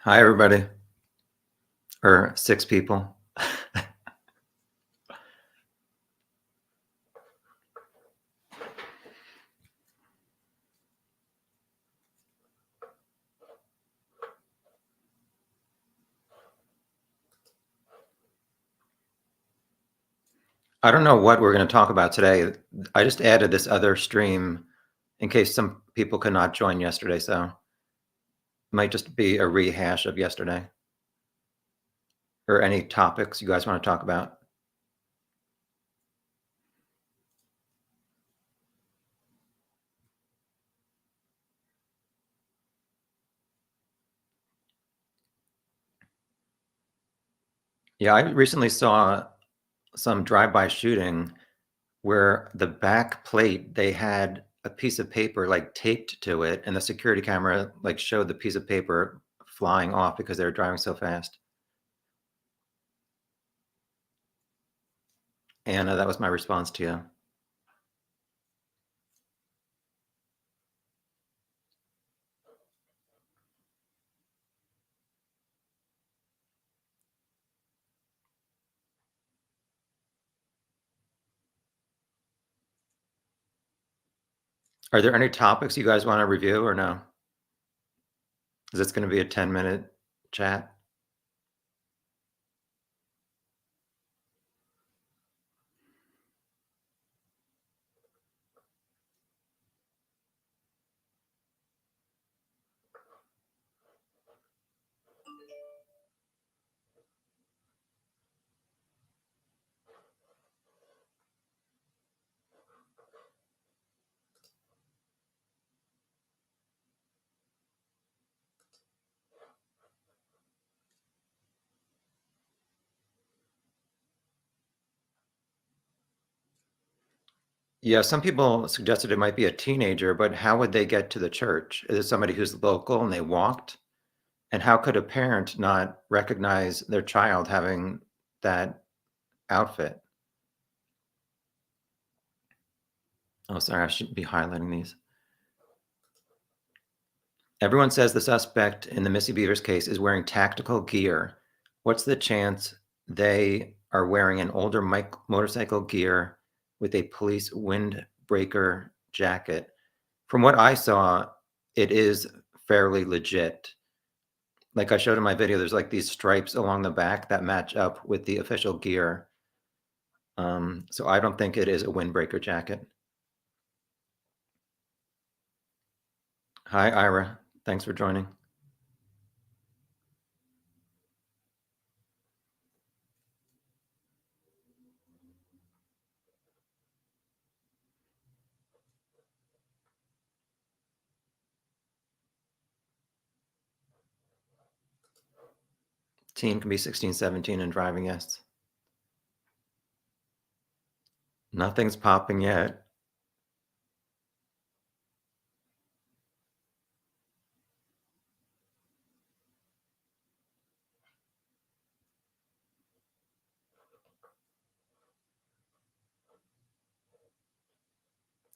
Hi, everybody, or six people. I don't know what we're going to talk about today. I just added this other stream in case some people could not join yesterday, so it might just be a rehash of yesterday or any topics you guys want to talk about. Yeah, I recently saw some drive-by shooting where the back plate, they had a piece of paper like taped to it, and the security camera like showed the piece of paper flying off because they were driving so fast. And that was my response to you. Are there any topics you guys want to review or no? Is this going to be a 10-minute chat? Yeah, some people suggested it might be a teenager, but how would they get to the church? Is it somebody who's local and they walked? And how could a parent not recognize their child having that outfit? Oh, sorry, I shouldn't be highlighting these. Everyone says the suspect in the Missy Bevers case is wearing tactical gear. What's the chance they are wearing an older motorcycle gear with a police windbreaker jacket? From what I saw, it is fairly legit. Like I showed in my video, there's like these stripes along the back that match up with the official gear. So I don't think it is a windbreaker jacket. Hi, Ira. Thanks for joining. Teen can be 16, 17 and driving, yes. Nothing's popping yet.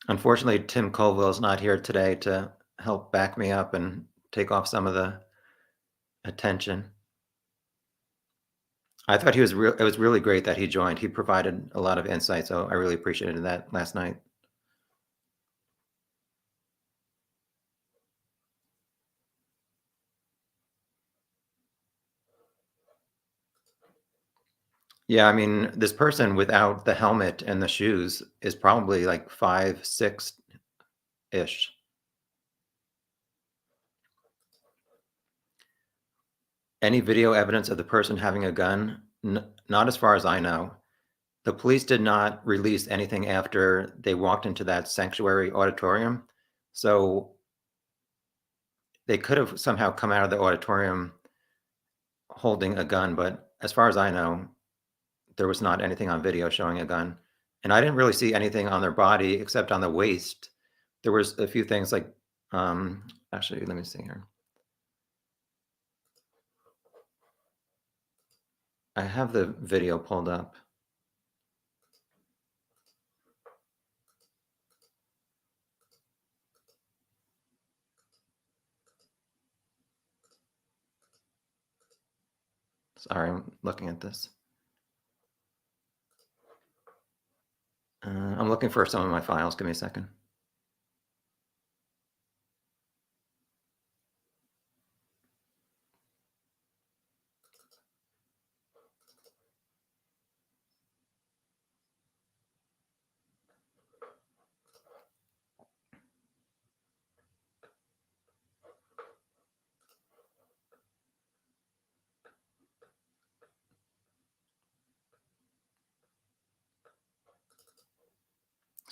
Unfortunately, Tim Colville's not here today to help back me up and take off some of the attention. I thought it was really great that he joined. He provided a lot of insight, so I really appreciated that last night. Yeah, I mean, this person without the helmet and the shoes is probably like 5, 6-ish. Any video evidence of the person having a gun? Not as far as I know. The police did not release anything after they walked into that sanctuary auditorium. So they could have somehow come out of the auditorium holding a gun, but as far as I know, there was not anything on video showing a gun. And I didn't really see anything on their body except on the waist. There was a few things like, actually, let me see here. I have the video pulled up. Sorry, I'm looking at this. I'm looking for some of my files. Give me a second.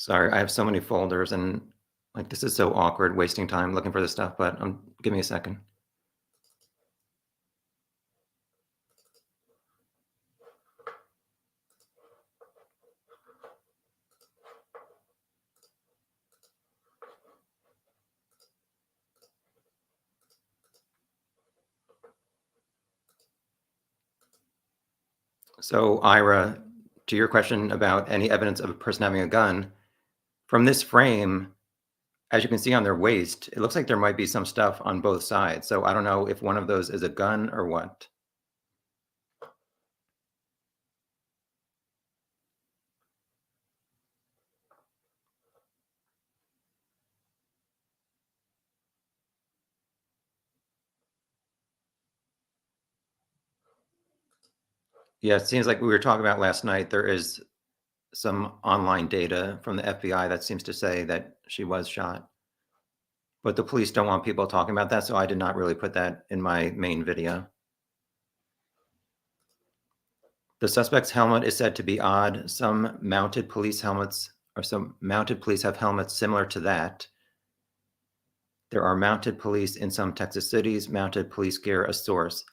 Sorry, I have so many folders and like this is so awkward wasting time looking for this stuff, but give me a second. So, Ira, to your question about any evidence of a person having a gun, from this frame, as you can see on their waist, it looks like there might be some stuff on both sides. So I don't know if one of those is a gun or what. Yeah, it seems like we were talking about last night. There is some online data from the FBI that seems to say that she was shot. But the police don't want people talking about that, so I did not really put that in my main video. The suspect's helmet is said to be odd. Some mounted police have helmets similar to that. There are mounted police in some Texas cities. Mounted police gear a source.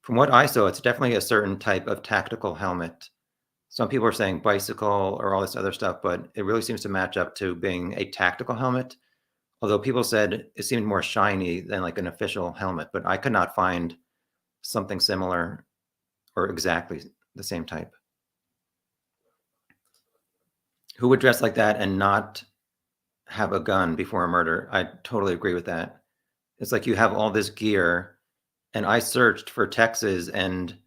From what I saw, it's definitely a certain type of tactical helmet. Some people are saying bicycle or all this other stuff, but it really seems to match up to being a tactical helmet. Although people said it seemed more shiny than like an official helmet, but I could not find something similar or exactly the same type. Who would dress like that and not have a gun before a murder? I totally agree with that. It's like you have all this gear, and I searched for Texas, and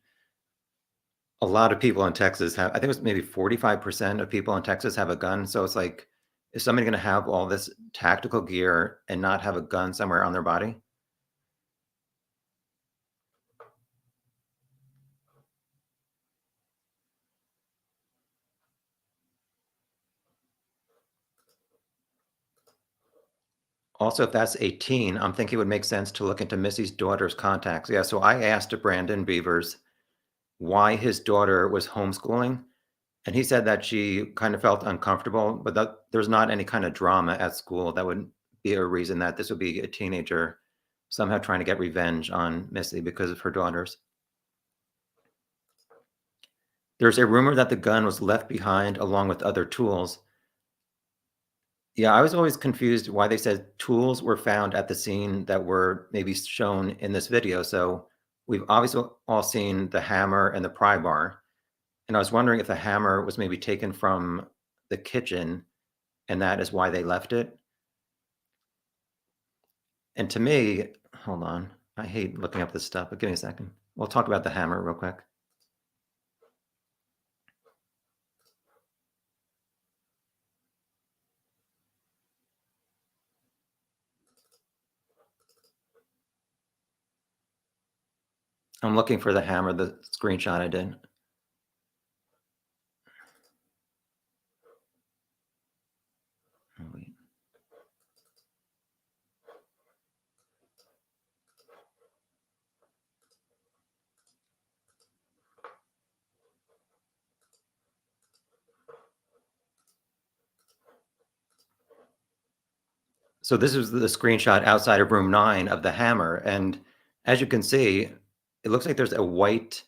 a lot of people in Texas have, I think it was maybe 45% of people in Texas have a gun. So it's like, is somebody going to have all this tactical gear and not have a gun somewhere on their body? Also, if that's 18, I'm thinking it would make sense to look into Missy's daughter's contacts. Yeah, so I asked Brandon Beavers why his daughter was homeschooling, and he said that she kind of felt uncomfortable, but that there's not any kind of drama at school that would be a reason that this would be a teenager somehow trying to get revenge on Missy because of her daughters. There's a rumor that the gun was left behind along with other tools. Yeah, I was always confused why they said tools were found at the scene that were maybe shown in this video. So we've obviously all seen the hammer and the pry bar. And I was wondering if the hammer was maybe taken from the kitchen and that is why they left it. And to me, hold on, I hate looking up this stuff, but give me a second. We'll talk about the hammer real quick. I'm looking for the hammer, the screenshot I did. Oh, wait. So this is the screenshot outside of room 9 of the hammer, and as you can see, it looks like there's a white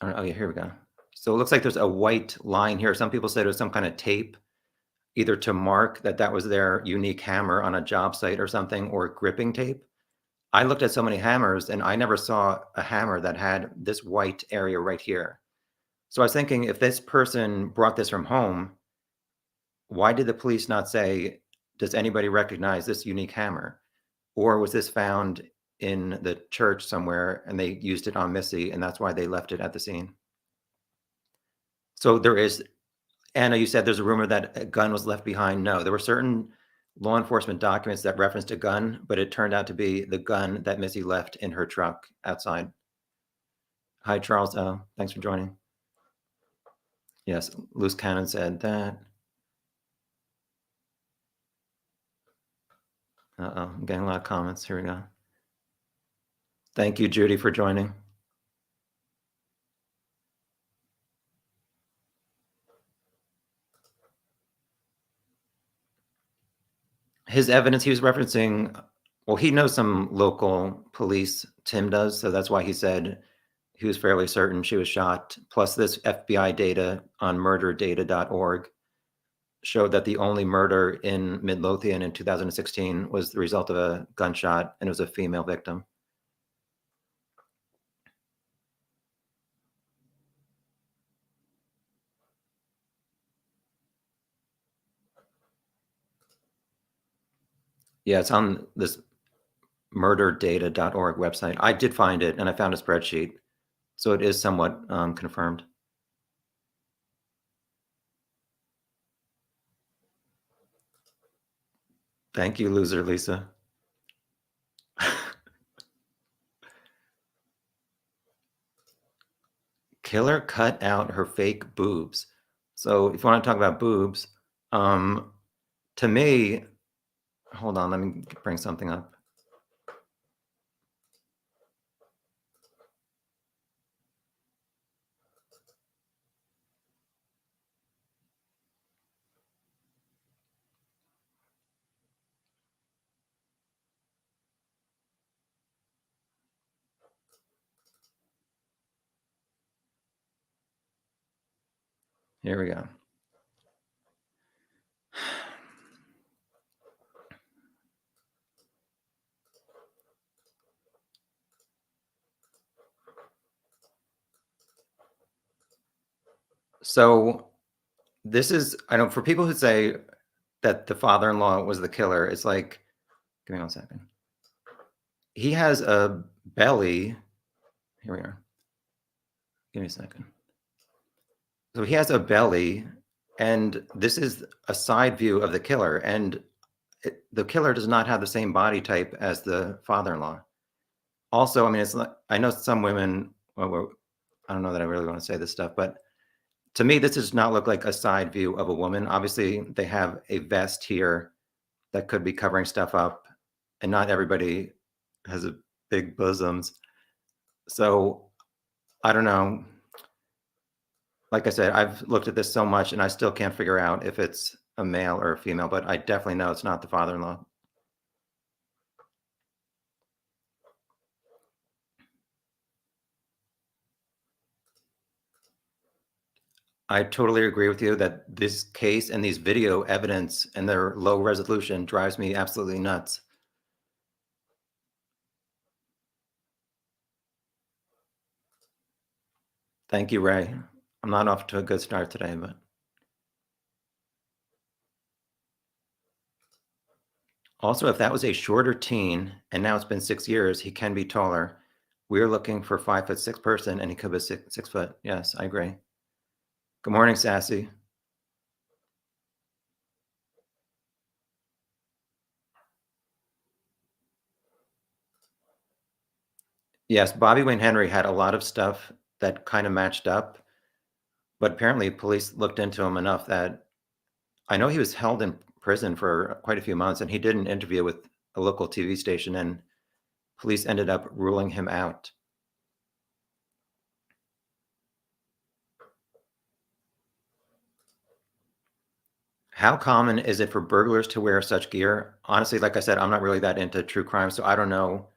oh, yeah, here we go. So it looks like there's a white line here. Some people said it was some kind of tape, either to mark that that was their unique hammer on a job site or something, or gripping tape. I looked at so many hammers, and I never saw a hammer that had this white area right here. So I was thinking, if this person brought this from home, why did the police not say, "Does anybody recognize this unique hammer?" Or was this found in the church somewhere, and they used it on Missy, and that's why they left it at the scene. So there is Anna, you said there's a rumor that a gun was left behind. No, there were certain law enforcement documents that referenced a gun, but it turned out to be the gun that Missy left in her truck outside. Hi, Charles. Thanks for joining. Yes, Loose Cannon said that. I'm getting a lot of comments. Here we go. Thank you, Judy, for joining. His evidence, he was referencing, well, he knows some local police, Tim does, so that's why he said he was fairly certain she was shot. Plus this FBI data on murderdata.org showed that the only murder in Midlothian in 2016 was the result of a gunshot, and it was a female victim. Yeah, it's on this murderdata.org website. I did find it, and I found a spreadsheet, so it is somewhat confirmed. Thank you, loser Lisa. Killer cut out her fake boobs. So if you want to talk about boobs, to me, hold on, let me bring something up. Here we go. So this is, I don't, for people who say that the father-in-law was the killer, it's like, give me 1 second. He has a belly. Here we are. Give me a second. So he has a belly, and this is a side view of the killer. And the killer does not have the same body type as the father-in-law. Also, I mean, it's like, I know some women, well, I don't know that I really want to say this stuff, but to me, this does not look like a side view of a woman. Obviously, they have a vest here that could be covering stuff up, and not everybody has a big bosoms. So I don't know. Like I said, I've looked at this so much, and I still can't figure out if it's a male or a female, but I definitely know it's not the father-in-law. I totally agree with you that this case and these video evidence and their low resolution drives me absolutely nuts. Thank you, Ray. I'm not off to a good start today, but also, if that was a shorter teen and now it's been 6 years, he can be taller. We're looking for 5'6" person, and he could be 6 foot. Yes, I agree. Good morning, Sassy. Yes, Bobby Wayne Henry had a lot of stuff that kind of matched up, but apparently police looked into him enough that I know he was held in prison for quite a few months, and he did an interview with a local TV station, and police ended up ruling him out. How common is it for burglars to wear such gear? Honestly, like I said, I'm not really that into true crime, so I don't know.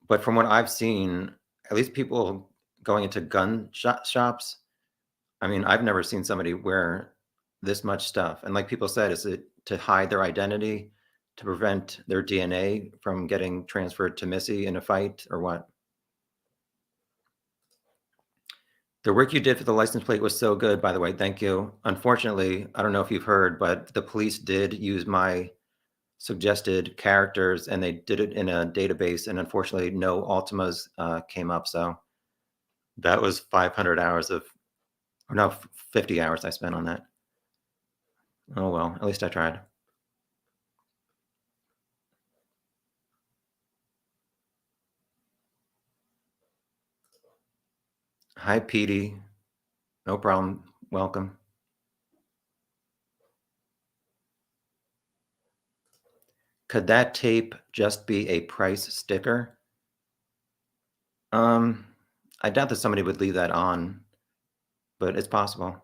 But from what I've seen, at least people going into gun shops, I mean, I've never seen somebody wear this much stuff. And like people said, is it to hide their identity, to prevent their DNA from getting transferred to Missy in a fight, or what? The work you did for the license plate was so good, by the way. Thank you. Unfortunately, I don't know if you've heard, but the police did use my suggested characters, and they did it in a database, and unfortunately, no Ultimas came up. So that was 500 hours of, or no, 50 hours I spent on that. Oh well, at least I tried. Hi, Petey. No problem. Welcome. Could that tape just be a price sticker? Um, I doubt that somebody would leave that on, but it's possible.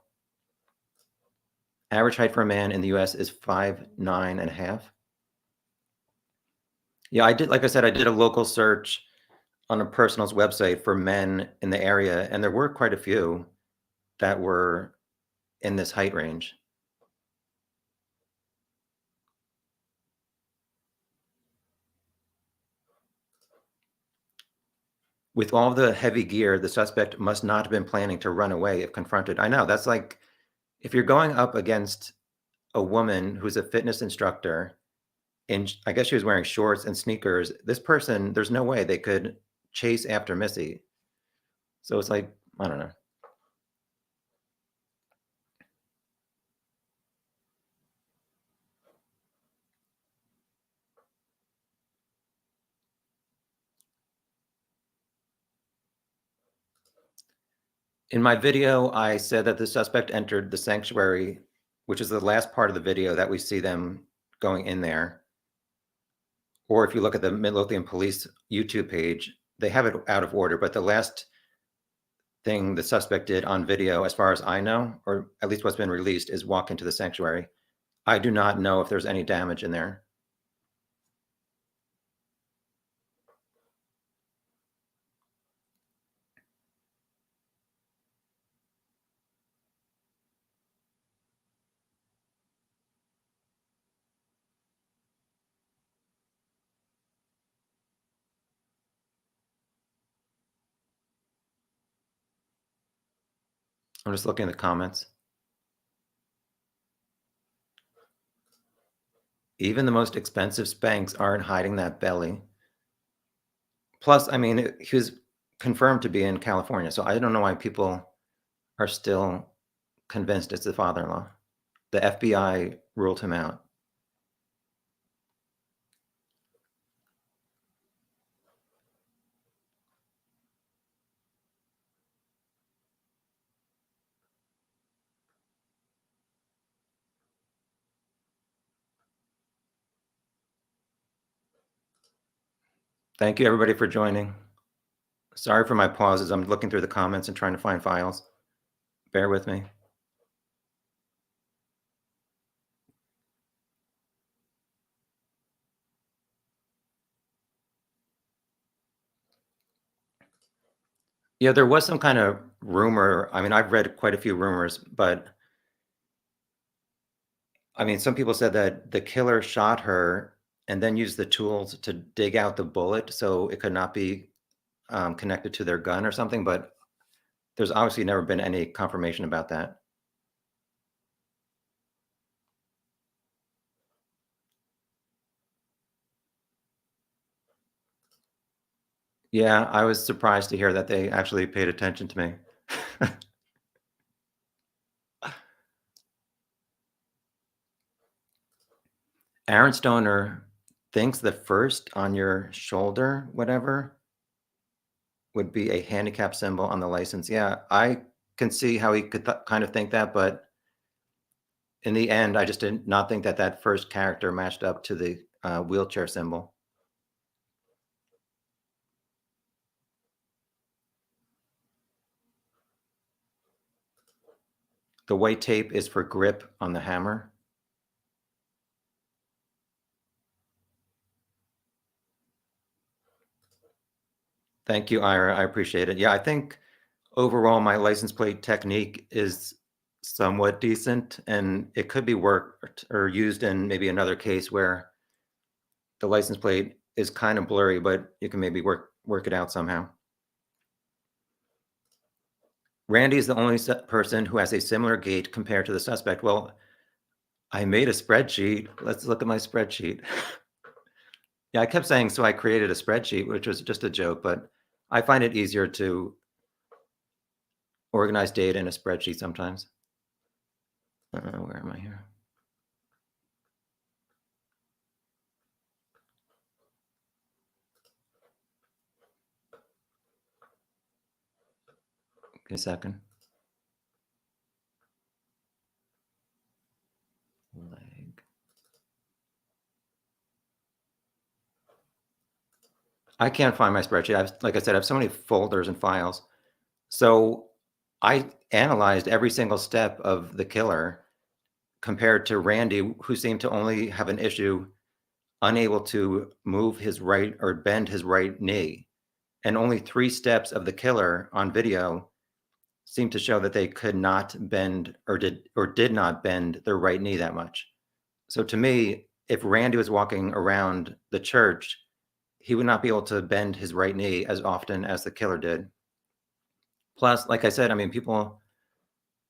Average height for a man in the US is 5'9.5". Yeah, I did, like I said, I did a local search on a personal's website for men in the area, and there were quite a few that were in this height range. With all the heavy gear, the suspect must not have been planning to run away if confronted. I know, that's like if you're going up against a woman who's a fitness instructor, and I guess she was wearing shorts and sneakers, this person, there's no way they could chase after Missy. So it's like, I don't know. In my video, I said that the suspect entered the sanctuary, which is the last part of the video that we see them going in there. Or if you look at the Midlothian Police YouTube page, they have it out of order, but the last thing the suspect did on video, as far as I know, or at least what's been released, is walk into the sanctuary. I do not know if there's any damage in there. I'm just looking at the comments. Even the most expensive Spanx aren't hiding that belly. Plus, I mean, he was confirmed to be in California, so I don't know why people are still convinced it's the father-in-law. The FBI ruled him out. Thank you, everybody, for joining. Sorry for my pauses. I'm looking through the comments and trying to find files. Bear with me. Yeah, there was some kind of rumor. I mean, I've read quite a few rumors, but I mean, some people said that the killer shot her and then used the tools to dig out the bullet so it could not be connected to their gun or something, but there's obviously never been any confirmation about that. Yeah, I was surprised to hear that they actually paid attention to me. Aaron Stoner thinks the first on your shoulder, whatever, would be a handicap symbol on the license. Yeah, I can see how he could kind of think that, but in the end, I just did not think that that first character matched up to the wheelchair symbol. The white tape is for grip on the hammer. Thank you, Ira. I appreciate it. Yeah, I think overall my license plate technique is somewhat decent, and it could be worked or used in maybe another case where the license plate is kind of blurry, but you can maybe work it out somehow. Randy is the only person who has a similar gait compared to the suspect. Well, I made a spreadsheet. Let's look at my spreadsheet. Yeah, I kept saying, so I created a spreadsheet, which was just a joke, but I find it easier to organize data in a spreadsheet sometimes. Where am I here? Give me a second. Leg. I can't find my spreadsheet. Like I said, I have so many folders and files. So I analyzed every single step of the killer compared to Randy, who seemed to only have an issue unable to move his right or bend his right knee. And only 3 steps of the killer on video seemed to show that they could not bend or did not bend their right knee that much. So to me, if Randy was walking around the church, he would not be able to bend his right knee as often as the killer did. Plus, like I said, I mean,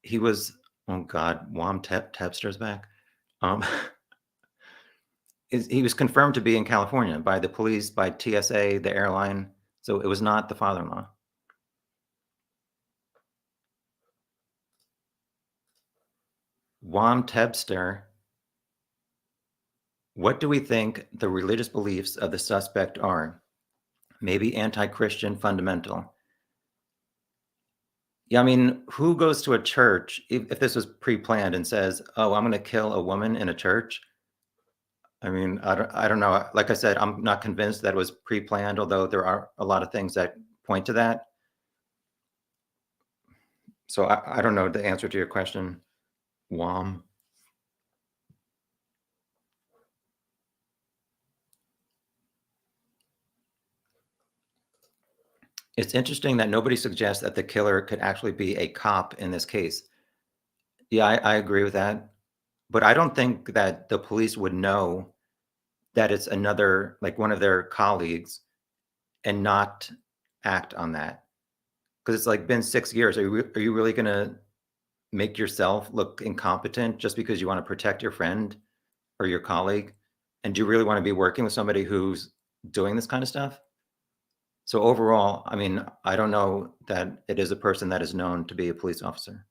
he was, oh God, Tepster's back. Um, he was confirmed to be in California by the police, by TSA, the airline. So it was not the father-in-law. Wam Tebster, what do we think the religious beliefs of the suspect are? Maybe anti-Christian fundamental. Yeah, I mean, who goes to a church if this was pre-planned and says, "Oh, I'm going to kill a woman in a church"? I mean, I don't know. Like I said, I'm not convinced that it was pre-planned, although there are a lot of things that point to that. So I don't know the answer to your question, Wam. It's interesting that nobody suggests that the killer could actually be a cop in this case. Yeah, I agree with that. But I don't think that the police would know that it's another, like one of their colleagues, and not act on that. Because it's like been 6 years. Are you really going to make yourself look incompetent just because you want to protect your friend or your colleague? And do you really want to be working with somebody who's doing this kind of stuff? So overall, I mean, I don't know that it is a person that is known to be a police officer.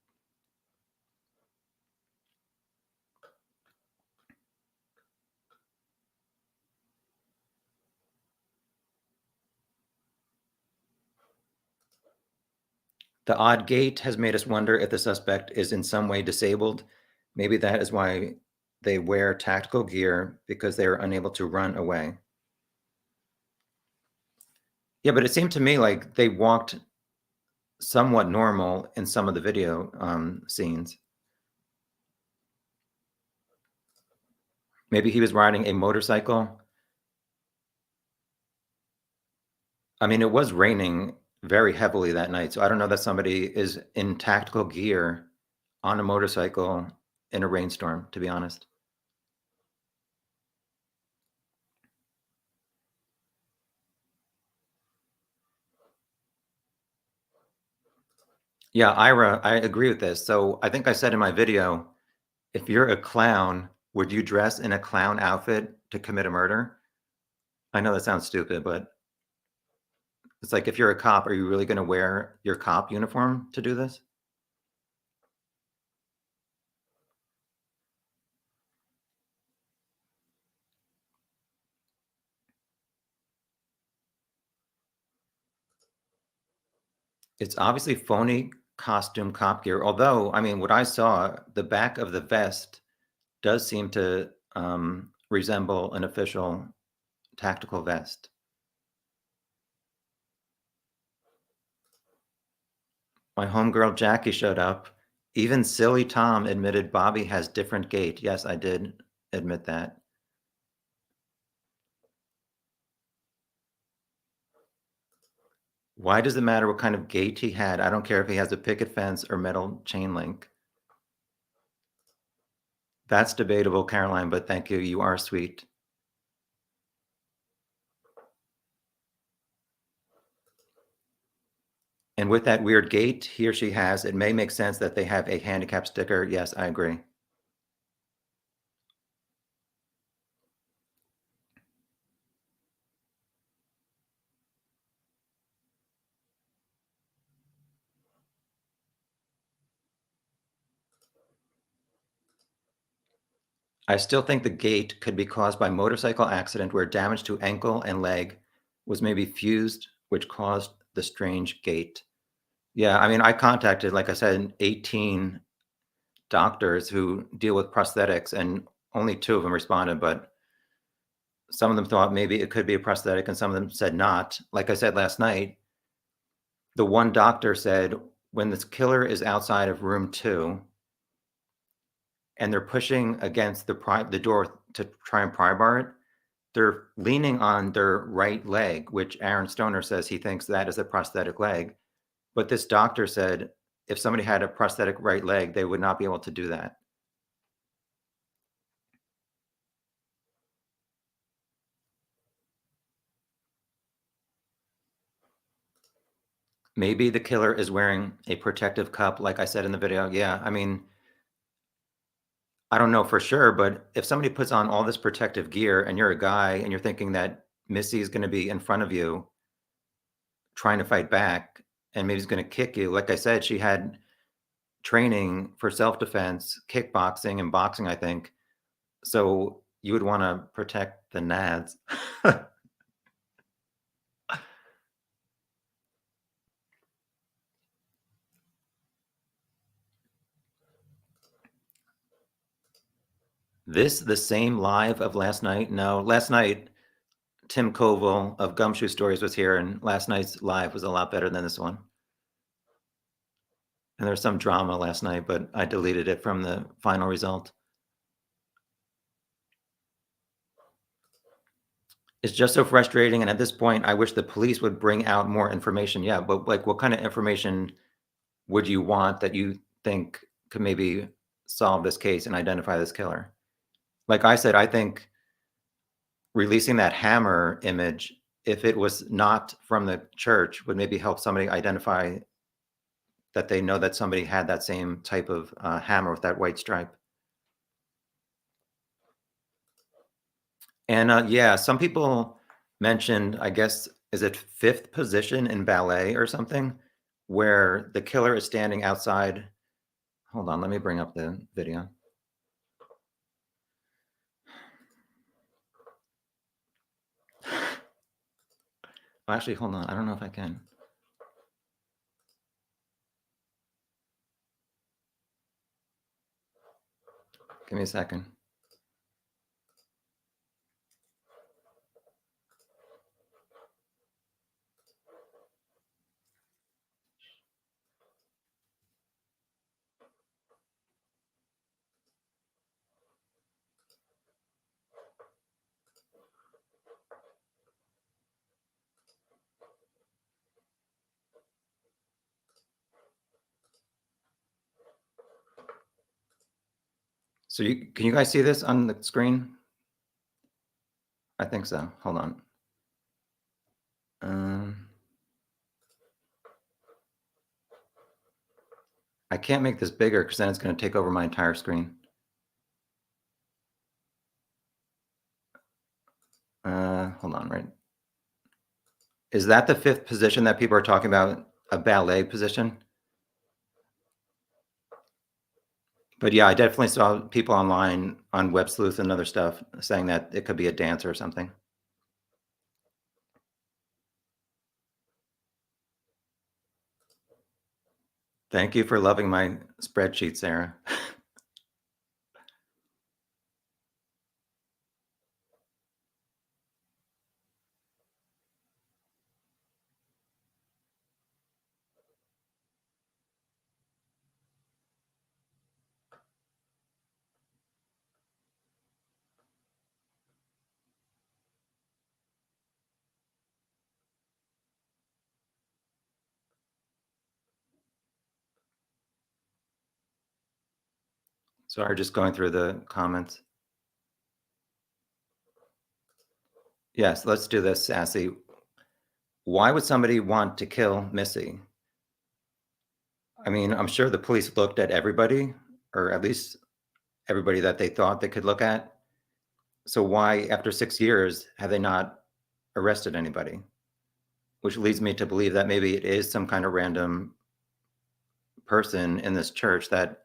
The odd gait has made us wonder if the suspect is in some way disabled. Maybe that is why they wear tactical gear, because they are unable to run away. Yeah, but it seemed to me like they walked somewhat normal in some of the video scenes. Maybe he was riding a motorcycle. I mean, it was raining very heavily that night, so I don't know that somebody is in tactical gear on a motorcycle in a rainstorm, to be honest. Yeah, Ira, I agree with this. So I think I said in my video, if you're a clown, would you dress in a clown outfit to commit a murder? I know that sounds stupid, but it's like, if you're a cop, are you really going to wear your cop uniform to do this? It's obviously phony costume cop gear. Although, I mean, what I saw, the back of the vest does seem to resemble an official tactical vest. My homegirl Jackie showed up. Even silly Tom admitted Bobby has different gait. Yes, I did admit that. Why does it matter what kind of gait he had? I don't care if he has a picket fence or metal chain link. That's debatable, Caroline, but thank you. You are sweet. And with that weird gait he or she has, it may make sense that they have a handicap sticker. Yes, I agree. I still think the gait could be caused by motorcycle accident where damage to ankle and leg was maybe fused, which caused the strange gait. Yeah, I mean, I contacted, like I said, 18 doctors who deal with prosthetics, and only 2 of them responded, but some of them thought maybe it could be a prosthetic, and some of them said not. Like I said last night, the one doctor said when this killer is outside of room 2 and they're pushing against the door to try and pry bar it, they're leaning on their right leg, which Aaron Stoner says he thinks that is a prosthetic leg. But this doctor said if somebody had a prosthetic right leg, they would not be able to do that. Maybe the killer is wearing a protective cup, like I said in the video. Yeah, I mean, I don't know for sure, but if somebody puts on all this protective gear and you're a guy and you're thinking that Missy is going to be in front of you trying to fight back and maybe he's going to kick you, like I said, she had training for self-defense, kickboxing, and boxing, I think. So you would want to protect the nads. This the same live of last night? No, last night Tim Koval of Gumshoe Stories was here, and last night's live was a lot better than this one. And there was some drama last night, but I deleted it from the final result. It's just so frustrating, and at this point, I wish the police would bring out more information. Yeah, but like, what kind of information would you want that you think could maybe solve this case and identify this killer? Like I said, I think releasing that hammer image, if it was not from the church, would maybe help somebody identify that they know that somebody had that same type of hammer with that white stripe. And yeah, some people mentioned, I guess, is it fifth position in ballet or something, where the killer is standing outside. Hold on, let me bring up the video. Well, actually, hold on. I don't know if I can. Give me a second. So can you guys see this on the screen? I think so. Hold on. I can't make this bigger because then it's going to take over my entire screen. Hold on, right? Is that the fifth position that people are talking about, a ballet position? But yeah, I definitely saw people online on Web Sleuth and other stuff saying that it could be a dancer or something. Thank you for loving my spreadsheet, Sarah. Sorry, just going through the comments. Yes, let's do this, Sassy. Why would somebody want to kill Missy? I mean, I'm sure the police looked at everybody, or at least everybody that they thought they could look at. So why, after 6 years, have they not arrested anybody? Which leads me to believe that maybe it is some kind of random person in this church that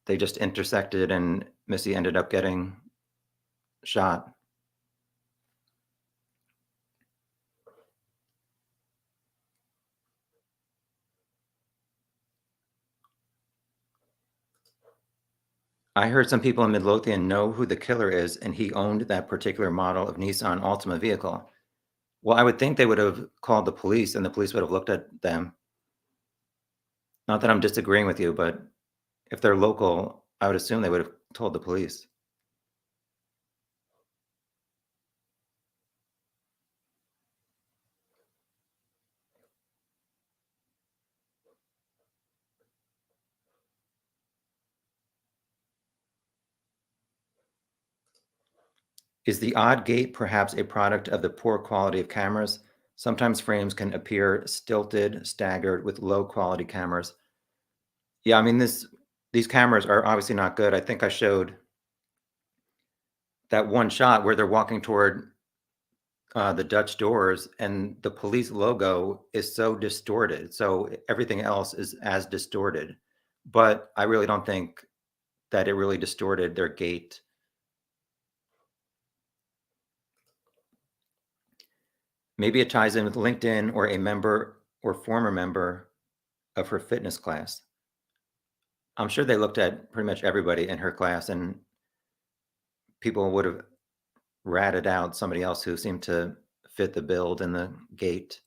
they just intersected and Missy ended up getting shot. I heard some people in Midlothian know who the killer is, and he owned that particular model of Nissan Altima vehicle. Well, I would think they would have called the police and the police would have looked at them. Not that I'm disagreeing with you, but if they're local, I would assume they would have told the police. Is the odd gate perhaps a product of the poor quality of cameras? Sometimes frames can appear stilted, staggered with low quality cameras. Yeah, I mean these cameras are obviously not good. I think I showed that one shot where they're walking toward the Dutch doors, and the police logo is so distorted. So everything else is as distorted. But I really don't think that it really distorted their gait. Maybe it ties in with LinkedIn or a member or former member of her fitness class. I'm sure they looked at pretty much everybody in her class, and people would have ratted out somebody else who seemed to fit the build and the gait.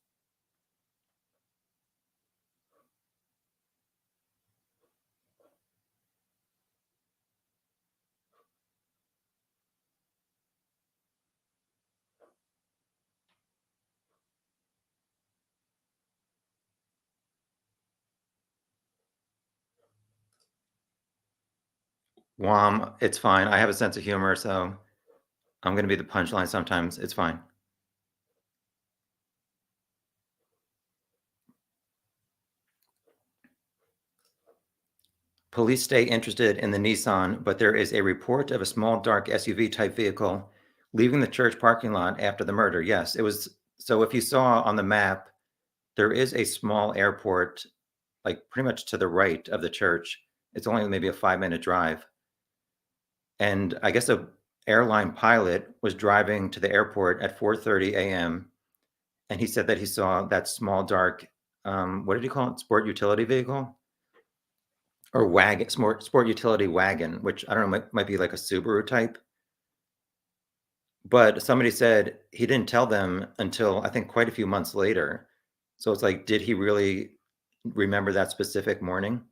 Wom, it's fine. I have a sense of humor, so I'm going to be the punchline sometimes. It's fine. Police stay interested in the Nissan, but there is a report of a small dark SUV type vehicle leaving the church parking lot after the murder. Yes, it was. So if you saw on the map, there is a small airport, like pretty much to the right of the church. It's only maybe a 5-minute drive. And I guess a airline pilot was driving to the airport at 4:30 a.m. and he said that he saw that small dark, what did he call it? Sport utility vehicle or wagon, sport utility wagon, which I don't know, might be like a Subaru type. But somebody said he didn't tell them until I think quite a few months later. So it's like, did he really remember that specific morning?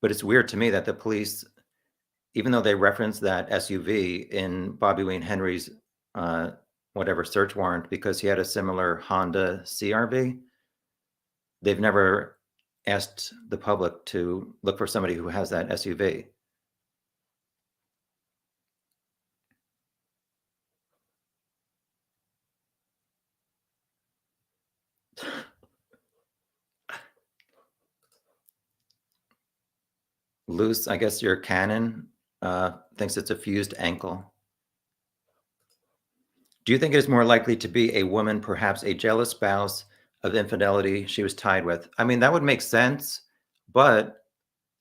But it's weird to me that the police, even though they referenced that SUV in Bobby Wayne Henry's uh, whatever search warrant because he had a similar Honda CRV, they've never asked the public to look for somebody who has that SUV. Loose, I guess your Canon thinks it's a fused ankle. Do you think it is more likely to be a woman, perhaps a jealous spouse of infidelity she was tied with? I mean, that would make sense, but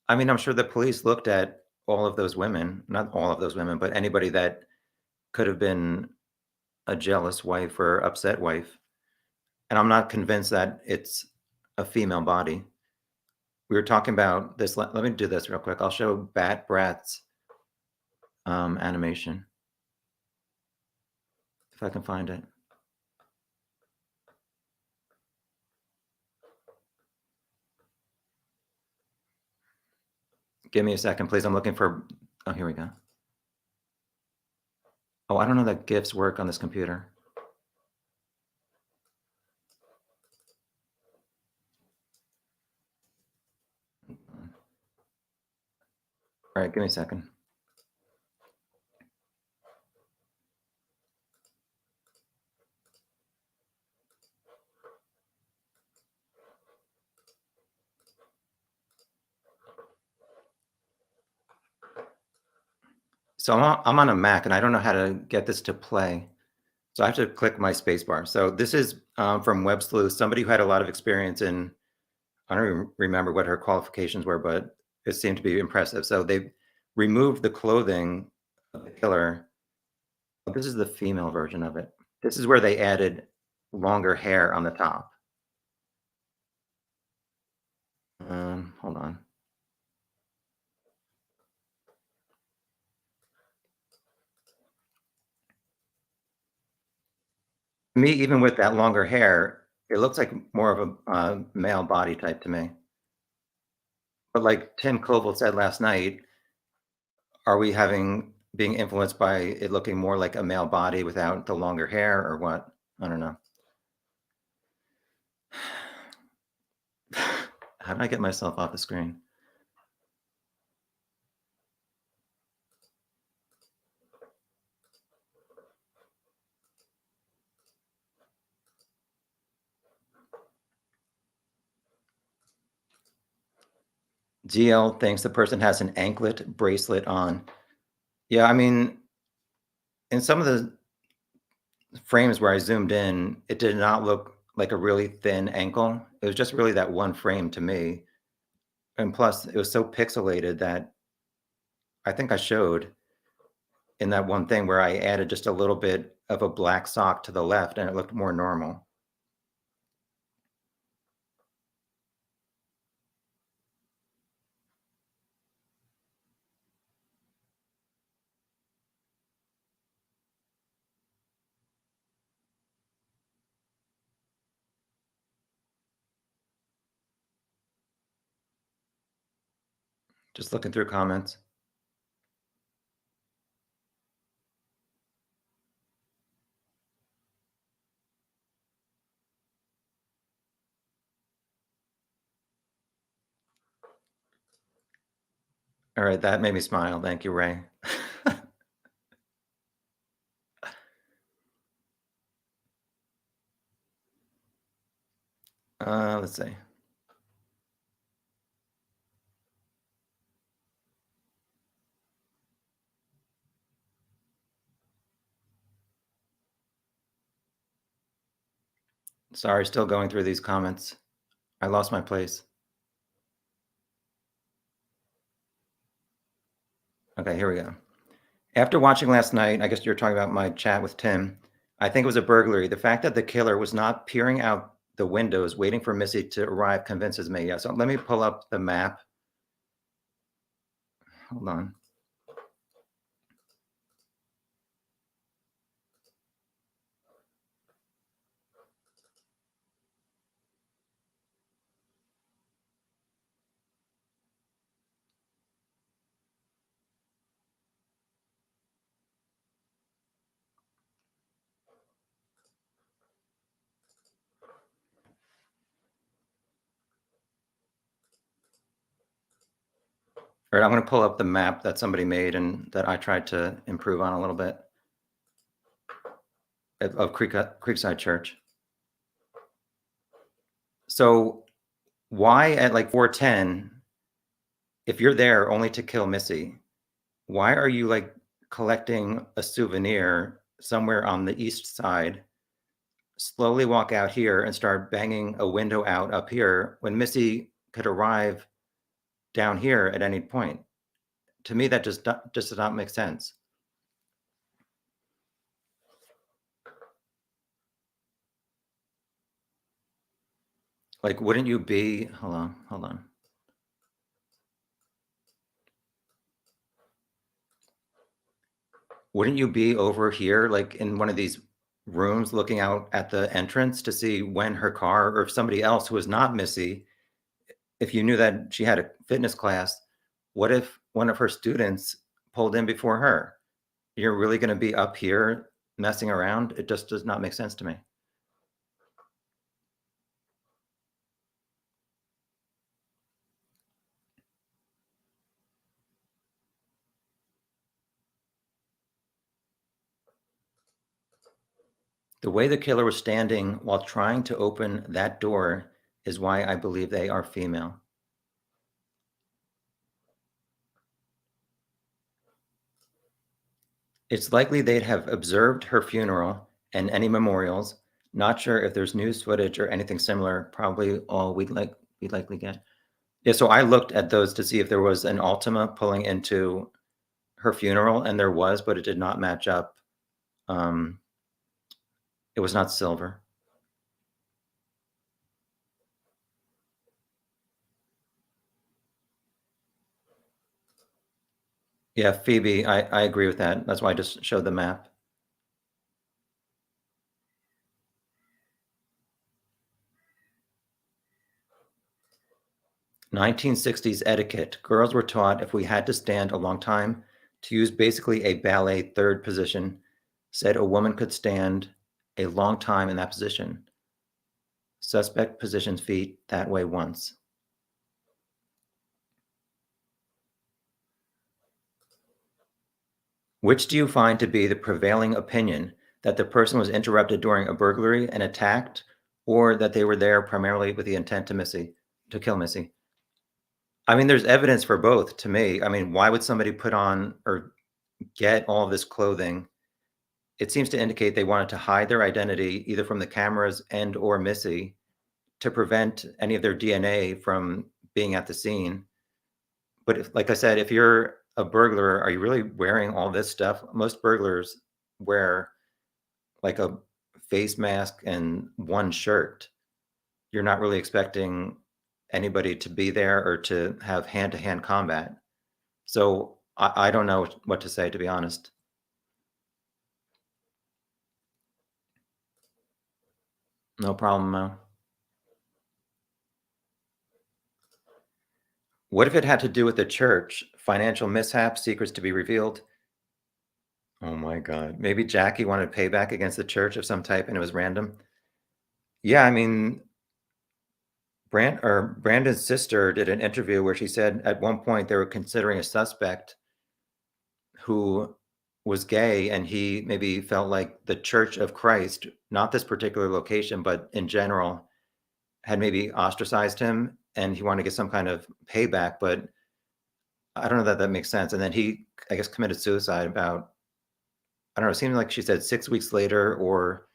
I mean, I'm sure the police looked at all of those women, not all of those women, but anybody that could have been a jealous wife or upset wife. And I'm not convinced that it's a female body. We were talking about this. Let me do this real quick. I'll show Bat Brat's animation if I can find it. Give me a second, please. I'm looking for. Oh, here we go. Oh, I don't know that GIFs work on this computer. All right, give me a second. So I'm on a Mac and I don't know how to get this to play. So I have to click my spacebar. So this is from Web Sleuth, somebody who had a lot of experience in I don't remember what her qualifications were, but it seemed to be impressive. So they removed the clothing of the killer. Oh, this is the female version of it. This is where they added longer hair on the top. Hold on. Me, even with that longer hair, it looks like more of a male body type to me. But like Tim Koval said last night, are we being influenced by it looking more like a male body without the longer hair or what? I don't know. How did I get myself off the screen? GL thinks the person has an anklet bracelet on. Yeah, I mean, in some of the frames where I zoomed in, it did not look like a really thin ankle. It was just really that one frame to me. And plus, it was so pixelated that I think I showed in that one thing where I added just a little bit of a black sock to the left and it looked more normal. Just looking through comments. All right, that made me smile. Thank you, Ray. Let's see. Sorry, still going through these comments. I lost my place. Okay, here we go. After watching last night, I guess you're talking about my chat with Tim. I think it was a burglary. The fact that the killer was not peering out the windows waiting for Missy to arrive convinces me. Yeah, so let me pull up the map. Hold on. All right, I'm going to pull up the map that somebody made and that I tried to improve on a little bit of Creekside Church. So why at like 4:10, if you're there only to kill Missy, why are you like collecting a souvenir somewhere on the east side, slowly walk out here and start banging a window out up here when Missy could arrive down here at any point? To me, that just does not make sense. Like, wouldn't you be, hold on. Wouldn't you be over here, like in one of these rooms looking out at the entrance to see when her car or if somebody else who was not Missy, if you knew that she had a fitness class, what if one of her students pulled in before her? You're really going to be up here messing around? It just does not make sense to me. The way the killer was standing while trying to open that door is why I believe they are female. It's likely they'd have observed her funeral and any memorials. Not sure if there's news footage or anything similar. Probably all we'd Be likely get. Yeah, so I looked at those to see if there was an Altima pulling into her funeral, and there was, but it did not match up. Um, it was not silver. Yeah, Phoebe, I agree with that. That's why I just showed the map. 1960s etiquette. Girls were taught if we had to stand a long time to use basically a ballet third position, said a woman could stand a long time in that position. Suspect positions feet that way once. Which do you find to be the prevailing opinion, that the person was interrupted during a burglary and attacked, or that they were there primarily with the intent to kill Missy? I mean, there's evidence for both to me. I mean, why would somebody put on or get all of this clothing? It seems to indicate they wanted to hide their identity either from the cameras and or Missy to prevent any of their DNA from being at the scene. But if, like I said, if you're a burglar, are you really wearing all this stuff? Most burglars wear like a face mask and one shirt. You're not really expecting anybody to be there or to have hand-to-hand combat. So I don't know what to say, to be honest. No problem, Mo. What if it had to do with the church? Financial mishaps, secrets to be revealed? Oh my God. Maybe Jackie wanted payback against the church of some type and it was random. Yeah, I mean, Brandon's sister did an interview where she said at one point they were considering a suspect who was gay, and he maybe felt like the Church of Christ, not this particular location, but in general, had maybe ostracized him and he wanted to get some kind of payback, but I don't know that that makes sense. And then he, I guess, committed suicide about, I don't know, it seemed like she said 6 weeks later, or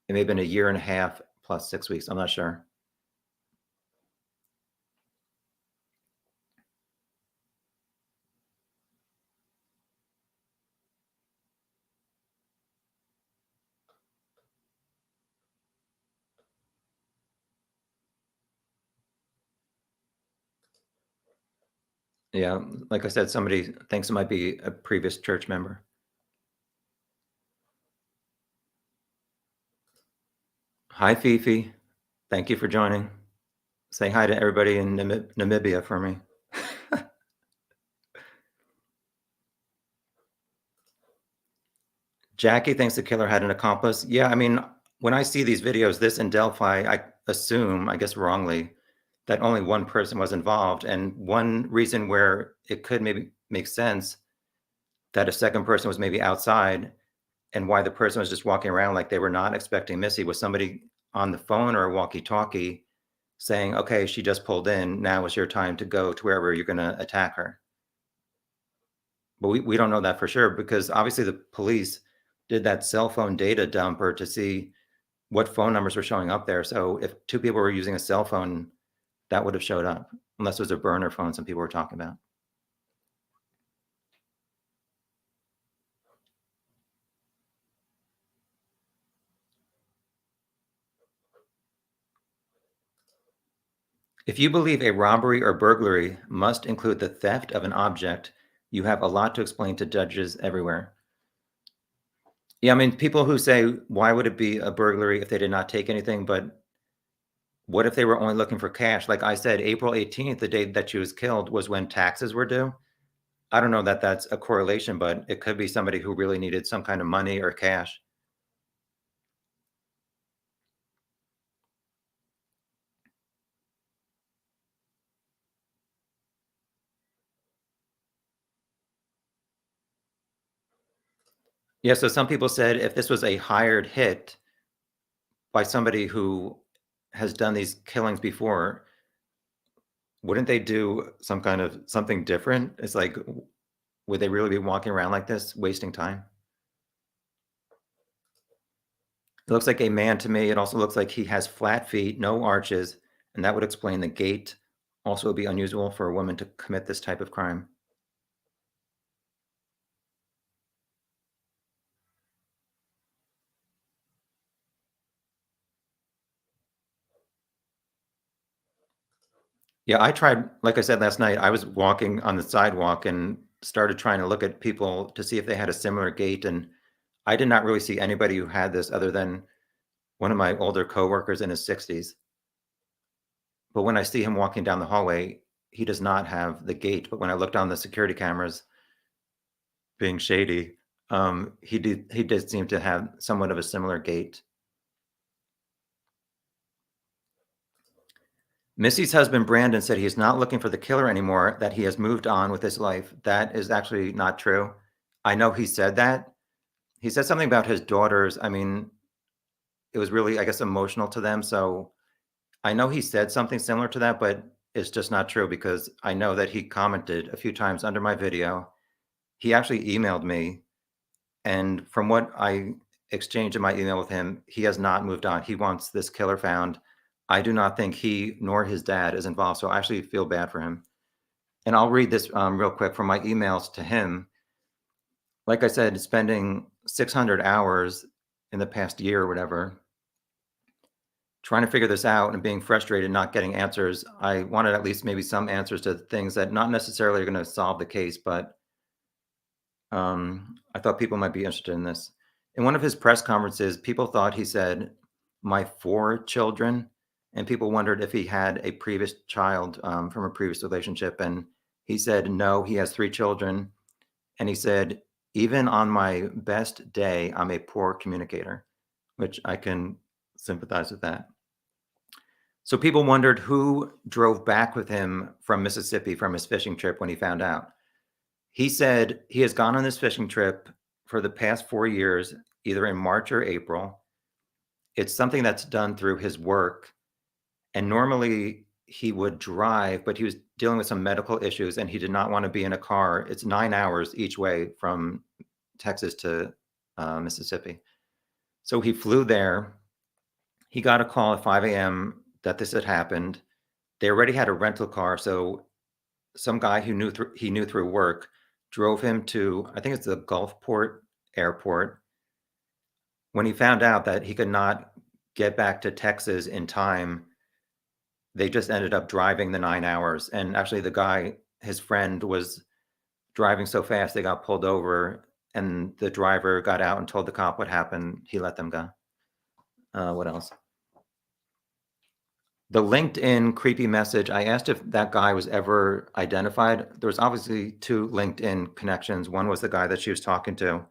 it may have been a year and a half plus 6 weeks. I'm not sure. Yeah, like I said, somebody thinks it might be a previous church member. Hi, Fifi. Thank you for joining. Say hi to everybody in Namibia for me. Jackie thinks the killer had an accomplice. Yeah, I mean, when I see these videos, this in Delphi, I assume, I guess wrongly, that only one person was involved. And one reason where it could maybe make sense that a second person was maybe outside, and why the person was just walking around like they were not expecting Missy was somebody on the phone or a walkie-talkie saying, okay, she just pulled in. Now is your time to go to wherever you're going to attack her. But we don't know that for sure because obviously the police did that cell phone data dumper to see what phone numbers were showing up there. So if two people were using a cell phone, that would have showed up, unless it was a burner phone some people were talking about. If you believe a robbery or burglary must include the theft of an object, you have a lot to explain to judges everywhere. Yeah, I mean, people who say, why would it be a burglary if they did not take anything? But what if they were only looking for cash? Like I said, April 18th, the day that she was killed, was when taxes were due. I don't know that that's a correlation, but it could be somebody who really needed some kind of money or cash. Yeah, so some people said if this was a hired hit by somebody who has done these killings before, wouldn't they do some kind of something different? It's like, would they really be walking around like this, wasting time? It looks like a man to me. It also looks like he has flat feet, no arches, and that would explain the gait. Also, it would be unusual for a woman to commit this type of crime. Yeah, I tried, like I said last night, I was walking on the sidewalk and started trying to look at people to see if they had a similar gait, and I did not really see anybody who had this other than one of my older coworkers in his 60s. But when I see him walking down the hallway, he does not have the gait. But when I looked on the security cameras, being shady, he did seem to have somewhat of a similar gait. Missy's husband Brandon said he is not looking for the killer anymore, that he has moved on with his life. That is actually not true. I know he said that. He said something about his daughters. I mean, it was really, I guess, emotional to them. So I know he said something similar to that, but it's just not true because I know that he commented a few times under my video. He actually emailed me, and from what I exchanged in my email with him, he has not moved on. He wants this killer found. I do not think he nor his dad is involved, so I actually feel bad for him. And I'll read this real quick from my emails to him. Like I said, spending 600 hours in the past year or whatever trying to figure this out and being frustrated, not getting answers. I wanted at least maybe some answers to things that not necessarily are going to solve the case, but I thought people might be interested in this. In one of his press conferences, people thought he said, "My 4 children," and people wondered if he had a previous child from a previous relationship. And he said, no, he has 3 children. And he said, even on my best day, I'm a poor communicator, which I can sympathize with that. So people wondered who drove back with him from Mississippi from his fishing trip when he found out. He said he has gone on this fishing trip for the past 4 years, either in March or April. It's something that's done through his work. And normally he would drive, but he was dealing with some medical issues and he did not want to be in a car. It's 9 hours each way from Texas to Mississippi. So he flew there. He got a call at 5 a.m. that this had happened. They already had a rental car. So some guy who he knew through work drove him to, I think it's the Gulfport airport. When he found out that he could not get back to Texas in time, they just ended up driving the 9 hours. And actually, the guy, his friend, was driving so fast they got pulled over, and the driver got out and told the cop what happened. He let them go. What else? The LinkedIn creepy message, I asked if that guy was ever identified. There was obviously 2 LinkedIn connections. One was the guy that she was talking to,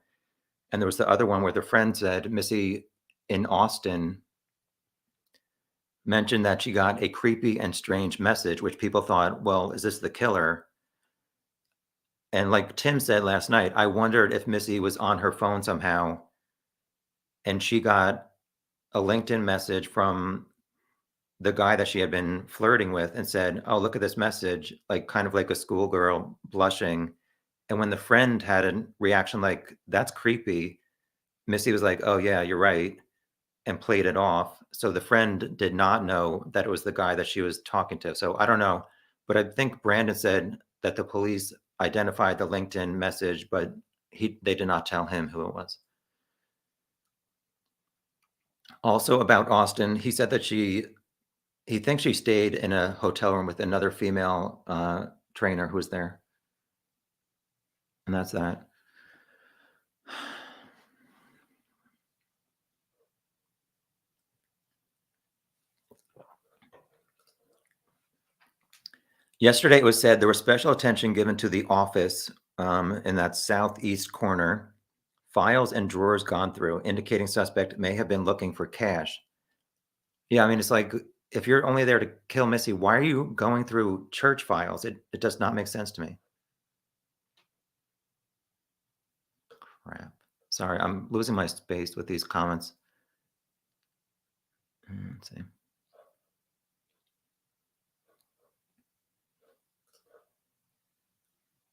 and there was the other one where the friend said Missy in Austin mentioned that she got a creepy and strange message, which people thought, well, is this the killer? And like Tim said last night, I wondered if Missy was on her phone somehow and she got a LinkedIn message from the guy that she had been flirting with and said, "Oh, look at this message," like kind of like a schoolgirl blushing. And when the friend had a reaction like, "That's creepy," Missy was like, "Oh, yeah, you're right," and played it off. So the friend did not know that it was the guy that she was talking to. So I don't know. But I think Brandon said that the police identified the LinkedIn message, but they did not tell him who it was. Also about Austin, he said that he thinks she stayed in a hotel room with another female trainer who was there. And that's that. Yesterday, it was said there was special attention given to the office in that southeast corner. Files and drawers gone through, indicating suspect may have been looking for cash. Yeah, I mean, it's like if you're only there to kill Missy, why are you going through church files? It does not make sense to me. Crap. Sorry, I'm losing my space with these comments. Let's see.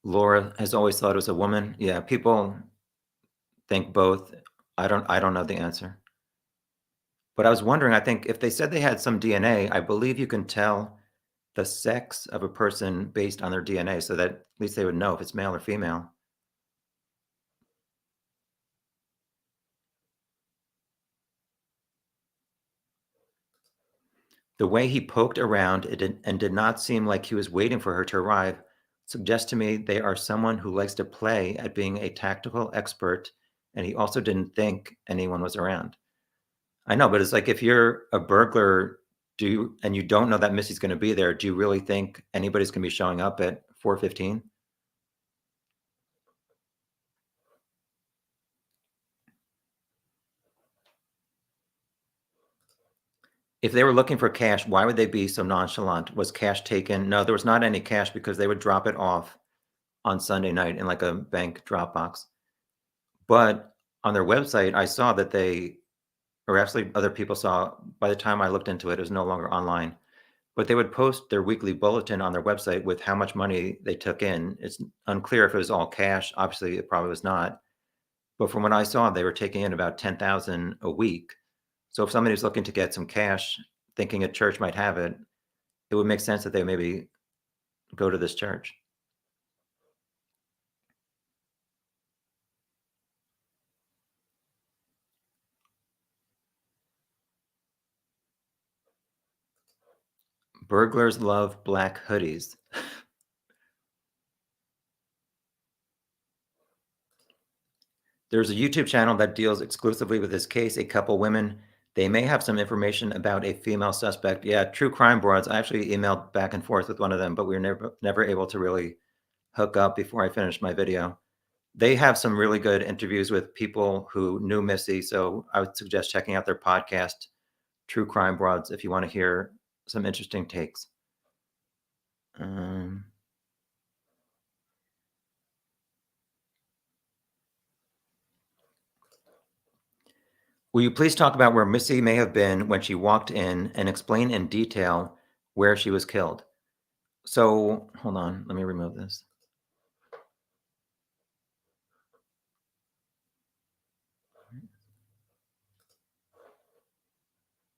Laura has always thought it was a woman. Yeah, people think both. I don't know the answer. But I was wondering, I think if they said they had some DNA, I believe you can tell the sex of a person based on their DNA so that at least they would know if it's male or female. The way he poked around and did not seem like he was waiting for her to arrive suggests to me they are someone who likes to play at being a tactical expert, and he also didn't think anyone was around. I know, but it's like if you're a burglar, do you and you don't know that Missy's gonna be there, do you really think anybody's gonna be showing up at 4:15? If they were looking for cash, why would they be so nonchalant? Was cash taken? No, there was not any cash because they would drop it off on Sunday night in, like, a bank drop box. But on their website, I saw that they or actually other people saw by the time I looked into it, it was no longer online, but they would post their weekly bulletin on their website with how much money they took in. It's unclear if it was all cash. Obviously, it probably was not. But from what I saw, they were taking in about 10,000 a week. So if somebody's looking to get some cash, thinking a church might have it, it would make sense that they maybe go to this church. Burglars love black hoodies. There's a YouTube channel that deals exclusively with this case, a couple women. They may have some information about a female suspect. Yeah, True Crime Broads. I actually emailed back and forth with one of them, but we were never able to really hook up before I finished my video. They have some really good interviews with people who knew Missy, so I would suggest checking out their podcast, True Crime Broads, if you want to hear some interesting takes. Um, will you please talk about where Missy may have been when she walked in and explain in detail where she was killed? So, hold on, let me remove this.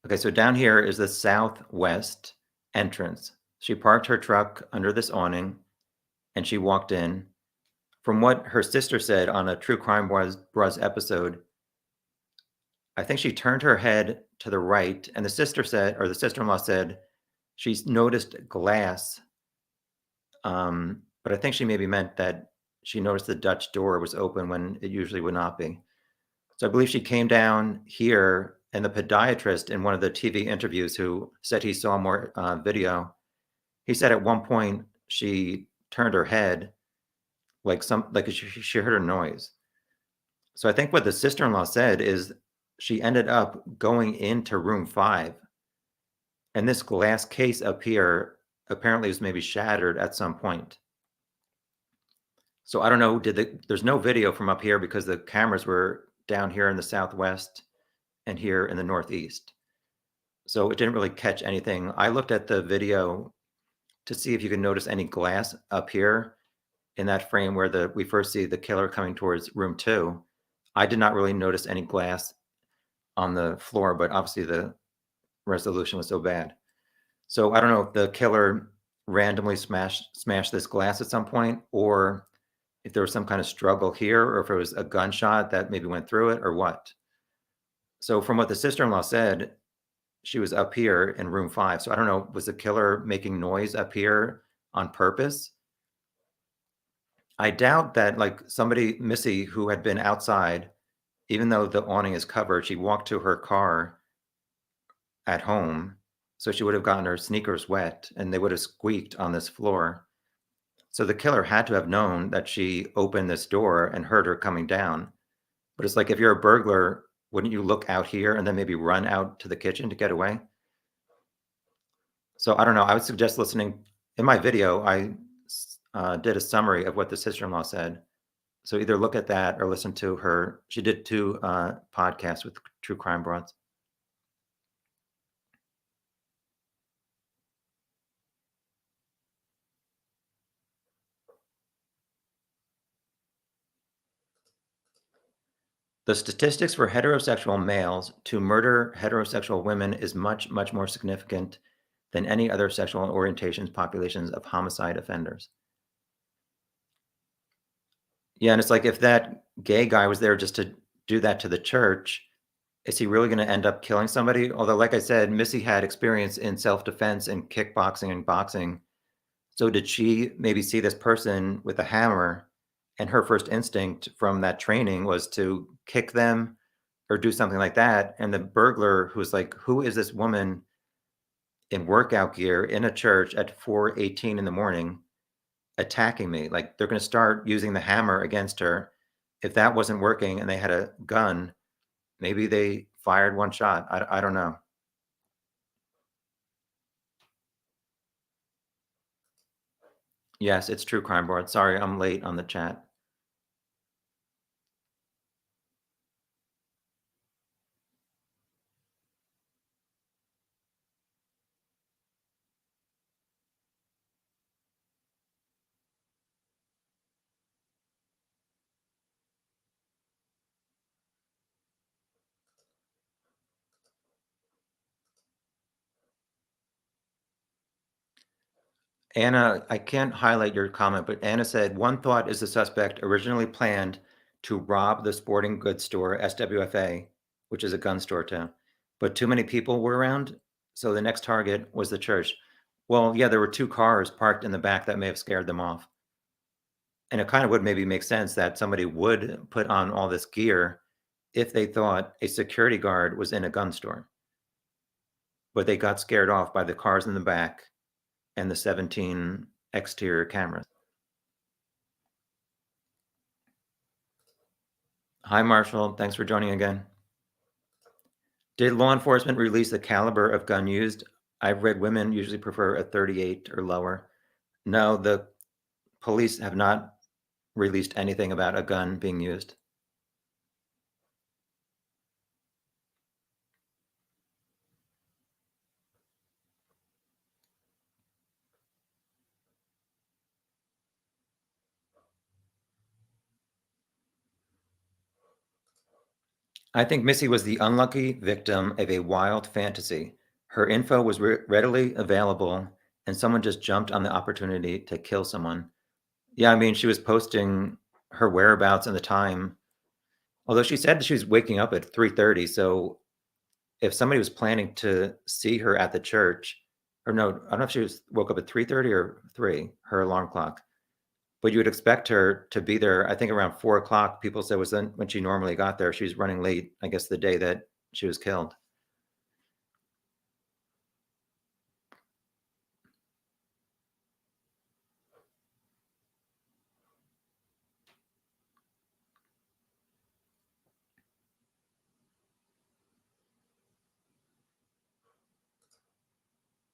Okay, so down here is the southwest entrance. She parked her truck under this awning and she walked in. From what her sister said on a True Crime Bros episode, I think she turned her head to the right, and the sister said, or the sister-in-law said, she's noticed glass. But I think she maybe meant that she noticed the Dutch door was open when it usually would not be. So I believe she came down here, and the podiatrist in one of the TV interviews who said he saw more video, he said at one point she turned her head like she heard a noise. So I think what the sister-in-law said is she ended up going into room 5, and this glass case up here apparently was maybe shattered at some point. So I don't know, there's no video from up here because the cameras were down here in the southwest and here in the northeast. So it didn't really catch anything. I looked at the video to see if you can notice any glass up here in that frame where we first see the killer coming towards room 2. I did not really notice any glass on the floor, but obviously the resolution was so bad. So I don't know if the killer randomly smashed this glass at some point, or if there was some kind of struggle here, or if it was a gunshot that maybe went through it, or what. So from what the sister-in-law said, she was up here in room 5. So I don't know, was the killer making noise up here on purpose? I doubt that like somebody, Missy, who had been outside, even though the awning is covered, she walked to her car at home. So she would have gotten her sneakers wet and they would have squeaked on this floor. So the killer had to have known that she opened this door and heard her coming down. But it's like if you're a burglar, wouldn't you look out here and then maybe run out to the kitchen to get away? So I don't know. I would suggest listening. In my video, I did a summary of what the sister-in-law said. So either look at that or listen to her. She did 2 podcasts with True Crime Broads. The statistics for heterosexual males to murder heterosexual women is much, much more significant than any other sexual orientations populations of homicide offenders. Yeah, and it's like if that gay guy was there just to do that to the church, is he really gonna end up killing somebody? Although, like I said, Missy had experience in self-defense and kickboxing and boxing. So did she maybe see this person with a hammer, and her first instinct from that training was to kick them or do something like that, and the burglar who's like, "Who is this woman in workout gear in a church at 4:18 in the morning attacking me?" Like, they're gonna start using the hammer against her. If that wasn't working and they had a gun, maybe they fired one shot. I don't know. Yes, it's true crime board. Sorry, I'm late on the chat. Anna, I can't highlight your comment, but Anna said, "One thought is the suspect originally planned to rob the sporting goods store, SWFA, which is a gun store too, but too many people were around, so the next target was the church." Well, yeah, there were 2 cars parked in the back that may have scared them off, and it kind of would maybe make sense that somebody would put on all this gear if they thought a security guard was in a gun store, but they got scared off by the cars in the back and the 17 exterior cameras. Hi, Marshall. Thanks for joining again. Did law enforcement release the caliber of gun used? I've read women usually prefer a 38 or lower. No, the police have not released anything about a gun being used. I think Missy was the unlucky victim of a wild fantasy. Her info was readily available, and someone just jumped on the opportunity to kill someone. Yeah, I mean, she was posting her whereabouts and the time, although she said she was waking up at 3:30, so if somebody was planning to see her at the church, or no, I don't know if she woke up at 3:30 or 3, her alarm clock, but you would expect her to be there, I think around 4 o'clock. People said was then when she normally got there. She was running late, I guess, the day that she was killed.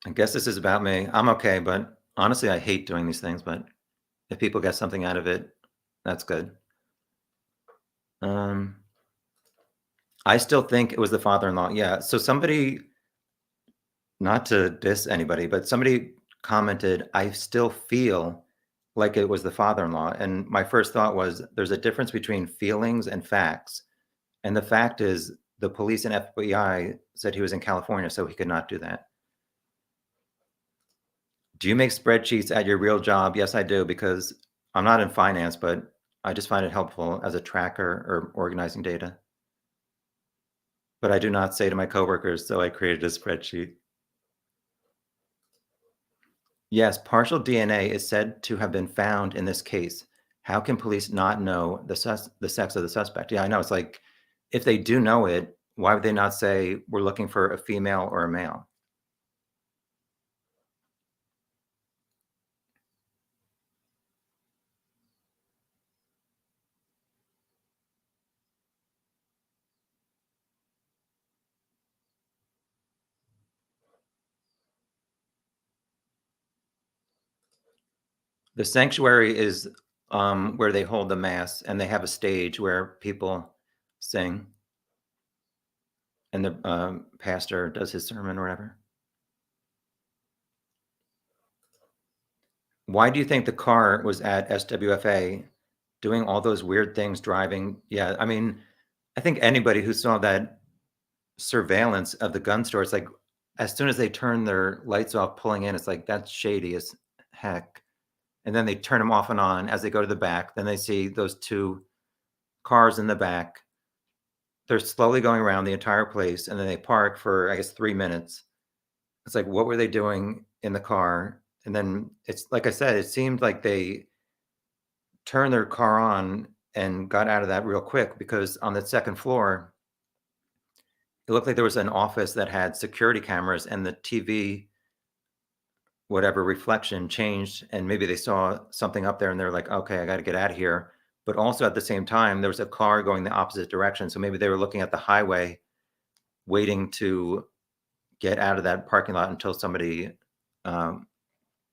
I guess this is about me. I'm okay, but honestly, I hate doing these things, but if people get something out of it, that's good. Um, I still think it was the father-in-law. Yeah, so somebody, not to diss anybody, but somebody commented, "I still feel like it was the father-in-law," and my first thought was, there's a difference between feelings and facts, and the fact is the police and FBI said he was in California, so he could not do that. Do you make spreadsheets at your real job? Yes, I do, because I'm not in finance, but I just find it helpful as a tracker or organizing data. But I do not say to my coworkers, "So I created a spreadsheet." Yes, partial DNA is said to have been found in this case. How can police not know the sex of the suspect? Yeah, I know. It's like if they do know it, why would they not say we're looking for a female or a male? The sanctuary is where they hold the mass, and they have a stage where people sing, and the pastor does his sermon or whatever. Why do you think the car was at SWFA doing all those weird things driving? Yeah, I mean, I think anybody who saw that surveillance of the gun store, it's like, as soon as they turn their lights off pulling in, it's like, that's shady as heck. And then they turn them off and on as they go to the back. Then they see those 2 cars in the back. They're slowly going around the entire place, and then they park for, I guess, 3 minutes. It's like, what were they doing in the car? And then it's like I said, it seemed like they turned their car on and got out of that real quick because on the second floor, it looked like there was an office that had security cameras and the TV, whatever reflection changed, and maybe they saw something up there and they're like, okay, I got to get out of here. But also at the same time, there was a car going the opposite direction. So maybe they were looking at the highway, waiting to get out of that parking lot until somebody um,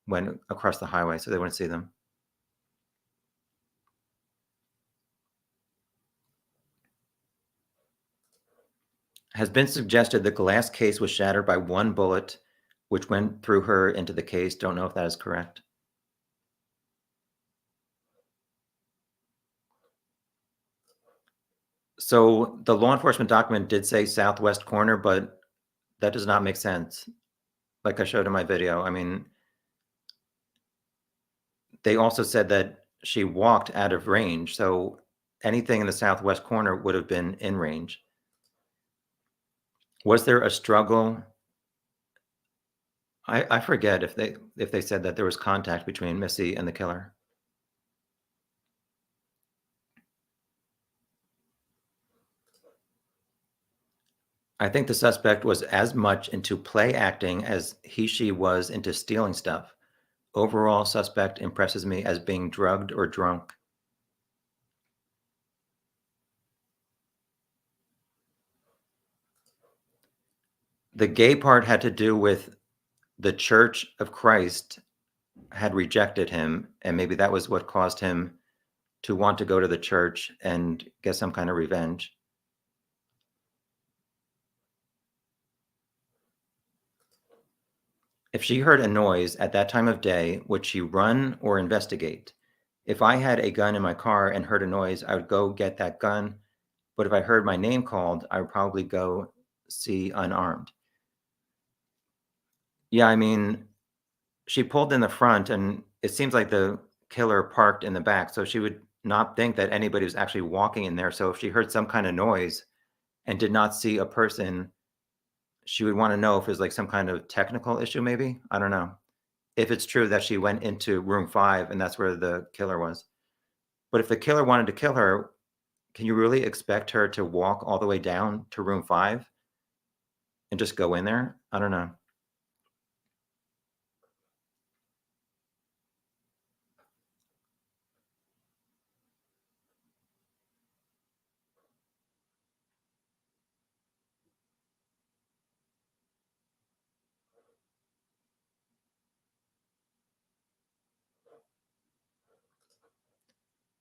went across the highway so they wouldn't see them. Has been suggested the glass case was shattered by one bullet, which went through her into the case. Don't know if that is correct. So the law enforcement document did say southwest corner, but that does not make sense. Like I showed in my video. I mean, they also said that she walked out of range. So anything in the southwest corner would have been in range. Was there a struggle? I forget if they said that there was contact between Missy and the killer. I think the suspect was as much into play acting as she was into stealing stuff. Overall, suspect impresses me as being drugged or drunk. The gay part had to do with the Church of Christ had rejected him, and maybe that was what caused him to want to go to the church and get some kind of revenge. If she heard a noise at that time of day, would she run or investigate? If I had a gun in my car and heard a noise, I would go get that gun. But if I heard my name called, I would probably go see unarmed. Yeah, I mean, she pulled in the front, and it seems like the killer parked in the back, so she would not think that anybody was actually walking in there. So if she heard some kind of noise and did not see a person, she would want to know if it was like some kind of technical issue, maybe. I don't know. If it's true that she went into room 5 and that's where the killer was. But if the killer wanted to kill her, can you really expect her to walk all the way down to room 5 and just go in there? I don't know.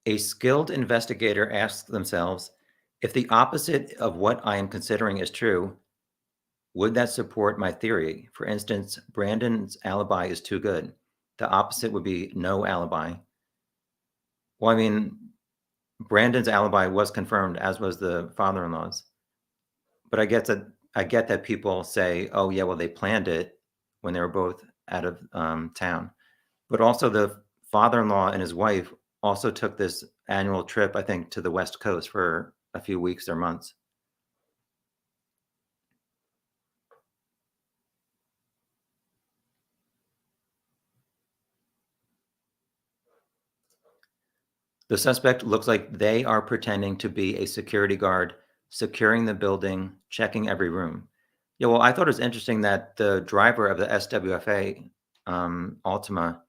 A skilled investigator asks themselves, if the opposite of what I am considering is true, would that support my theory? For instance, Brandon's alibi is too good. The opposite would be no alibi. Well, I mean, Brandon's alibi was confirmed, as was the father-in-law's. But I get that people say, "Oh, yeah, well, they planned it when they were both out of, town." But also the father-in-law and his wife also took this annual trip, I think, to the West Coast for a few weeks or months. The suspect looks like they are pretending to be a security guard, securing the building, checking every room. Yeah, well, I thought it was interesting that the driver of the SWFA, Altima,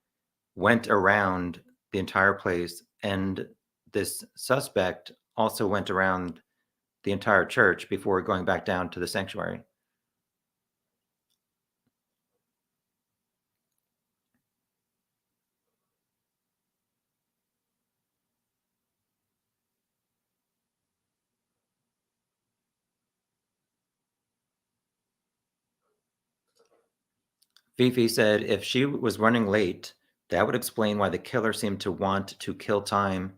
went around the entire place, and this suspect also went around the entire church before going back down to the sanctuary. Fifi said if she was running late, that would explain why the killer seemed to want to kill time.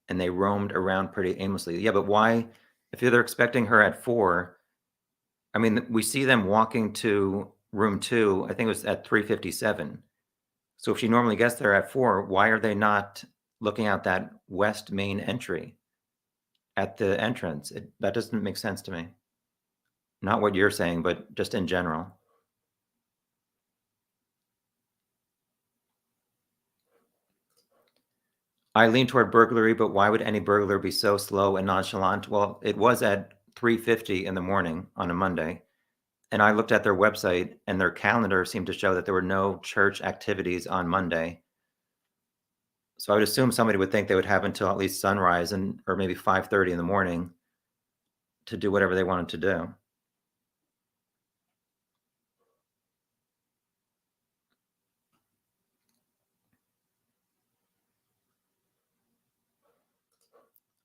and they roamed around pretty aimlessly. Yeah, but why, if they're expecting her at 4, I mean, we see them walking to room 2, I think it was at 3:57. So if she normally gets there at 4, why are they not looking out that west main entry at the entrance? That doesn't make sense to me. Not what you're saying, but just in general. I lean toward burglary, but why would any burglar be so slow and nonchalant? Well, it was at 3:50 in the morning on a Monday, and I looked at their website, and their calendar seemed to show that there were no church activities on Monday. So I would assume somebody would think they would have until at least sunrise and or maybe 5:30 in the morning to do whatever they wanted to do.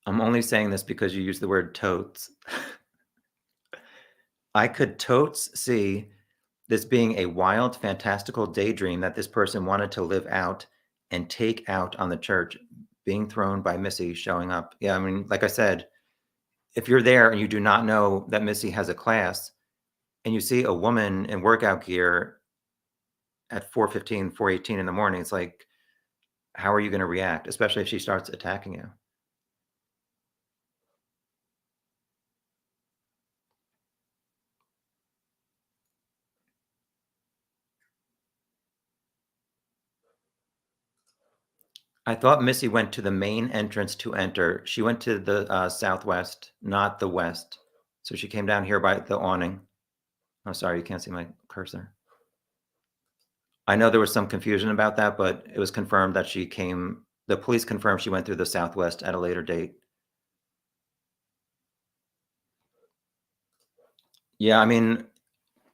I'm only saying this because you use the word totes. I could totes see this being a wild, fantastical daydream that this person wanted to live out and take out on the church, being thrown by Missy showing up. Yeah, I mean, like I said, if you're there and you do not know that Missy has a class and you see a woman in workout gear at 4:15, 4:18 in the morning, it's like, how are you going to react, especially if she starts attacking you? I thought Missy went to the main entrance to enter. She went to the southwest, not the west. So she came down here by the awning. Oh, sorry, you can't see my cursor. I know there was some confusion about that, but it was confirmed that the police confirmed she went through the southwest at a later date. Yeah, I mean,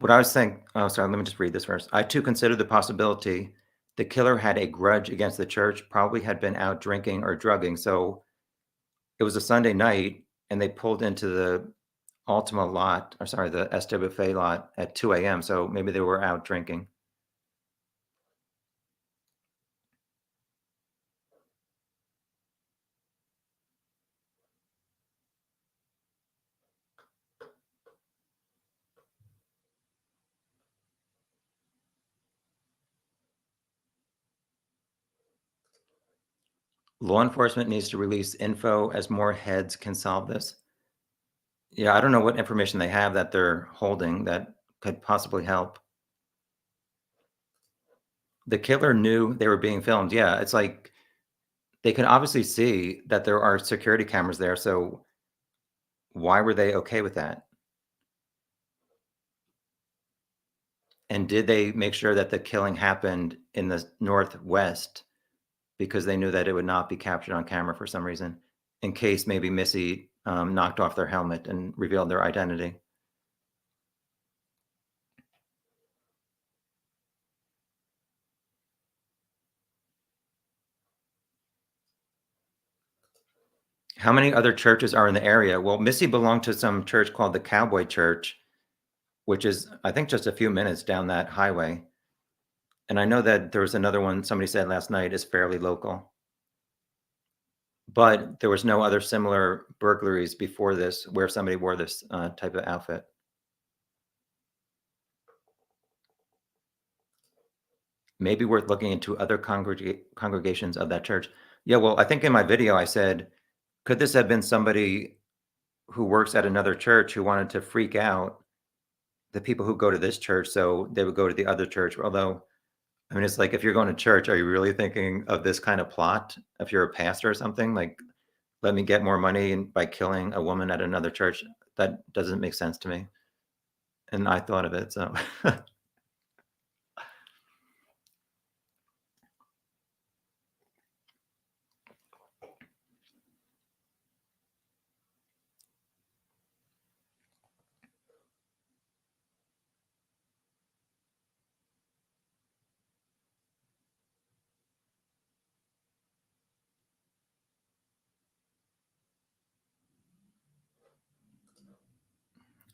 what I was saying, oh, sorry, let me just read this first. I too consider the possibility the killer had a grudge against the church, probably had been out drinking or drugging. So it was a Sunday night and they pulled into the Altima lot, or sorry, the SWFA lot at 2 a.m. So maybe they were out drinking. Law enforcement needs to release info as more heads can solve this. Yeah, I don't know what information they have that they're holding that could possibly help. The killer knew they were being filmed. Yeah, it's like they can obviously see that there are security cameras there. So why were they okay with that? And did they make sure that the killing happened in the northwest because they knew that it would not be captured on camera for some reason, in case maybe Missy knocked off their helmet and revealed their identity? How many other churches are in the area? Well, Missy belonged to some church called the Cowboy Church, which is, I think, just a few minutes down that highway. And I know that there was another one somebody said last night is fairly local, but there was no other similar burglaries before this where somebody wore this type of outfit. Maybe worth looking into other congregations of that church. Yeah, well, I think in my video I said, could this have been somebody who works at another church who wanted to freak out the people who go to this church so they would go to the other church? Although, I mean, it's like if you're going to church, are you really thinking of this kind of plot? If you're a pastor or something, like, let me get more money by killing a woman at another church. That doesn't make sense to me. And I thought of it, so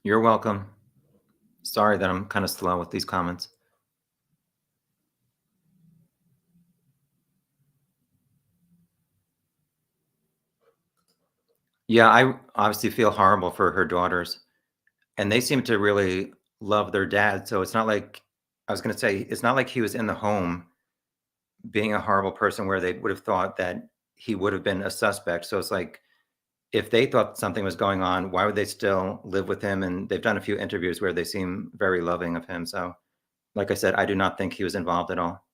you're welcome. Sorry that I'm kind of slow with these comments. Yeah, I obviously feel horrible for her daughters, and they seem to really love their dad, so it's not like I was gonna say, it's not like he was in the home being a horrible person where they would have thought that he would have been a suspect, so it's like, if they thought something was going on, why would they still live with him? And they've done a few interviews where they seem very loving of him, so, like I said, I do not think he was involved at all.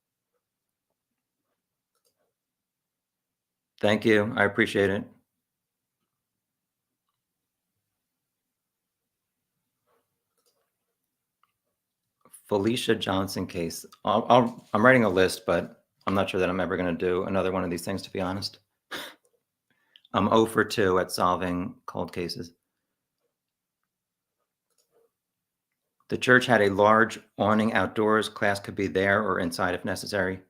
Thank you, I appreciate it. Felicia Johnson case. I'm writing a list, but I'm not sure that I'm ever gonna do another one of these things, to be honest. I'm 0 for 2 at solving cold cases. The church had a large awning outdoors. Class could be there or inside if necessary.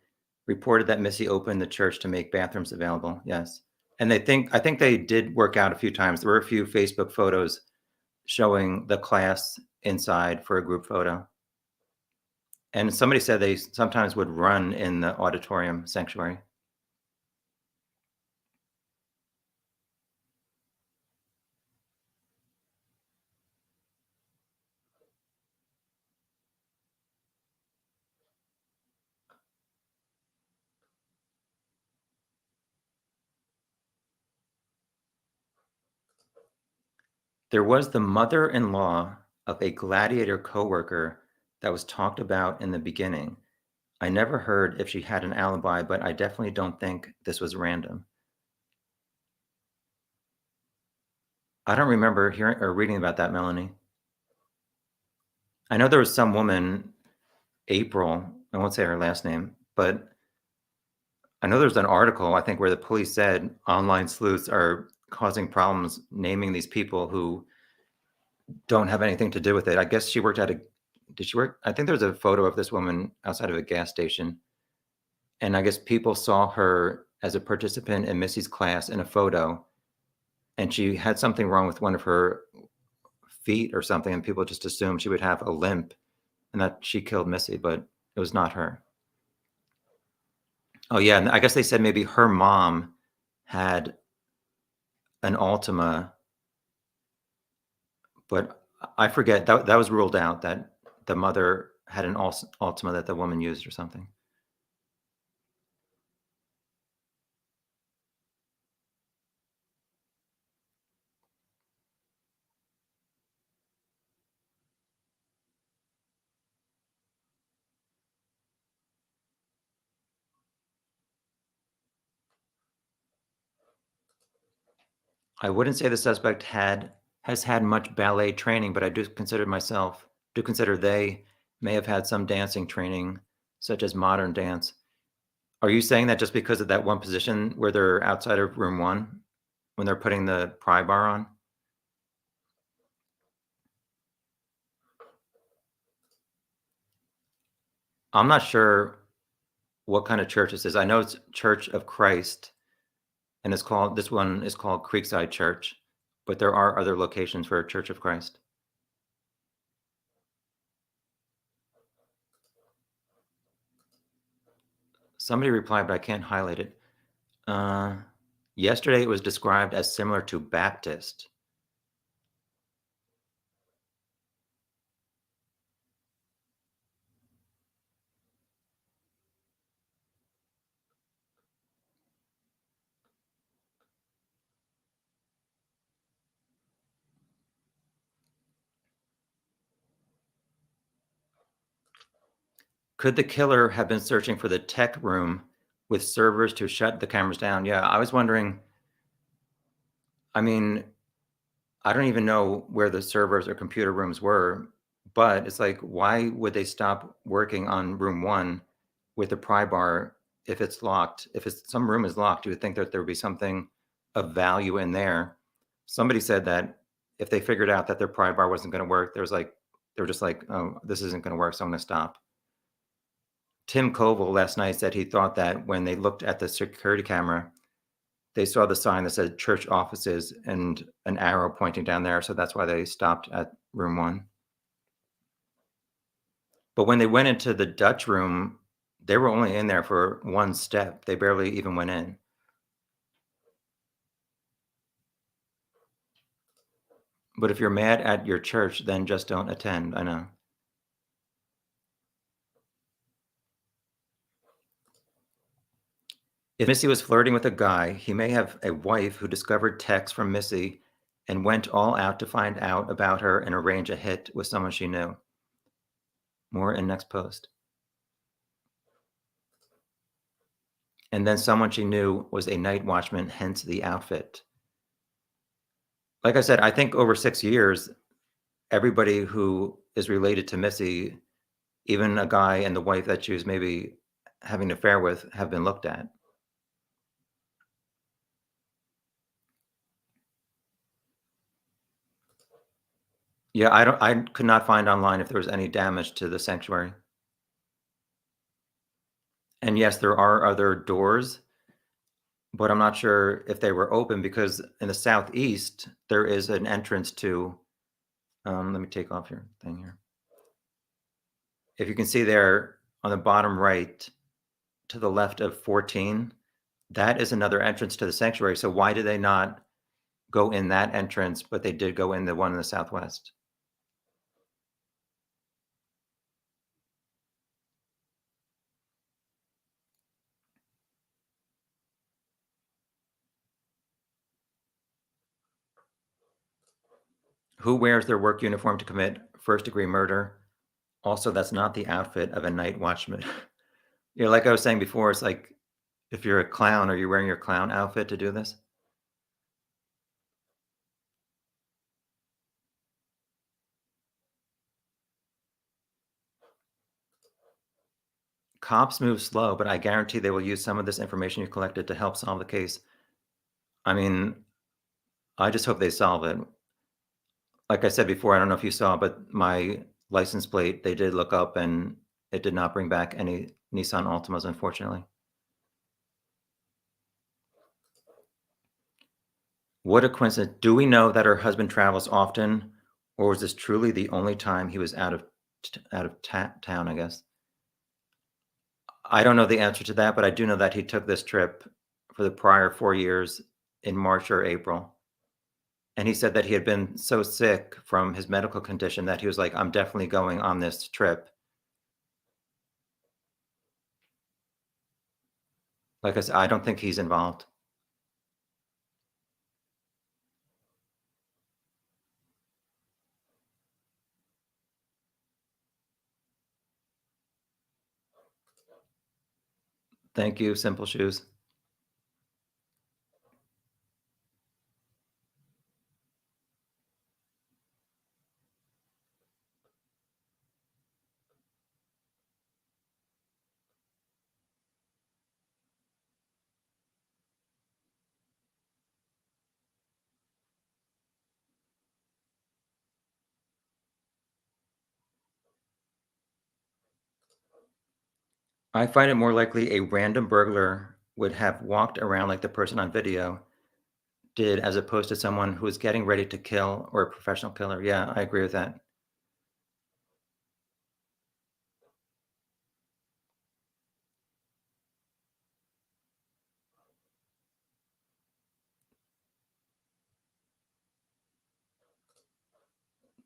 Reported that Missy opened the church to make bathrooms available. Yes. And I think they did work out a few times. There were a few Facebook photos showing the class inside for a group photo. And somebody said they sometimes would run in the auditorium sanctuary. There was the mother-in-law of a Gladiator coworker that was talked about in the beginning. I never heard if she had an alibi, but I definitely don't think this was random. I don't remember hearing or reading about that, Melanie. I know there was some woman, April, I won't say her last name, but I know there's an article, I think, where the police said online sleuths are causing problems naming these people who don't have anything to do with it. I guess she worked at a did she work? I think there's a photo of this woman outside of a gas station, and I guess people saw her as a participant in Missy's class in a photo, and she had something wrong with one of her feet or something, and people just assumed she would have a limp and that she killed Missy, but it was not her. Oh, yeah, and I guess they said maybe her mom had an Altima, but I forget, that was ruled out that the mother had an Altima that the woman used or something. I wouldn't say the suspect has had much ballet training, but I do consider they may have had some dancing training, such as modern dance. Are you saying that just because of that one position where they're outside of room 1 when they're putting the pry bar on? I'm not sure what kind of church this is. I know it's Church of Christ, and this one is called Creekside Church, but there are other locations for Church of Christ. Somebody replied, but I can't highlight it. Uh, Yesterday it was described as similar to Baptist. Could the killer have been searching for the tech room with servers to shut the cameras down? Yeah, I was wondering. I mean, I don't even know where the servers or computer rooms were, but it's like, why would they stop working on room 1 with the pry bar if it's locked? If it's some room is locked, you would think that there would be something of value in there. Somebody said that if they figured out that their pry bar wasn't gonna work, they were just like, "Oh, this isn't gonna work, so I'm gonna stop." Tim Koval last night said he thought that when they looked at the security camera, they saw the sign that said church offices and an arrow pointing down there, so that's why they stopped at room 1. But when they went into the Dutch room, they were only in there for 1 step. They barely even went in. But if you're mad at your church, then just don't attend. I know. If Missy was flirting with a guy, he may have a wife who discovered texts from Missy and went all out to find out about her and arrange a hit with someone she knew. More in next post. And then someone she knew was a night watchman, hence the outfit. Like I said, I think over 6 years, everybody who is related to Missy, even a guy and the wife that she was maybe having an affair with, have been looked at. Yeah, I could not find online if there was any damage to the sanctuary. And yes, there are other doors, but I'm not sure if they were open because in the southeast, there is an entrance to, let me take off your thing here. If you can see there on the bottom right to the left of 14, that is another entrance to the sanctuary. So why did they not go in that entrance, but they did go in the one in the southwest? Who wears their work uniform to commit first-degree murder? Also, that's not the outfit of a night watchman. Yeah, like I was saying before, it's like if you're a clown, are you wearing your clown outfit to do this? Cops move slow, but I guarantee they will use some of this information you collected to help solve the case. I mean, I just hope they solve it. Like I said before, I don't know if you saw, but my license plate, they did look up and it did not bring back any Nissan Altimas, unfortunately. What a coincidence. Do we know that her husband travels often, or was this truly the only time he was out of town, I guess? I don't know the answer to that, but I do know that he took this trip for the prior 4 years in March or April. And he said that he had been so sick from his medical condition that he was like, "I'm definitely going on this trip." Like I said, I don't think he's involved. Thank you, Simple Shoes. I find it more likely a random burglar would have walked around like the person on video did, as opposed to someone who is getting ready to kill or a professional killer. Yeah, I agree with that.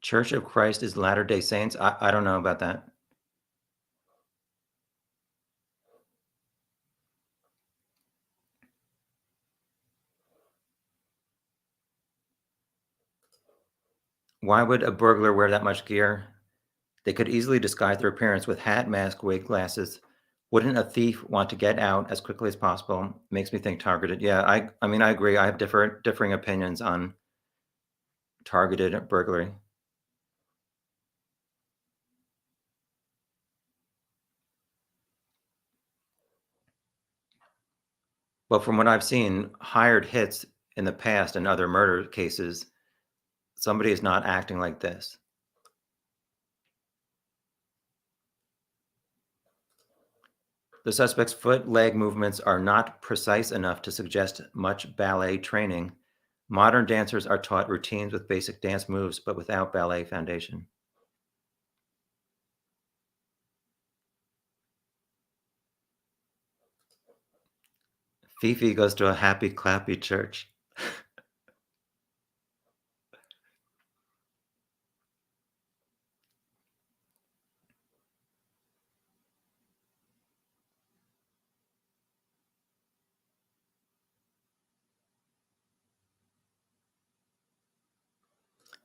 Church of Christ is Latter-day Saints? I don't know about that. Why would a burglar wear that much gear? They could easily disguise their appearance with hat, mask, wig, glasses. Wouldn't a thief want to get out as quickly as possible? Makes me think targeted. Yeah, I mean, I agree. I have differing opinions on targeted burglary. Well, from what I've seen, hired hits in the past and other murder cases, somebody is not acting like this. The suspect's foot leg movements are not precise enough to suggest much ballet training. Modern dancers are taught routines with basic dance moves, but without ballet foundation. Fifi goes to a happy, clappy church.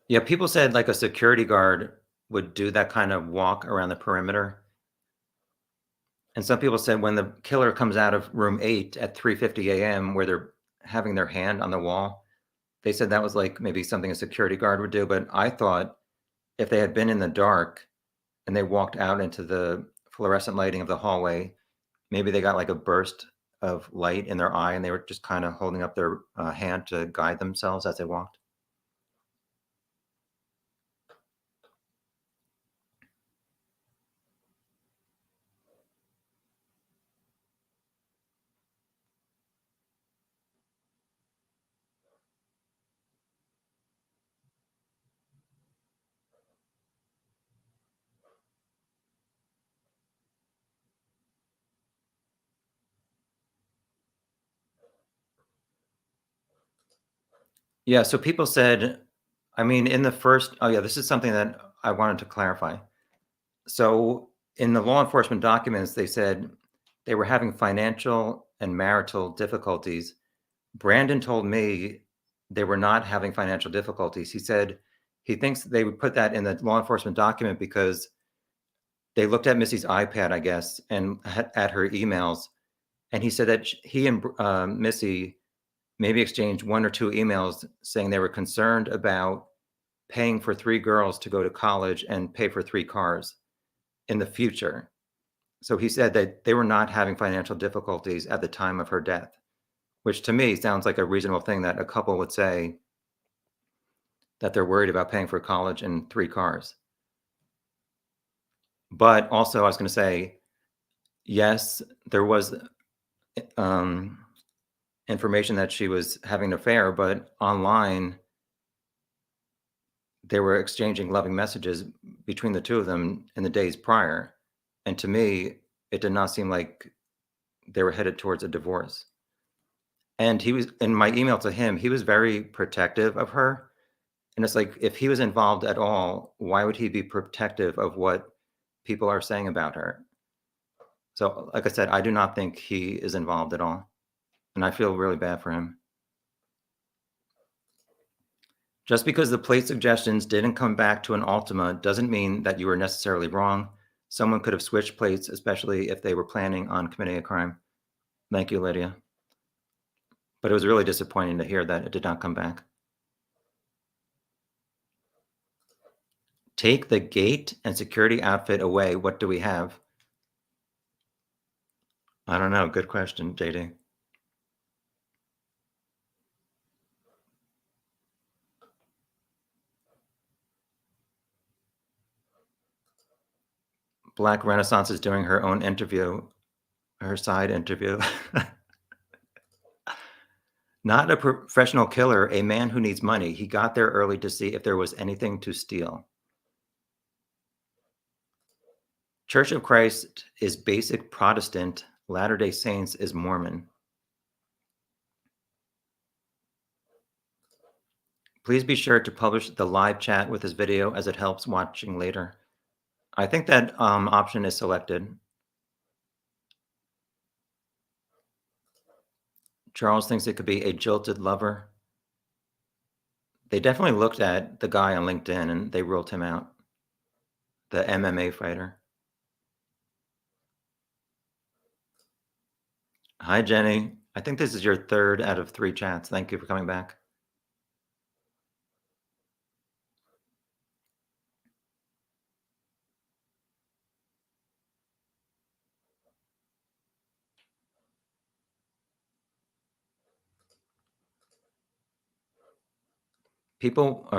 Yeah, people said like a security guard would do that kind of walk around the perimeter. And some people said when the killer comes out of room 8 at 3:50 AM where they're having their hand on the wall, they said that was like maybe something a security guard would do, but I thought if they had been in the dark and they walked out into the fluorescent lighting of the hallway, maybe they got like a burst of light in their eye and they were just kind of holding up their hand to guide themselves as they walked. Yeah, so people said, I mean, in the first, oh yeah, this is something that I wanted to clarify. So in the law enforcement documents, they said they were having financial and marital difficulties. Brandon told me they were not having financial difficulties. He said he thinks they would put that in the law enforcement document because they looked at Missy's iPad, I guess, and at her emails. And he said that he and Missy maybe exchanged one or two emails saying they were concerned about paying for 3 girls to go to college and pay for 3 cars in the future. So he said that they were not having financial difficulties at the time of her death, which to me sounds like a reasonable thing that a couple would say that they're worried about paying for college and 3 cars. But also, I was going to say, yes, there was um, information that she was having an affair, but online they were exchanging loving messages between the two of them in the days prior. And to me, it did not seem like they were headed towards a divorce. And he was in my email to him, he was very protective of her. And it's like, if he was involved at all, why would he be protective of what people are saying about her? So, like I said, I do not think he is involved at all. And I feel really bad for him. Just because the plate suggestions didn't come back to an Ultima doesn't mean that you were necessarily wrong. Someone could have switched plates, especially if they were planning on committing a crime. Thank you, Lydia. But it was really disappointing to hear that it did not come back. Take the gate and security outfit away. What do we have? I don't know. Good question, JD. Black Renaissance is doing her own interview, her side interview. Not a professional killer, a man who needs money. He got there early to see if there was anything to steal. Church of Christ is basic Protestant. Latter-day Saints is Mormon. Please be sure to publish the live chat with this video as it helps watching later. I think that option is selected. Charles thinks it could be a jilted lover. They definitely looked at the guy on LinkedIn and they ruled him out. The MMA fighter. Hi, Jenny. I think this is your 3rd out of 3 chats. Thank you for coming back.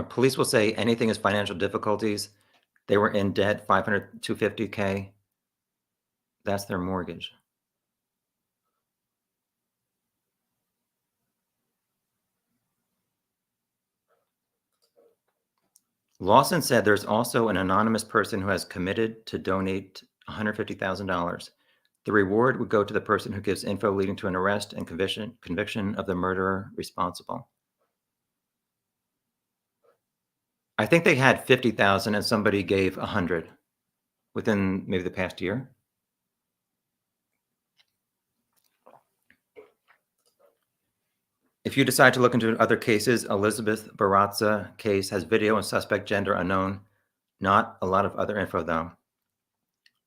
Police will say anything is financial difficulties. They were in debt, 500, 250K. That's their mortgage. Lawson said there's also an anonymous person who has committed to donate $150,000. The reward would go to the person who gives info leading to an arrest and conviction of the murderer responsible. I think they had 50,000 and somebody gave 100 within maybe the past year. If If you decide to look into other cases, Elizabeth Baratza case has video and suspect gender unknown. Not a lot of other info, though.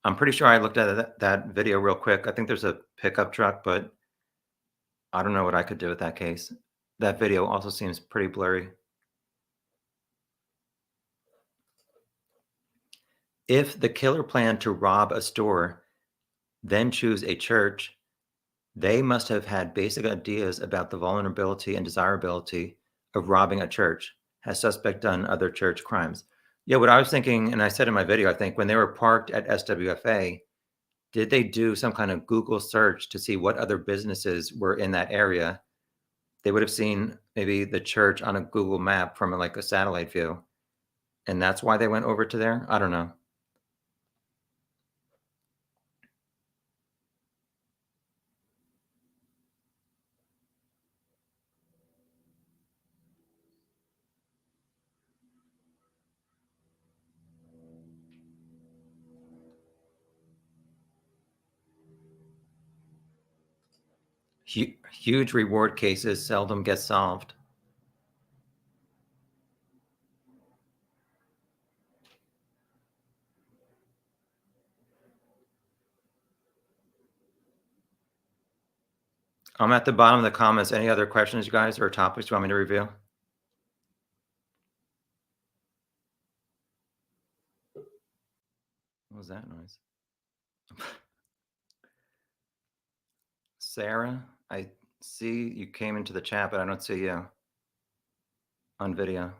I'm pretty sure I looked at that video real quick. I think there's a pickup truck, but I don't know what I could do with that case. That video also seems pretty blurry. If the killer planned to rob a store, then choose a church, they must have had basic ideas about the vulnerability and desirability of robbing a church. Has suspect done other church crimes? Yeah, what I was thinking, and I said in my video, I think when they were parked at SWFA, did they do some kind of Google search to see what other businesses were in that area? They would have seen maybe the church on a Google map from like a satellite view. And that's why they went over to there? I don't know. Huge reward cases seldom get solved. I'm at the bottom of the comments. Any other questions, you guys, or topics you want me to review? What was that noise? Sarah, I see you came into the chat, but I don't see you on video.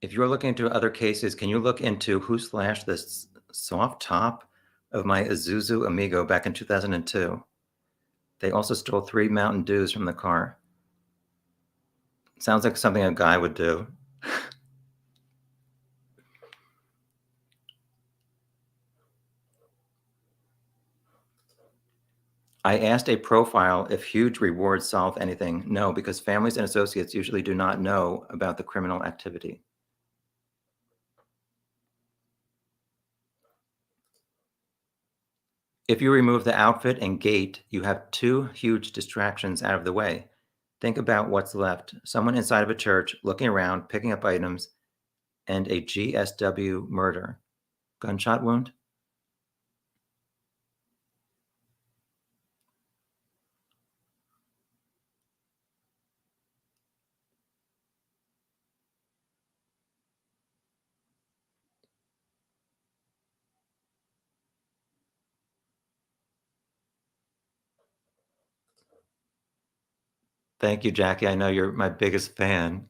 If you're looking into other cases, can you look into who slashed this soft top of my Isuzu Amigo back in 2002? They also stole 3 Mountain Dews from the car. Sounds like something a guy would do. I asked a profile if huge rewards solve anything. No, because families and associates usually do not know about the criminal activity. If you remove the outfit and gait, you have 2 huge distractions out of the way. Think about what's left. Someone inside of a church looking around, picking up items, and a GSW murder. Gunshot wound? Thank you, Jackie. I know you're my biggest fan.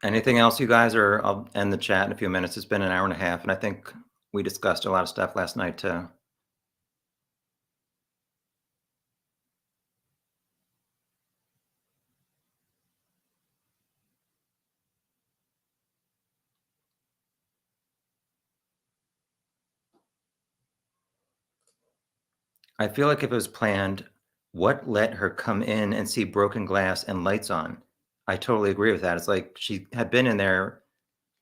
Anything else, you guys, or I'll end the chat in a few minutes. It's been an hour and a half, and I think we discussed a lot of stuff last night, too. I feel like if it was planned, what let her come in and see broken glass and lights on? I totally agree with that. It's like she had been in there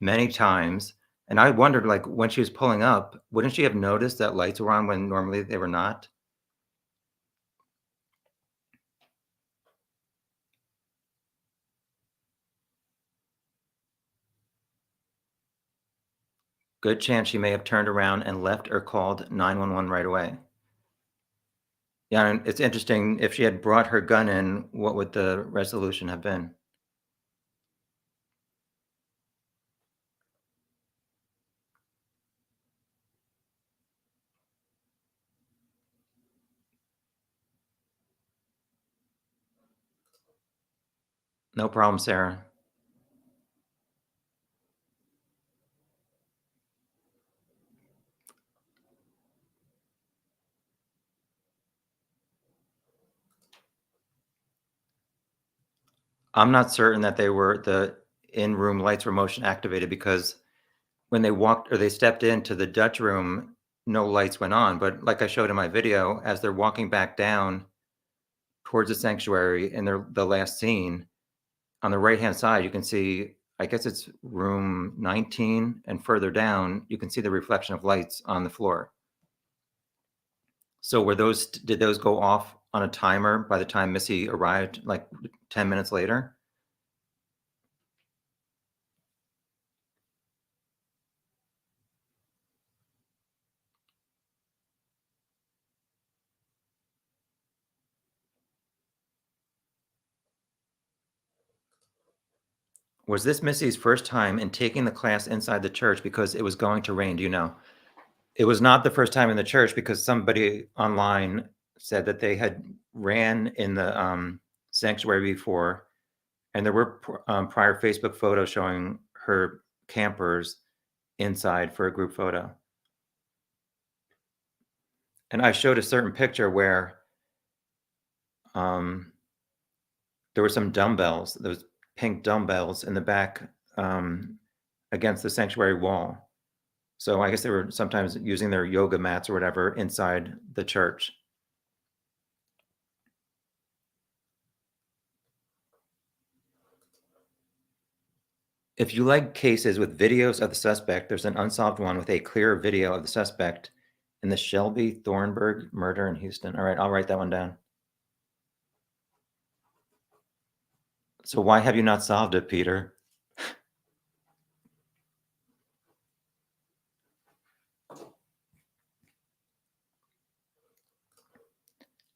many times, and I wondered, like, when she was pulling up, wouldn't she have noticed that lights were on when normally they were not? Good chance she may have turned around and left or called 911 right away. Yeah, and it's interesting, if she had brought her gun in, what would the resolution have been? No problem, Sarah. I'm not certain that the in-room lights were motion activated because when they walked or they stepped into the Dutch room, no lights went on. But like I showed in my video, as they're walking back down towards the sanctuary in the last scene, on the right-hand side, you can see, I guess it's room 19, and further down, you can see the reflection of lights on the floor. So did those go off on a timer by the time Missy arrived, like 10 minutes later? Was this Missy's first time in taking the class inside the church because it was going to rain? Do you know? It was not the first time in the church because somebody online said that they had ran in the sanctuary before, and there were prior Facebook photos showing her campers inside for a group photo. And I showed a certain picture where um, there were some dumbbells, those pink dumbbells in the back against the sanctuary wall. So I guess they were sometimes using their yoga mats or whatever inside the church. If you like cases with videos of the suspect, there's an unsolved one with a clear video of the suspect in the Shelby Thornburg murder in Houston. All right, I'll write that one down. So why have you not solved it, Peter?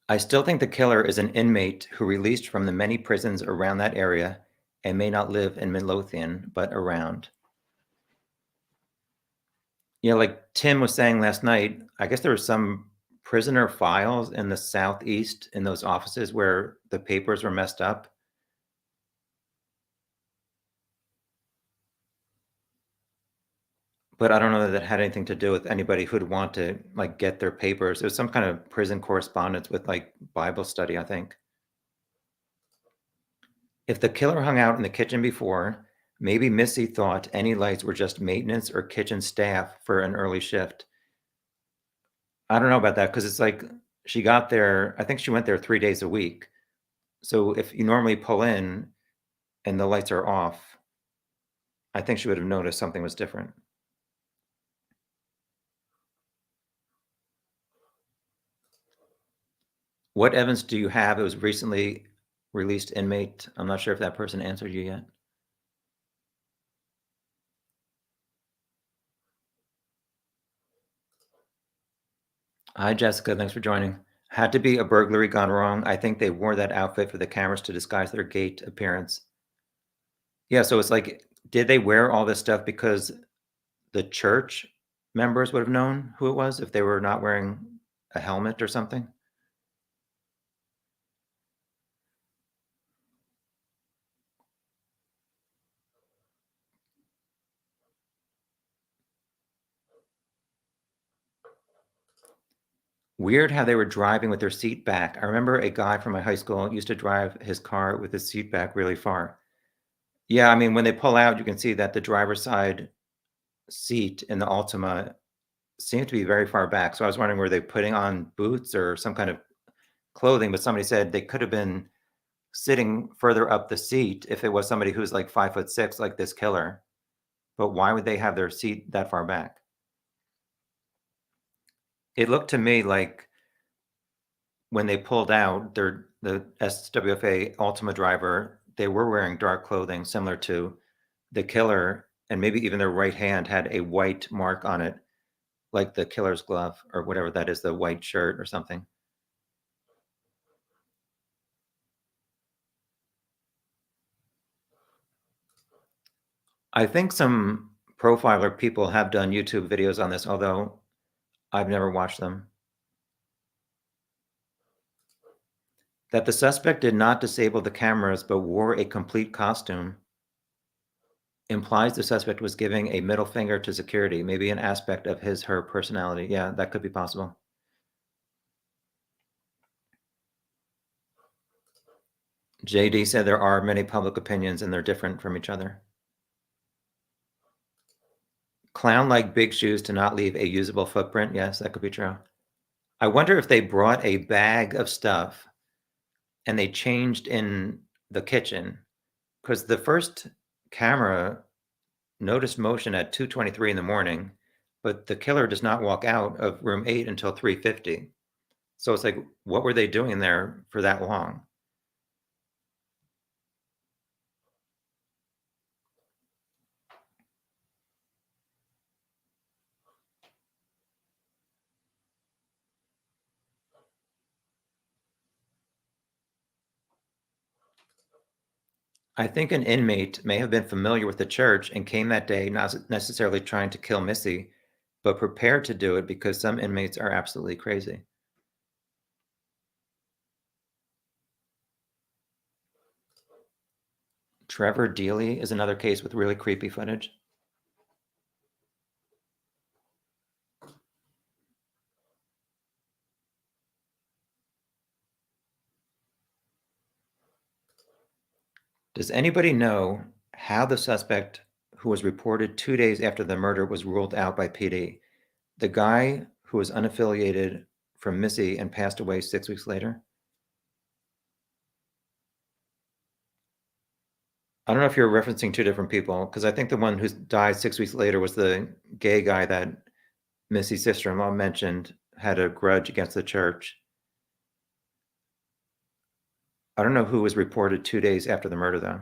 I still think the killer is an inmate who released from the many prisons around that area and may not live in Midlothian, but around. You know, like Tim was saying last night, I guess there were some prisoner files in the Southeast in those offices where the papers were messed up. But I don't know that that had anything to do with anybody who'd want to like get their papers. It was some kind of prison correspondence with like Bible study, I think. If the killer hung out in the kitchen before, maybe Missy thought any lights were just maintenance or kitchen staff for an early shift. I don't know about that because it's like she got there, I think she went there 3 days a week. So if you normally pull in and the lights are off, I think she would have noticed something was different. What evidence do you have? It was recently released inmate. I'm not sure if that person answered you yet. Hi, Jessica. Thanks for joining. Had to be a burglary gone wrong. I think they wore that outfit for the cameras to disguise their gait appearance. Yeah, so it's like, did they wear all this stuff because the church members would have known who it was if they were not wearing a helmet or something? Weird how they were driving with their seat back. I remember a guy from my high school used to drive his car with his seat back really far. Yeah, I mean, when they pull out, you can see that the driver's side seat in the Altima seemed to be very far back. So I was wondering, were they putting on boots or some kind of clothing? But somebody said they could have been sitting further up the seat if it was somebody who's like 5'6", like this killer. But why would they have their seat that far back? It looked to me like when they pulled out, the SWFA Altima driver, they were wearing dark clothing similar to the killer, and maybe even their right hand had a white mark on it, like the killer's glove or whatever that is, the white shirt or something. I think some profiler people have done YouTube videos on this, although I've never watched them. That the suspect did not disable the cameras but wore a complete costume implies the suspect was giving a middle finger to security, maybe an aspect of her personality. Yeah, that could be possible. JD said there are many public opinions and they're different from each other. Clown like big shoes to not leave a usable footprint. Yes, that could be true. I wonder if they brought a bag of stuff and they changed in the kitchen, because the first camera noticed motion at 2:23 in the morning, but the killer does not walk out of room 8 until 3:50. So it's like, what were they doing there for that long? I think an inmate may have been familiar with the church and came that day not necessarily trying to kill Missy, but prepared to do it because some inmates are absolutely crazy. Trevor Dealey is another case with really creepy footage. Does anybody know how the suspect who was reported 2 days after the murder was ruled out by PD? The guy who was unaffiliated from Missy and passed away 6 weeks later? I don't know if you're referencing two different people, because I think the one who died 6 weeks later was the gay guy that Missy's sister-in-law mentioned had a grudge against the church. I don't know who was reported 2 days after the murder, though.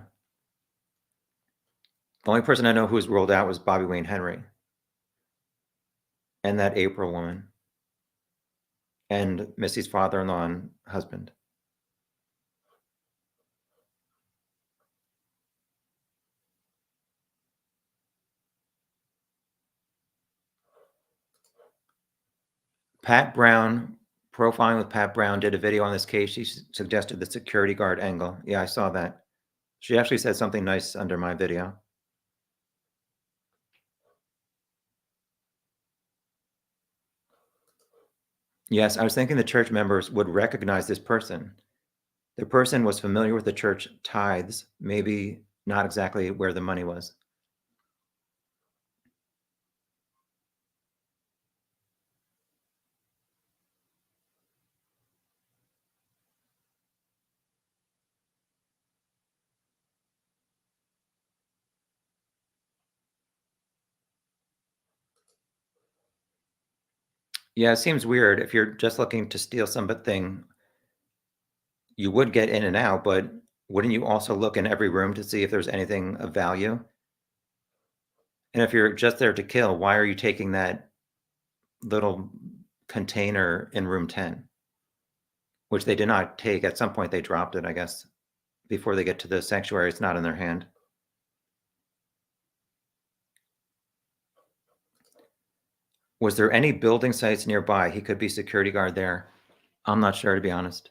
The only person I know who was ruled out was Bobby Wayne Henry and that April woman and Missy's father-in-law and husband. Pat Brown, Profiling with Pat Brown, did a video on this case. She suggested the security guard angle. Yeah, I saw that. She actually said something nice under my video. Yes, I was thinking the church members would recognize this person. The person was familiar with the church tithes, maybe not exactly where the money was. Yeah, it seems weird. If you're just looking to steal something, you would get in and out, but wouldn't you also look in every room to see if there's anything of value? And if you're just there to kill, why are you taking that little container in room 10? Which they did not take. At some point, they dropped it, I guess, before they get to the sanctuary. It's not in their hand. Was there any building sites nearby? He could be security guard there. I'm not sure, to be honest.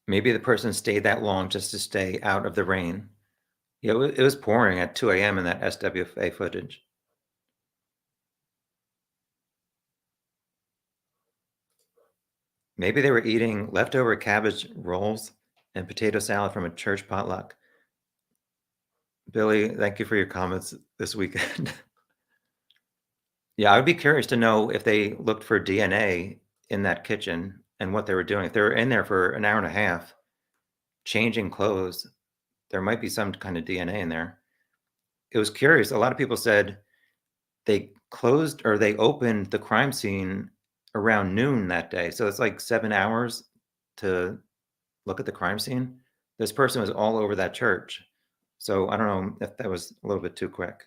Maybe the person stayed that long just to stay out of the rain. Yeah, it was pouring at 2 a.m. in that SWFA footage. Maybe they were eating leftover cabbage rolls and potato salad from a church potluck. Billy, thank you for your comments this weekend. Yeah, I would be curious to know if they looked for DNA in that kitchen and what they were doing. If they were in there for an hour and a half changing clothes, there might be some kind of DNA in there. It was curious. A lot of people said they closed or they opened the crime scene around noon that day. So it's like 7 hours to look at the crime scene. This person was all over that church. So I don't know if that was a little bit too quick.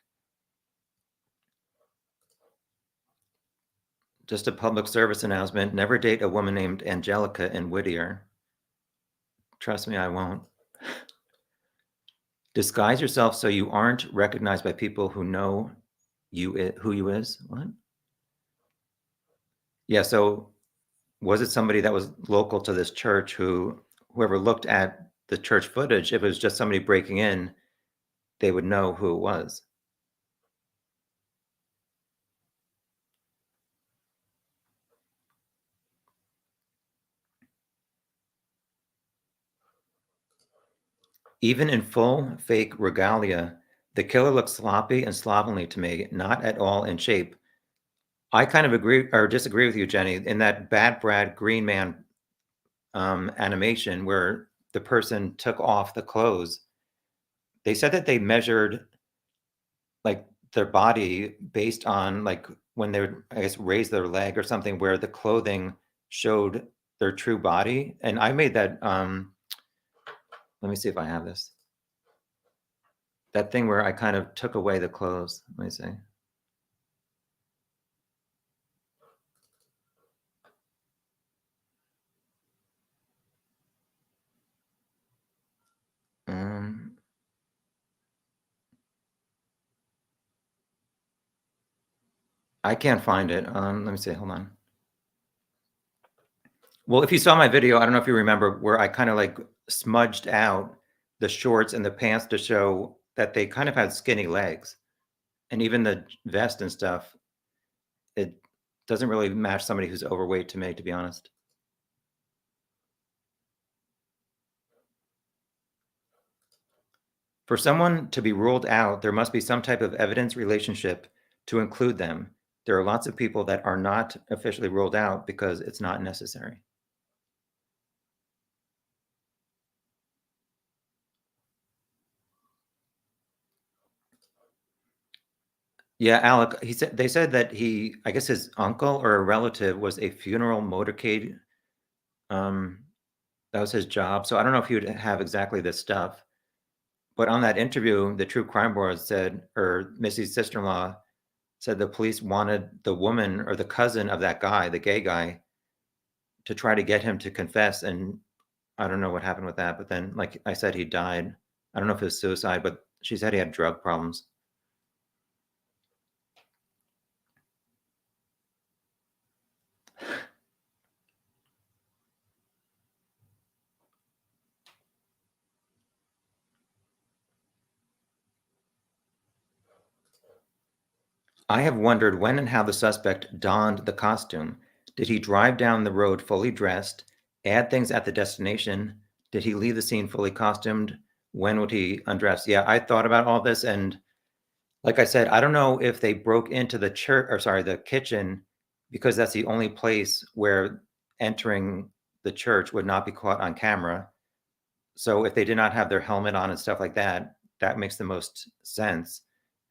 Just a public service announcement. Never date a woman named Angelica in Whittier. Trust me, I won't. Disguise yourself so you aren't recognized by people who know who you is. What? Yeah, so was it somebody that was local to this church whoever looked at the church footage, if it was just somebody breaking in, they would know who it was. Even in full fake regalia, the killer looks sloppy and slovenly to me, not at all in shape. I kind of agree or disagree with you, Jenny, in that Bad Brad Green Man animation where the person took off the clothes. They said that they measured like their body based on like when they would, I guess, raise their leg or something where the clothing showed their true body. And I made that. Let me see if I have this. That thing where I kind of took away the clothes. Let me see. Um, I can't find it. Let me see. Hold on. Well, if you saw my video, I don't know if you remember where I kind of like smudged out the shorts and the pants to show that they kind of had skinny legs, and even the vest and stuff. It doesn't really match somebody who's overweight to me, to be honest. For someone to be ruled out, there must be some type of evidence relationship to include them. There are lots of people that are not officially ruled out because it's not necessary. Yeah, Alec, they said that I guess his uncle or a relative was a funeral motorcade. Um, that was his job. So I don't know if he would have exactly this stuff. But on that interview, the True Crime Board said, or Missy's sister-in-law said the police wanted the woman or the cousin of that guy, the gay guy, to try to get him to confess. And I don't know what happened with that. But then, like I said, he died. I don't know if it was suicide, but she said he had drug problems. I have wondered when and how the suspect donned the costume. Did he drive down the road fully dressed, add things at the destination? Did he leave the scene fully costumed? When would he undress? Yeah, I thought about all this. And like I said, I don't know if they broke into the church or sorry, the kitchen because that's the only place where entering the church would not be caught on camera. So if they did not have their helmet on and stuff like that, that makes the most sense.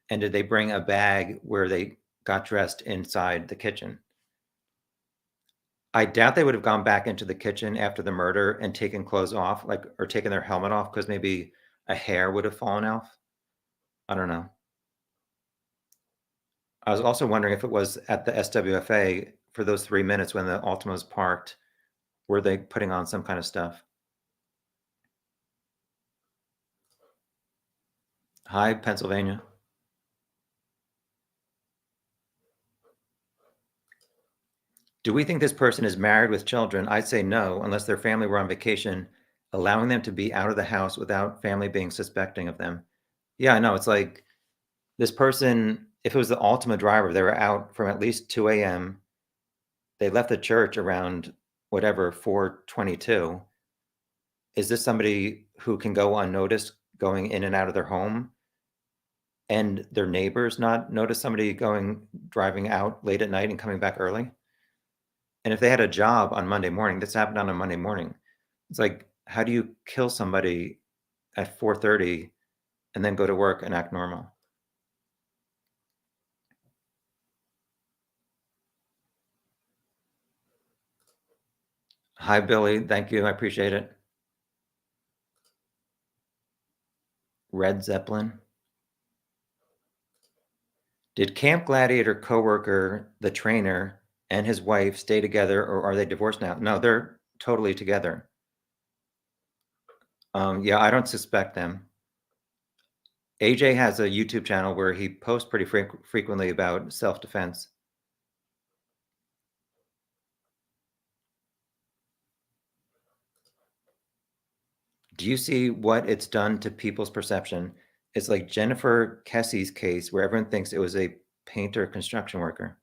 And did they bring a bag where they got dressed inside the kitchen? I doubt they would have gone back into the kitchen after the murder and taken clothes off, like, or taken their helmet off because maybe a hair would have fallen off. I don't know. I was also wondering if it was at the SWFA for those 3 minutes when the Altima was parked, were they putting on some kind of stuff? Hi, Pennsylvania. Do we think this person is married with children? I'd say no, unless their family were on vacation, allowing them to be out of the house without family being suspecting of them. Yeah, I know. It's like this person, if it was the Altima driver, they were out from at least 2 a.m. They left the church around whatever, 4:22. Is this somebody who can go unnoticed going in and out of their home and their neighbors not notice somebody driving out late at night and coming back early? And if they had a job on Monday morning, this happened on a Monday morning. It's like, how do you kill somebody at 4:30 and then go to work and act normal? Hi, Billy. Thank you. I appreciate it. Red Zeppelin. Did Camp Gladiator coworker, the trainer, and his wife stay together, or are they divorced now? No, they're totally together. Yeah, I don't suspect them. AJ has a YouTube channel where he posts pretty frequently about self-defense. Do you see what it's done to people's perception? It's like Jennifer Kessie's case where everyone thinks it was a painter construction worker.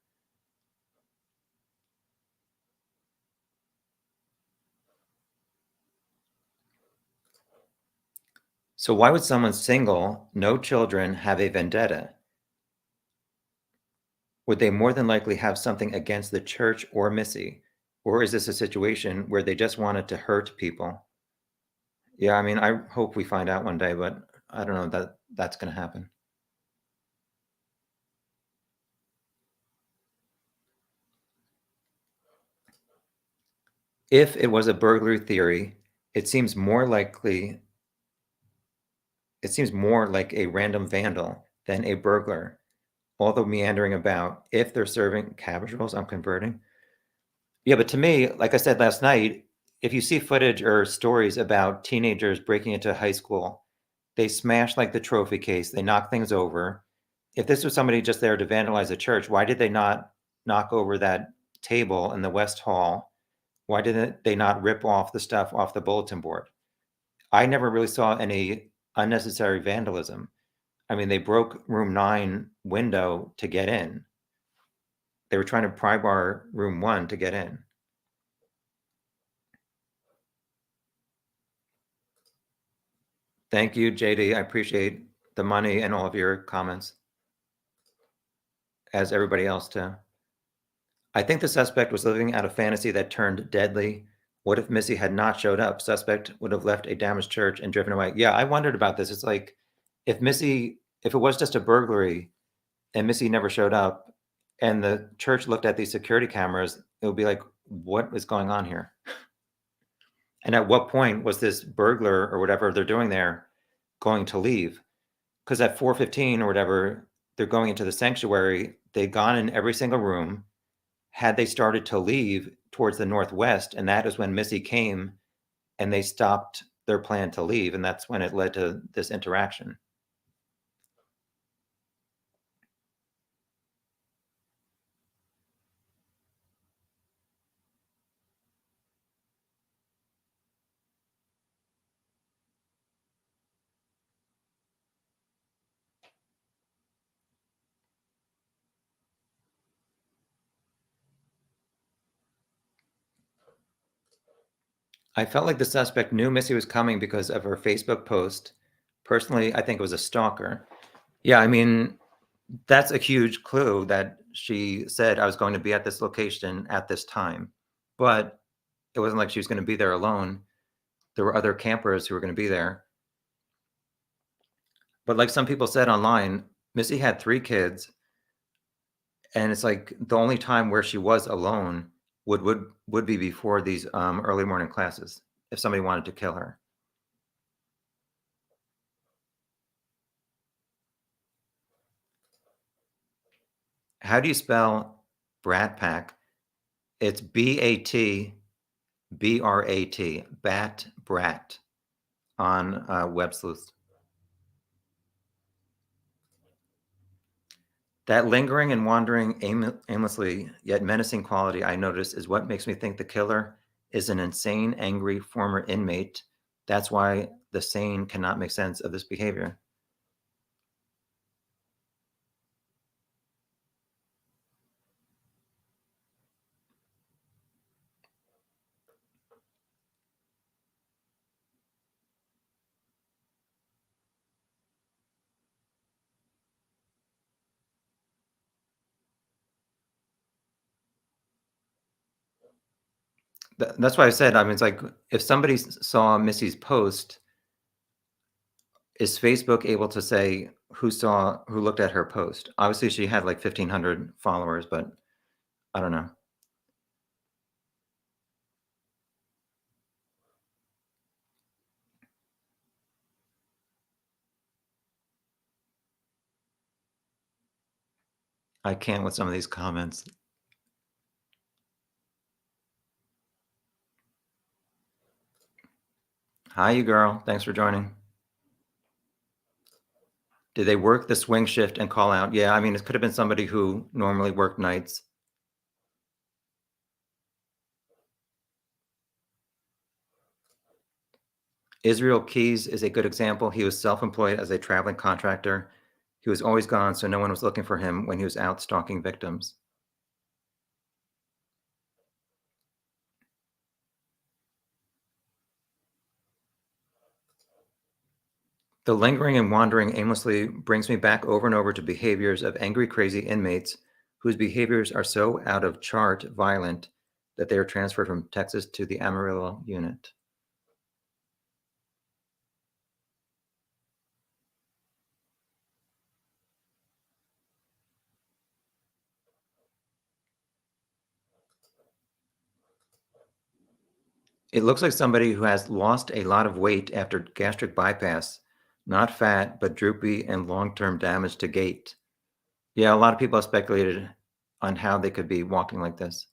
So why would someone single, no children, have a vendetta? Would they more than likely have something against the church or Missy? Or is this a situation where they just wanted to hurt people? Yeah, I mean, I hope we find out one day, but I don't know that that's going to happen. If it was a burglary theory, it seems more likely it seems more like a random vandal than a burglar. Although meandering about, if they're serving cabbage rolls, I'm converting. Yeah, but to me, like I said last night, if you see footage or stories about teenagers breaking into high school, they smash like the trophy case, they knock things over. If this was somebody just there to vandalize a church, why did they not knock over that table in the West Hall? Why didn't they not rip off the stuff off the bulletin board? I never really saw any unnecessary vandalism. I mean, they broke room 9 window to get in. They were trying to pry bar room 1 to get in. Thank you, JD. I appreciate the money and all of your comments, as everybody else too. I think the suspect was living out a fantasy that turned deadly. What if Missy had not showed up? Suspect would have left a damaged church and driven away. Yeah, I wondered about this. It's like if it was just a burglary and Missy never showed up and the church looked at these security cameras, it would be like, what is going on here? And at what point was this burglar or whatever they're doing there going to leave? Because at 4:15 or whatever, they're going into the sanctuary. They'd gone in every single room. Had they started to leave towards the northwest, and that is when Missy came and they stopped their plan to leave, and that's when it led to this interaction. I felt like the suspect knew Missy was coming because of her Facebook post. Personally, I think it was a stalker. Yeah, I mean, that's a huge clue that she said I was going to be at this location at this time. But it wasn't like she was going to be there alone. There were other campers who were going to be there. But like some people said online, Missy had 3 kids, and it's like the only time where she was alone would be before these early morning classes if somebody wanted to kill her. How do you spell Brat Pack? It's BATBRAT, Bat Brat on Web Sleuth. That lingering and wandering aimlessly yet menacing quality I notice is what makes me think the killer is an insane, angry former inmate. That's why the sane cannot make sense of this behavior. That's why I said, I mean, it's like if somebody saw Missy's post, is Facebook able to say who looked at her post? Obviously, she had like 1,500 followers, but I don't know. I can't with some of these comments. Hi, you girl. Thanks for joining. Did they work the swing shift and call out? Yeah, I mean, it could have been somebody who normally worked nights. Israel Keys is a good example. He was self-employed as a traveling contractor. He was always gone, so no one was looking for him when he was out stalking victims. The lingering and wandering aimlessly brings me back over and over to behaviors of angry, crazy inmates whose behaviors are so out of chart violent that they are transferred from Texas to the Amarillo unit. It looks like somebody who has lost a lot of weight after gastric bypass, not fat, but droopy and long-term damage to gait. Yeah, a lot of people have speculated on how they could be walking like this.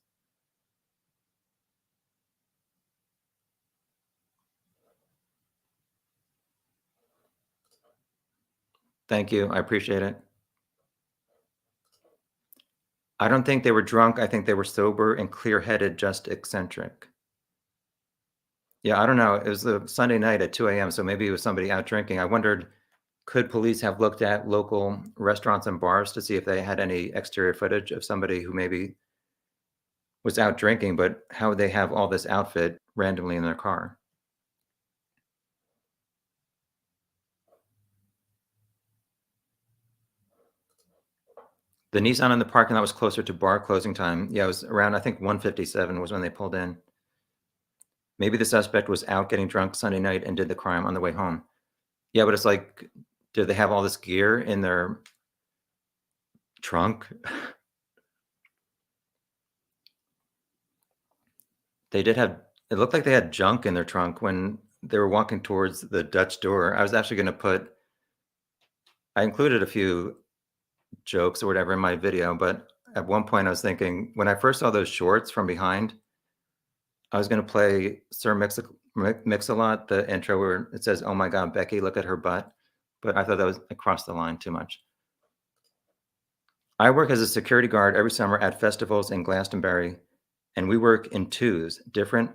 Thank you. I appreciate it. I don't think they were drunk. I think they were sober and clear-headed, just eccentric. Yeah, I don't know. It was a Sunday night at 2 a.m., so maybe it was somebody out drinking. I wondered, could police have looked at local restaurants and bars to see if they had any exterior footage of somebody who maybe was out drinking, but how would they have all this outfit randomly in their car? The Nissan in the parking lot was closer to bar closing time. Yeah, it was around, I think 1:57 was when they pulled in. Maybe the suspect was out getting drunk Sunday night and did the crime on the way home. Yeah, but it's like, do they have all this gear in their trunk? They did have it looked like they had junk in their trunk when they were walking towards the Dutch door. I was actually gonna put I included a few jokes or whatever in my video, but at one point I was thinking, when I first saw those shorts from behind, I was gonna play Sir Mix-a-Lot, the intro where it says, "Oh my god, Becky, look at her butt," but I thought that was across the line too much. I work as a security guard every summer at festivals in Glastonbury, and we work in twos, different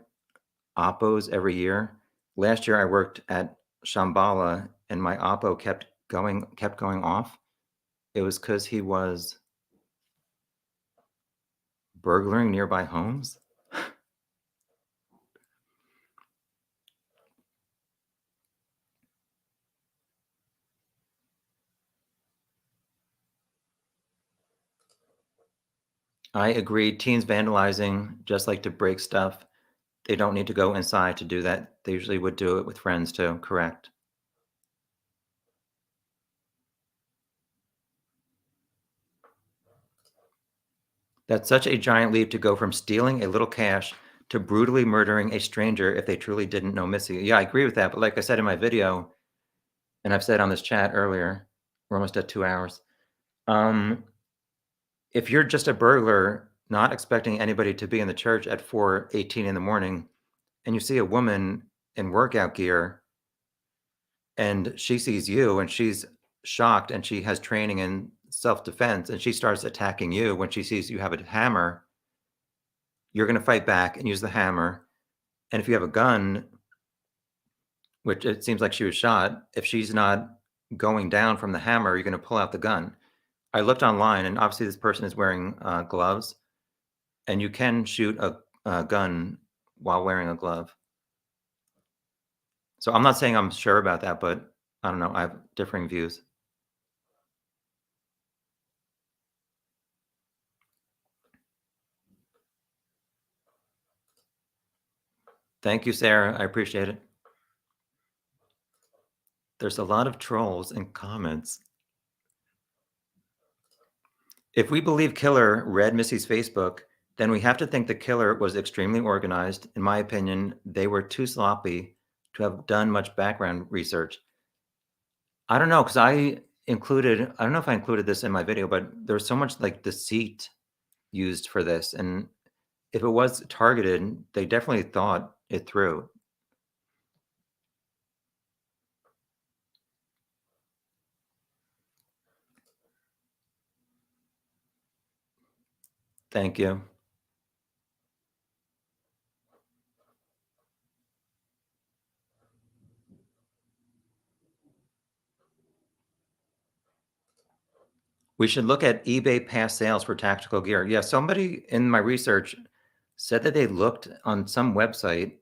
oppos every year. Last year, I worked at Shambhala, and my oppo kept going off. It was because he was burglaring nearby homes. I agree. Teens vandalizing just like to break stuff. They don't need to go inside to do that. They usually would do it with friends too. Correct. That's such a giant leap to go from stealing a little cash to brutally murdering a stranger if they truly didn't know Missy. Yeah, I agree with that. But like I said in my video, and I've said on this chat earlier, we're almost at 2 hours. Um, if you're just a burglar, not expecting anybody to be in the church at 4:18 in the morning, and you see a woman in workout gear, and she sees you, and she's shocked, and she has training in self-defense, and she starts attacking you when she sees you have a hammer, you're gonna fight back and use the hammer, and if you have a gun, which it seems like she was shot, if she's not going down from the hammer, you're gonna pull out the gun. I looked online, and obviously this person is wearing, gloves, and you can shoot a gun while wearing a glove. So I'm not saying I'm sure about that, but I don't know, I have differing views. Thank you, Sarah, I appreciate it. There's a lot of trolls and comments. If we believe killer read Missy's Facebook, then we have to think the killer was extremely organized. In my opinion, they were too sloppy to have done much background research. I don't know, because I don't know if I included this in my video, but there's so much like deceit used for this. And if it was targeted, they definitely thought it through. Thank you. We should look at eBay past sales for tactical gear. Yeah, somebody in my research said that they looked on some website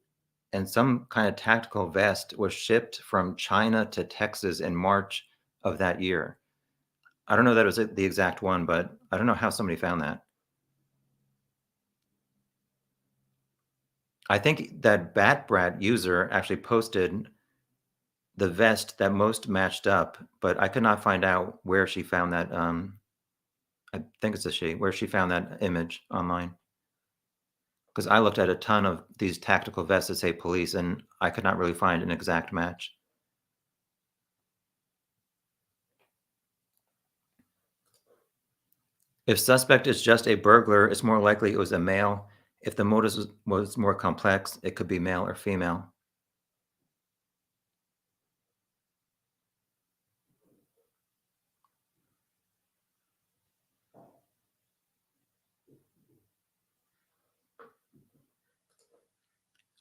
and some kind of tactical vest was shipped from China to Texas in March of that year. I don't know that it was the exact one, but I don't know how somebody found that. I think that Bat Brat user actually posted the vest that most matched up, but I could not find out where she found that. I think it's a she, where she found that image online. Because I looked at a ton of these tactical vests that say police, and I could not really find an exact match. If suspect is just a burglar, it's more likely it was a male. If the motive was more complex, it could be male or female.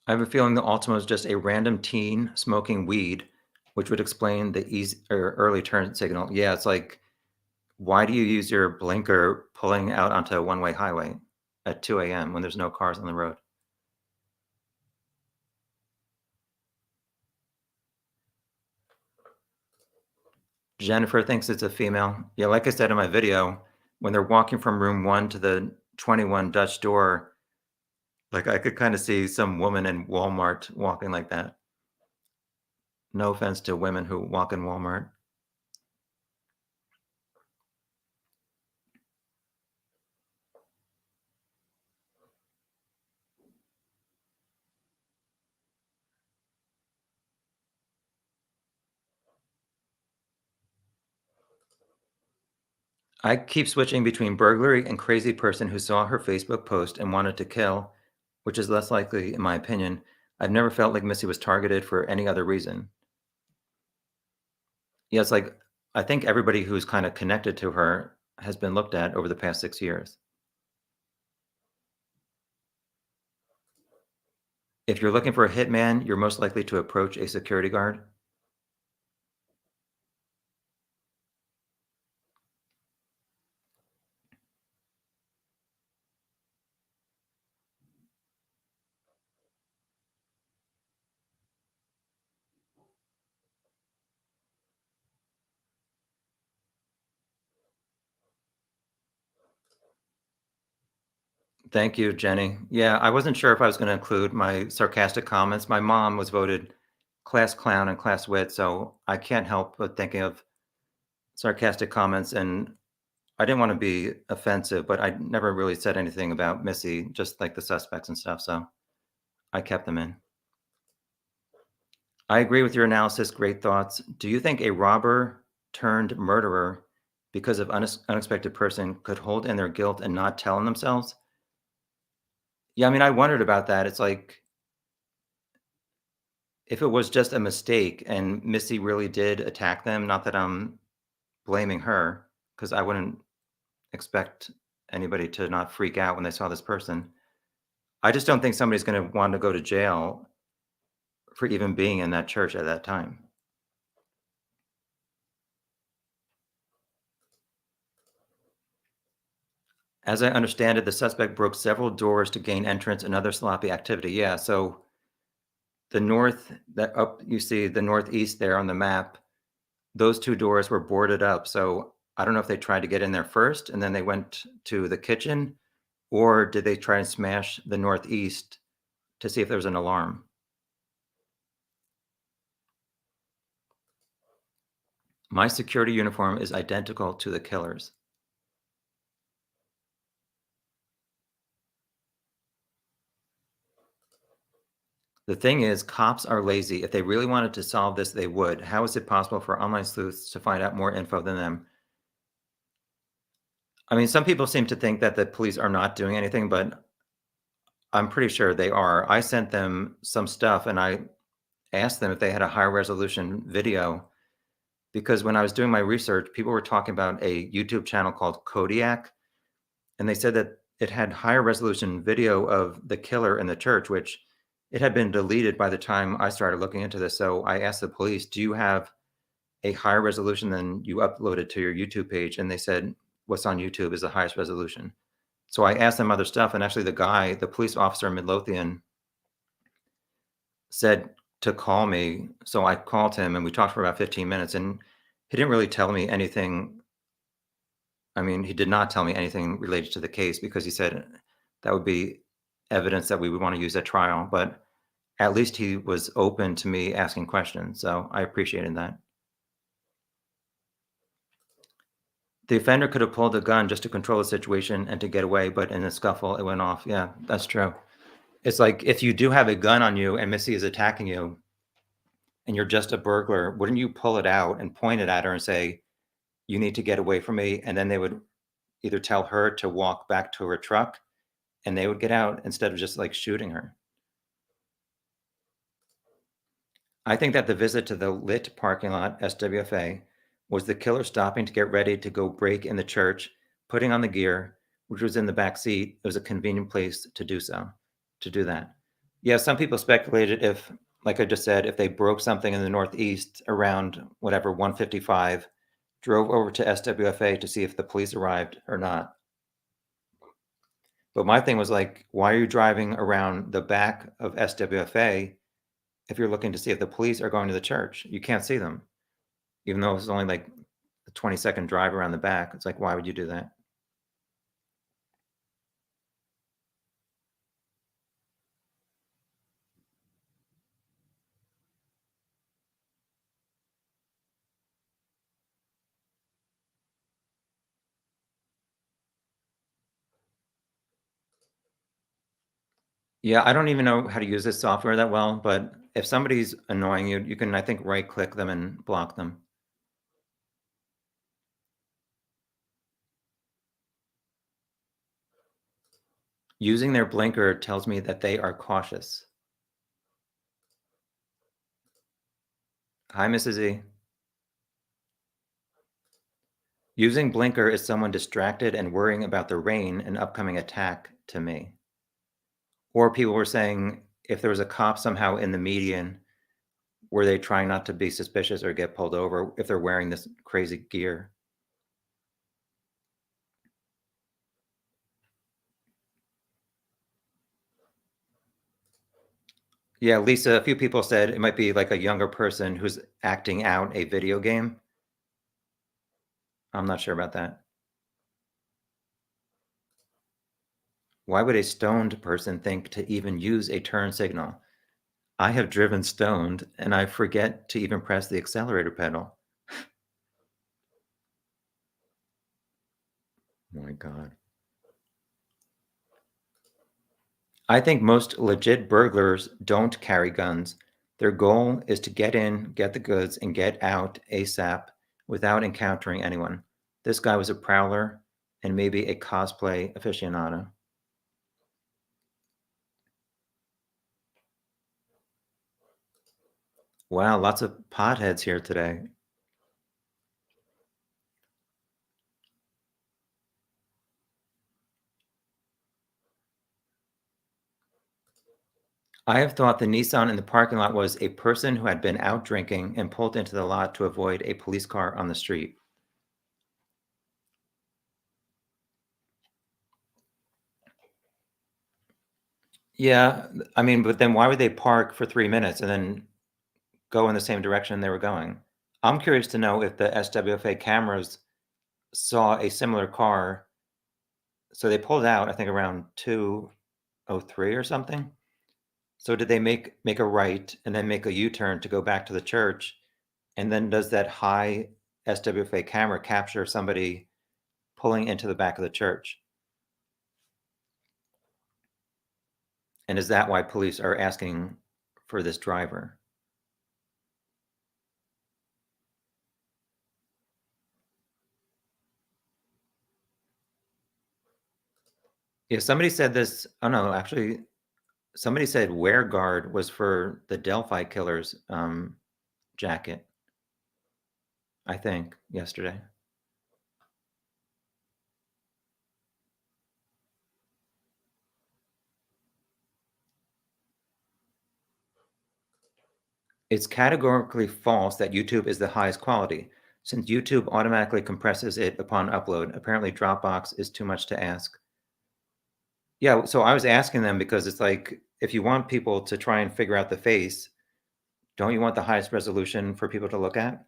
I have a feeling the Ultima is just a random teen smoking weed, which would explain the easy or early turn signal. Yeah, it's like, why do you use your blinker pulling out onto a one-way highway at 2 a.m. when there's no cars on the road? Jennifer thinks it's a female. Yeah, like I said in my video, when they're walking from room 1 to the 21 Dutch door, like, I could kinda see some woman in Walmart walking like that. No offense to women who walk in Walmart. I keep switching between burglary and crazy person who saw her Facebook post and wanted to kill, which is less likely in my opinion. I've never felt like Missy was targeted for any other reason. Yeah, it's like, I think everybody who's kinda connected to her has been looked at over the past 6 years. If you're looking for a hitman, you're most likely to approach a security guard. Thank you, Jenny. Yeah, I wasn't sure if I was gonna include my sarcastic comments. My mom was voted class clown and class wit, so I can't help but thinking of sarcastic comments, and I didn't wanna be offensive, but I never really said anything about Missy, just like the suspects and stuff, so I kept them in. I agree with your analysis, great thoughts. Do you think a robber turned murderer because of unexpected person could hold in their guilt and not tell on themselves? Yeah, I mean, I wondered about that. It's like, if it was just a mistake and Missy really did attack them, not that I'm blaming her, because I wouldn't expect anybody to not freak out when they saw this person. I just don't think somebody's gonna want to go to jail for even being in that church at that time. As I understand it, the suspect broke several doors to gain entrance and other sloppy activity. Yeah, so the north that up you see the northeast there on the map, those 2 doors were boarded up, so I don't know if they tried to get in there first and then they went to the kitchen, or did they try and smash the northeast to see if there was an alarm? My security uniform is identical to the killer's. The thing is, cops are lazy. If they really wanted to solve this, they would. How is it possible for online sleuths to find out more info than them? I mean, some people seem to think that the police are not doing anything, but I'm pretty sure they are. I sent them some stuff and I asked them if they had a higher resolution video because when I was doing my research, people were talking about a YouTube channel called Kodiak, and they said that it had higher resolution video of the killer in the church, which it had been deleted by the time I started looking into this. So I asked the police, "Do you have a higher resolution than you uploaded to your YouTube page?" And they said, what's on YouTube is the highest resolution. So I asked them other stuff, and actually the police officer in Midlothian said to call me. So I called him and we talked for about 15 minutes, and he didn't really tell me anything. I mean, he did not tell me anything related to the case because he said that would be evidence that we would want to use at trial. But at least he was open to me asking questions. So I appreciated that. The offender could have pulled a gun just to control the situation and to get away, but in a scuffle, it went off. Yeah, that's true. It's like if you do have a gun on you and Missy is attacking you and you're just a burglar, wouldn't you pull it out and point it at her and say, you need to get away from me? And then they would either tell her to walk back to her truck and they would get out instead of just like shooting her. I think that the visit to the lit parking lot, SWFA, was the killer stopping to get ready to go break in the church, putting on the gear, which was in the back seat. It was a convenient place to do so, to do that. Yeah, some people speculated if, like I just said, if they broke something in the Northeast around whatever 155, drove over to SWFA to see if the police arrived or not. But my thing was like, why are you driving around the back of SWFA if you're looking to see if the police are going to the church? You can't see them, even though it's only like a 20-second drive around the back. It's like, why would you do that? Yeah, I don't even know how to use this software that well, but if somebody's annoying you, you can, I think, right click them and block them. Using their blinker tells me that they are cautious. Hi, Mrs. E. Using blinker is someone distracted and worrying about the rain and upcoming attack to me. Or people were saying if there was a cop somehow in the median, were they trying not to be suspicious or get pulled over if they're wearing this crazy gear? Yeah, Lisa, a few people said it might be like a younger person who's acting out a video game. I'm not sure about that. Why would a stoned person think to even use a turn signal? I have driven stoned and I forget to even press the accelerator pedal. Oh my God. I think most legit burglars don't carry guns. Their goal is to get in, get the goods, and get out ASAP without encountering anyone. This guy was a prowler and maybe a cosplay aficionado. Wow, lots of potheads here today. I have thought the Nissan in the parking lot was a person who had been out drinking and pulled into the lot to avoid a police car on the street. Yeah, I mean, but then why would they park for 3 minutes and then go in the same direction they were going? I'm curious to know if the SWFA cameras saw a similar car. So they pulled out, I think, around 2:03 or something. So did they make a right and then make a U-turn to go back to the church? And then does that high SWFA camera capture somebody pulling into the back of the church? And is that why police are asking for this driver? Yeah, somebody said this. Oh no, actually, somebody said wear guard was for the Delphi killers jacket, I think, yesterday. It's categorically false that YouTube is the highest quality. Since YouTube automatically compresses it upon upload, apparently Dropbox is too much to ask. Yeah, so I was asking them because it's like, if you want people to try and figure out the face, don't you want the highest resolution for people to look at?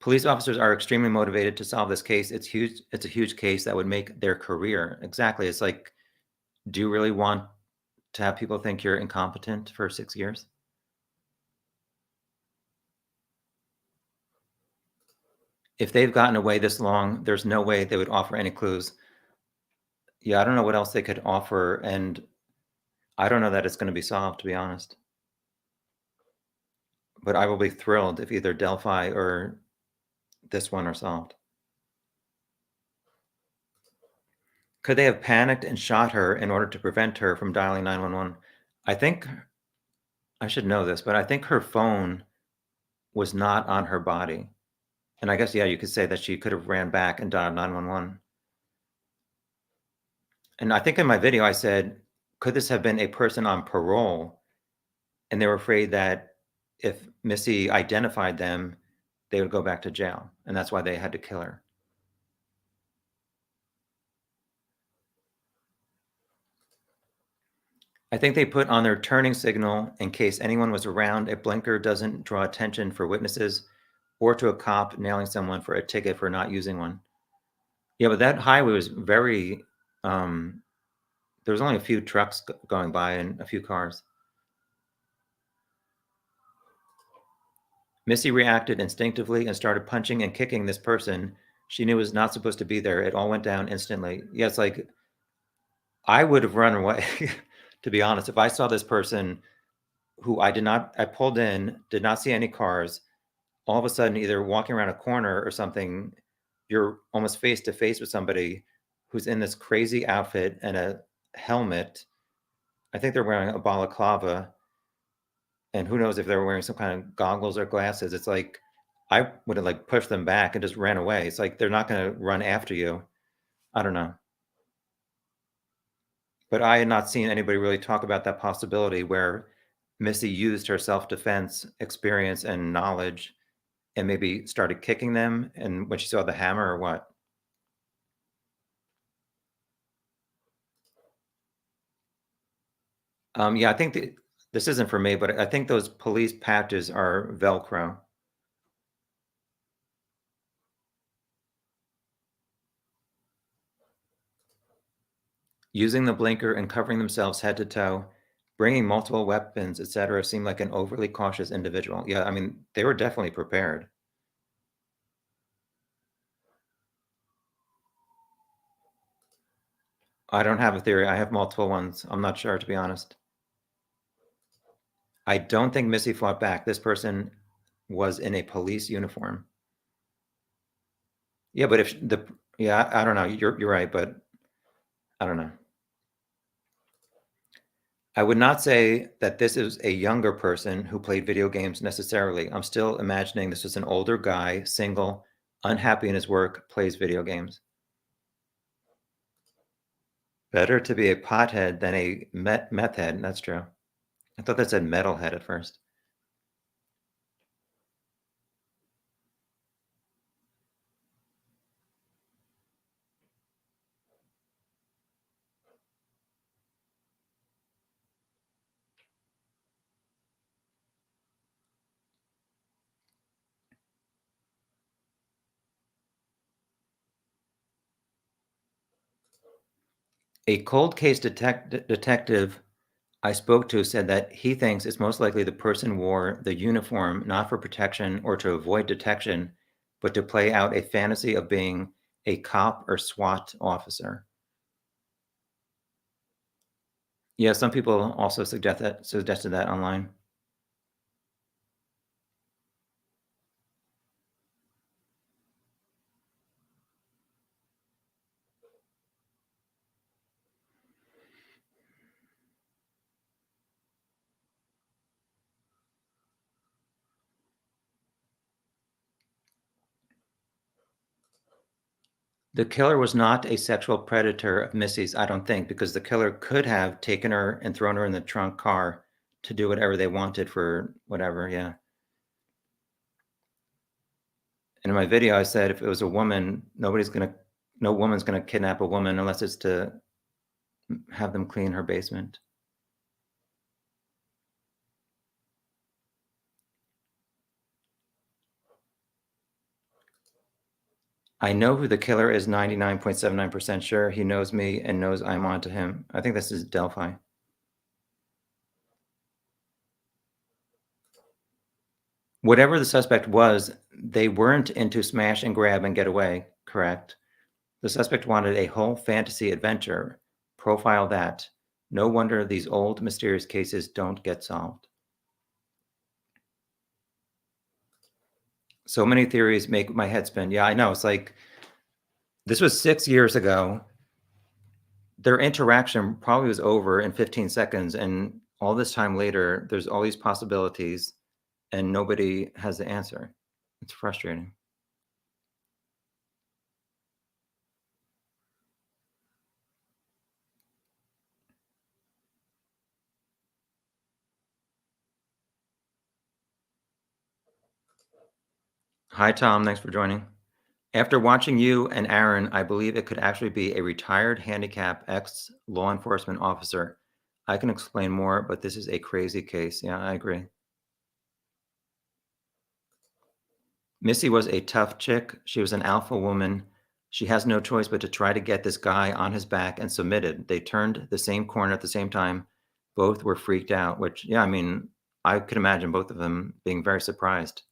Police officers are extremely motivated to solve this case. It's huge. It's a huge case that would make their career. Exactly. It's like, do you really want to have people think you're incompetent for 6 years? If they've gotten away this long, there's no way they would offer any clues. Yeah, I don't know what else they could offer, and I don't know that it's going to be solved, to be honest. But I will be thrilled if either Delphi or this one are solved. Could they have panicked and shot her in order to prevent her from dialing 911? I think I should know this, but I think her phone was not on her body. And I guess, yeah, you could say that she could have ran back and dialed 911. And I think in my video, I said, could this have been a person on parole? And they were afraid that if Missy identified them, they would go back to jail. And that's why they had to kill her. I think they put on their turning signal in case anyone was around. A blinker doesn't draw attention for witnesses or to a cop nailing someone for a ticket for not using one. Yeah, but that highway was very, there was only a few trucks going by and a few cars. Missy reacted instinctively and started punching and kicking this person she knew was not supposed to be there. It all went down instantly. Yeah, it's like I would have run away, to be honest. If I saw this person who I pulled in, did not see any cars, all of a sudden, either walking around a corner or something, you're almost face to face with somebody who's in this crazy outfit and a helmet. I think they're wearing a balaclava, and who knows if they're wearing some kind of goggles or glasses. It's like I would have like pushed them back and just ran away. It's like they're not going to run after you. I don't know. But I had not seen anybody really talk about that possibility where Missy used her self-defense experience and knowledge and maybe started kicking them and when she saw the hammer or what. Yeah, I think this isn't for me, but I think those police patches are Velcro. Using the blinker and covering themselves head to toe, bringing multiple weapons, etc., seemed like an overly cautious individual. Yeah, I mean, they were definitely prepared. I don't have a theory. I have multiple ones. I'm not sure, to be honest. I don't think Missy fought back. This person was in a police uniform. Yeah, but if the yeah, I don't know. You're right, but I don't know. I would not say that this is a younger person who played video games necessarily. I'm still imagining this is an older guy, single, unhappy in his work, plays video games. Better to be a pothead than a meth head. That's true. I thought that said metalhead at first. A cold case detective I spoke to said that he thinks it's most likely the person wore the uniform not for protection or to avoid detection, but to play out a fantasy of being a cop or SWAT officer. Yeah, some people also suggested that online. The killer was not a sexual predator of Missy's, I don't think, because the killer could have taken her and thrown her in the trunk car to do whatever they wanted for whatever, yeah. And in my video, I said if it was a woman, no woman's gonna kidnap a woman unless it's to have them clean her basement. I know who the killer is 99.79% sure. He knows me and knows I'm onto him. I think this is Delphi. Whatever the suspect was, they weren't into smash and grab and get away, correct? The suspect wanted a whole fantasy adventure. Profile that. No wonder these old mysterious cases don't get solved. So many theories make my head spin. Yeah, I know. It's like this was 6 years ago. Their interaction probably was over in 15 seconds, and all this time later, there's all these possibilities, and nobody has the answer. It's frustrating. Hi, Tom. Thanks for joining. After watching you and Aaron, I believe it could actually be a retired handicap ex law enforcement officer. I can explain more, but this is a crazy case. Yeah, I agree. Missy was a tough chick. She was an alpha woman. She has no choice but to try to get this guy on his back and submitted. They turned the same corner at the same time. Both were freaked out, which, yeah, I mean, I could imagine both of them being very surprised.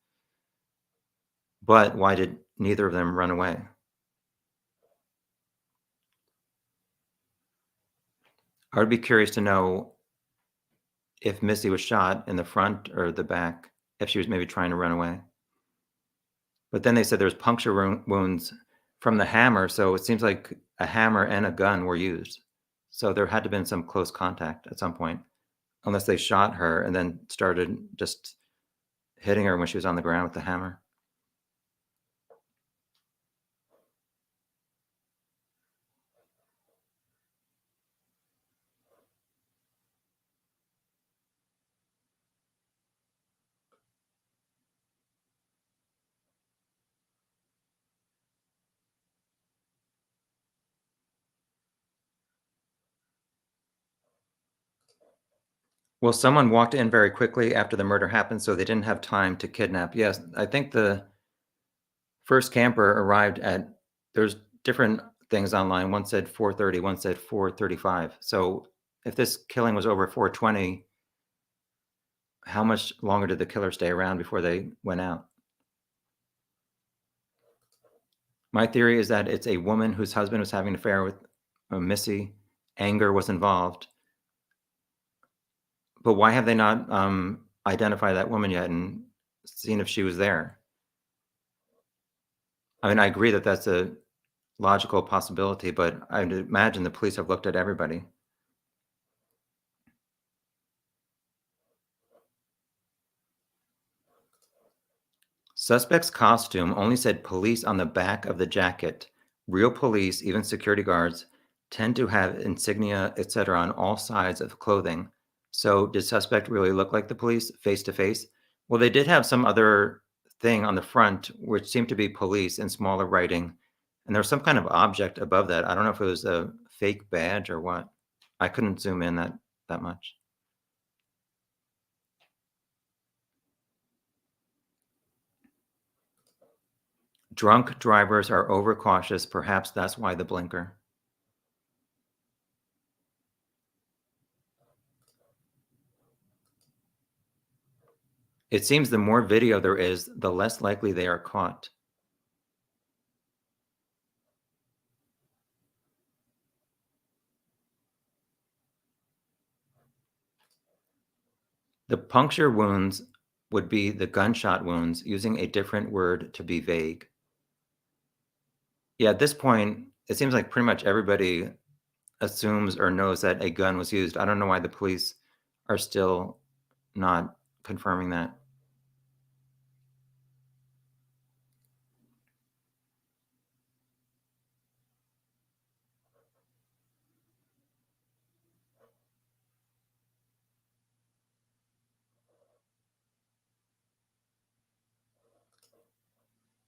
But why did neither of them run away? I would be curious to know if Missy was shot in the front or the back, if she was maybe trying to run away. But then they said there was puncture wounds from the hammer, so it seems like a hammer and a gun were used. So there had to have been some close contact at some point, unless they shot her and then started just hitting her when she was on the ground with the hammer. Well, someone walked in very quickly after the murder happened, so they didn't have time to kidnap. Yes, I think the first camper arrived at there's different things online. One said 4:30, one said 4:35. So if this killing was over 4:20, how much longer did the killer stay around before they went out? My theory is that it's a woman whose husband was having an affair with Missy. Anger was involved. But why have they not identified that woman yet and seen if she was there? I mean, I agree that that's a logical possibility, but I'd imagine the police have looked at everybody. Suspect's costume only said police on the back of the jacket. Real police, even security guards, tend to have insignia, etc., on all sides of clothing. So, did suspect really look like the police face to face? Well, they did have some other thing on the front, which seemed to be police in smaller writing, and there was some kind of object above that. I don't know if it was a fake badge or what. I couldn't zoom in that much. Drunk drivers are overcautious. Perhaps that's why the blinker. It seems the more video there is, the less likely they are caught. The puncture wounds would be the gunshot wounds, using a different word to be vague. Yeah, at this point, it seems like pretty much everybody assumes or knows that a gun was used. I don't know why the police are still not confirming that.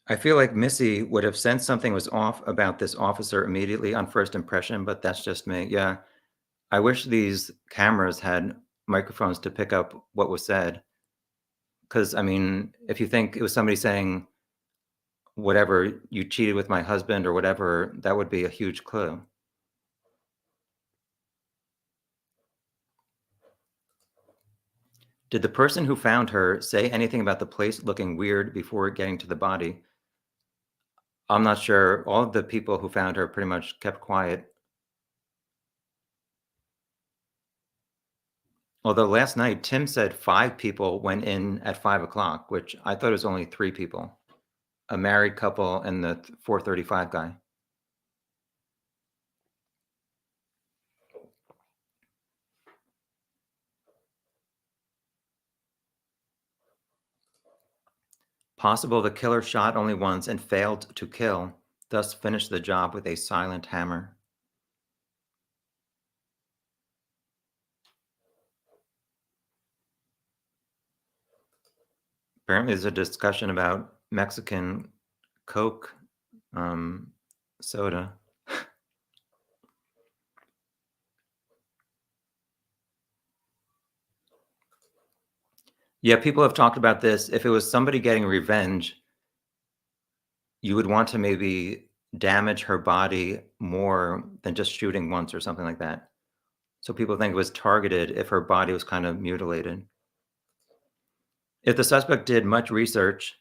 I feel like Missy would have sensed something was off about this officer immediately on first impression, but that's just me. Yeah. I wish these cameras had microphones to pick up what was said. Because, I mean, if you think it was somebody saying, whatever, you cheated with my husband or whatever, that would be a huge clue. Did the person who found her say anything about the place looking weird before getting to the body? I'm not sure. All of the people who found her pretty much kept quiet. Although last night, Tim said 5 people went in at 5 o'clock, which I thought it was only 3 people, a married couple and the 4:35 guy. Possible the killer shot only once and failed to kill, thus finished the job with a silent hammer. Apparently, there's a discussion about Mexican Coke um, soda. Yeah, people have talked about this. If it was somebody getting revenge, you would want to maybe damage her body more than just shooting once or something like that. So people think it was targeted if her body was kind of mutilated. If the suspect did much research,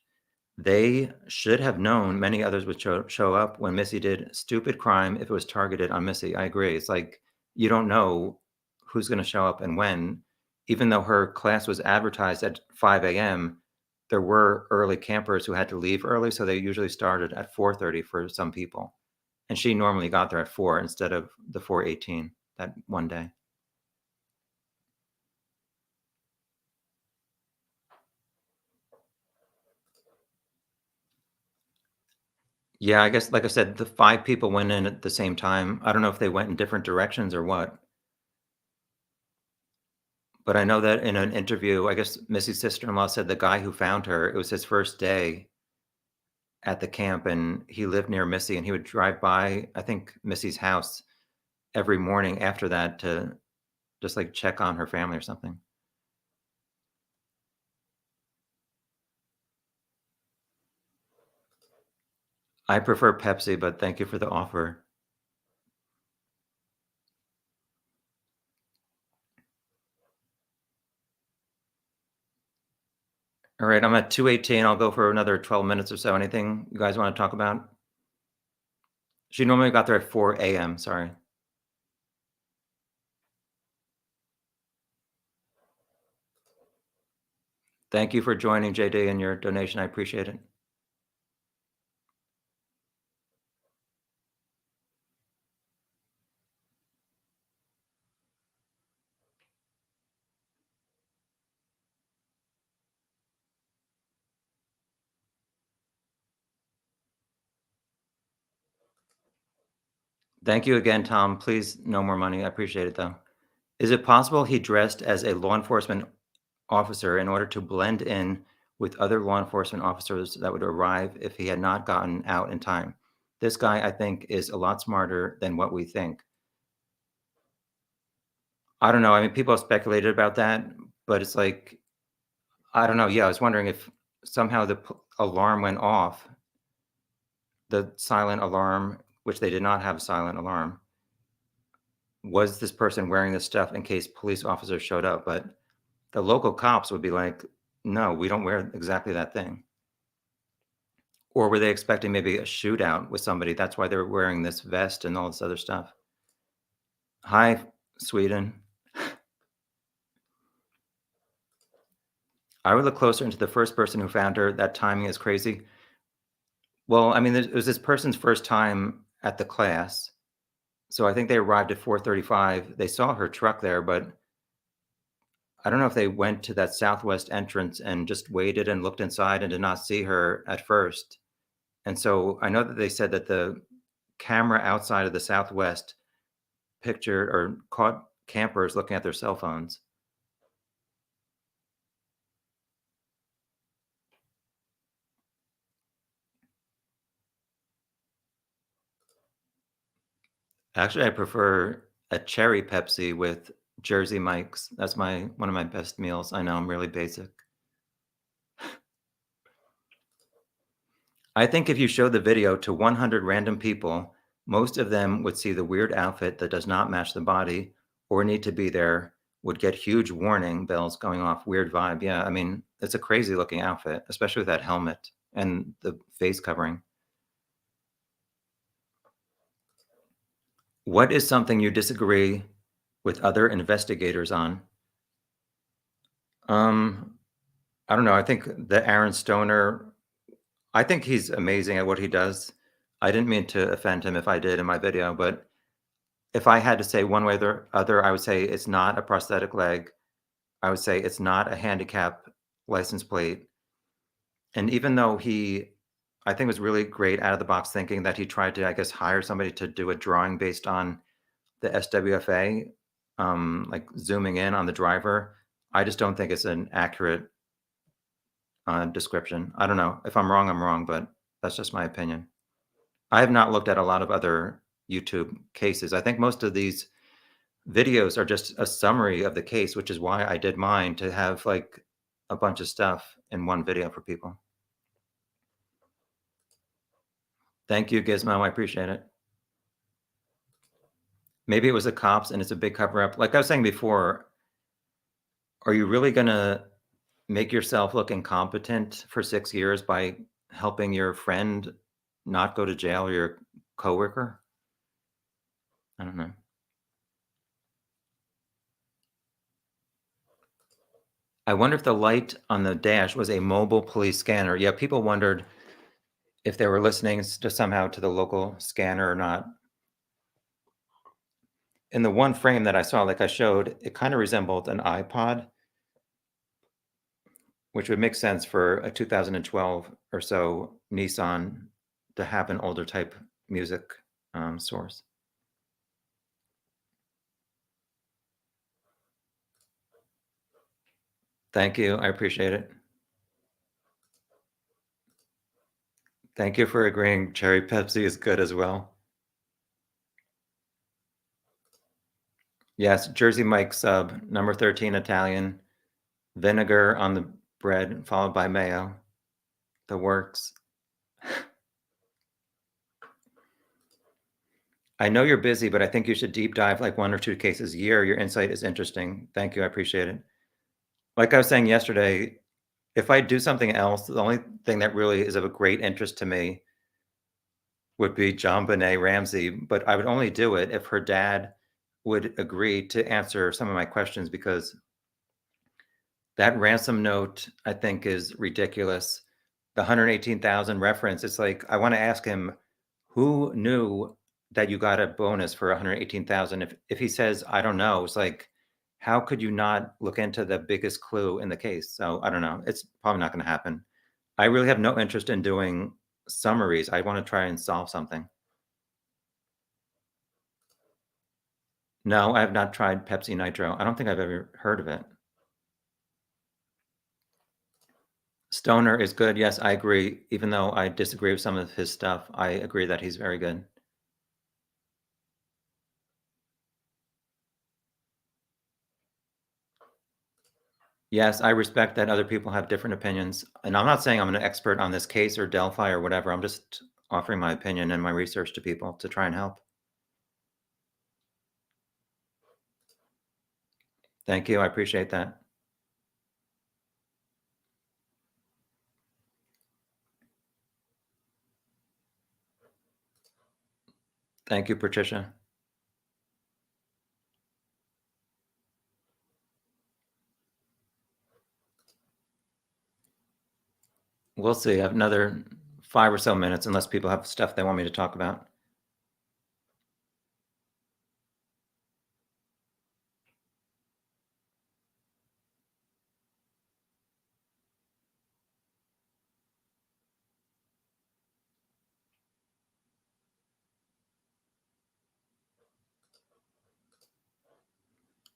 they should have known many others would show up when Missy did. Stupid crime if it was targeted on Missy. I agree. It's like you don't know who's going to show up and when. Even though her class was advertised at 5 a.m., there were early campers who had to leave early, so they usually started at 4:30 for some people. And she normally got there at 4 instead of the 4:18 that one day. Yeah, I guess, like I said, the 5 people went in at the same time. I don't know if they went in different directions or what, but I know that in an interview, I guess Missy's sister-in-law said the guy who found her, it was his first day at the camp, and he lived near Missy, and he would drive by, I think, Missy's house every morning after that to just, like, check on her family or something. I prefer Pepsi, but thank you for the offer. Alright, I'm at 2:18, I'll go for another 12 minutes or so. Anything you guys wanna talk about? She normally got there at 4 AM, sorry. Thank you for joining, JD, and your donation, I appreciate it. Thank you again, Tom. Please, no more money. I appreciate it, though. Is it possible he dressed as a law enforcement officer in order to blend in with other law enforcement officers that would arrive if he had not gotten out in time? This guy, I think, is a lot smarter than what we think. I don't know. I mean, people have speculated about that, but it's like, I don't know. Yeah, I was wondering if somehow the alarm went off, the silent alarm, which they did not have a silent alarm. Was this person wearing this stuff in case police officers showed up? But the local cops would be like, "No, we don't wear exactly that thing." Or were they expecting maybe a shootout with somebody? That's why they were wearing this vest and all this other stuff. Hi, Sweden. I would look closer into the first person who found her. That timing is crazy. Well, I mean, it was this person's first time at the class. So I think they arrived at 4:35. They saw her truck there, but I don't know if they went to that southwest entrance and just waited and looked inside and did not see her at first. And so I know that they said that the camera outside of the southwest pictured or caught campers looking at their cell phones. Actually, I prefer a cherry Pepsi with Jersey Mike's. That's my one of my best meals. I know I'm really basic. I think if you show the video to 100 random people, most of them would see the weird outfit that does not match the body or need to be there, would get huge warning bells going off, weird vibe. Yeah, I mean, it's a crazy looking outfit, especially with that helmet and the face covering. What is something you disagree with other investigators on? Um, I don't know. I think the Aaron Stoner, I think he's amazing at what he does. I didn't mean to offend him if I did in my video, but if I had to say one way or the other, I would say it's not a prosthetic leg. I would say it's not a handicap license plate. And even though I think was really great out of the box thinking that he tried to, I guess, hire somebody to do a drawing based on the SWFA, like zooming in on the driver. I just don't think it's an accurate description. I don't know. If I'm wrong, I'm wrong, but that's just my opinion. I have not looked at a lot of other YouTube cases. I think most of these videos are just a summary of the case, which is why I did mine to have like a bunch of stuff in one video for people. Thank you, Gizmo. I appreciate it. Maybe it was the cops and it's a big cover up. Like I was saying before, are you really going to make yourself look incompetent for 6 years by helping your friend not go to jail or your coworker? I don't know. I wonder if the light on the dash was a mobile police scanner. Yeah, people wondered if they were listening to somehow to the local scanner or not. In the one frame that I saw, like I showed, it kind of resembled an iPod, which would make sense for a 2012 or so Nissan to have an older type music source. Thank you. I appreciate it. Thank you for agreeing. Cherry Pepsi is good as well. Yes, Jersey Mike sub, number 13 Italian, vinegar on the bread, followed by mayo. The works. I know you're busy, but I think you should deep dive like 1 or 2 cases a year. Your insight is interesting. Thank you. I appreciate it. Like I was saying yesterday, if I do something else, the only thing that really is of a great interest to me would be JonBenet Ramsey, but I would only do it if her dad would agree to answer some of my questions because that ransom note, I think, is ridiculous. The 118,000 reference, it's like, I wanna ask him, who knew that you got a bonus for 118,000? If he says, "I don't know," it's like, how could you not look into the biggest clue in the case? So, I don't know. It's probably not gonna happen. I really have no interest in doing summaries. I wanna try and solve something. No, I have not tried Pepsi Nitro. I don't think I've ever heard of it. Stoner is good. Yes, I agree. Even though I disagree with some of his stuff, I agree that he's very good. Yes, I respect that other people have different opinions. And I'm not saying I'm an expert on this case or Delphi or whatever. I'm just offering my opinion and my research to people to try and help. Thank you. I appreciate that. Thank you, Patricia. We'll see. I have another 5 or so minutes unless people have stuff they want me to talk about.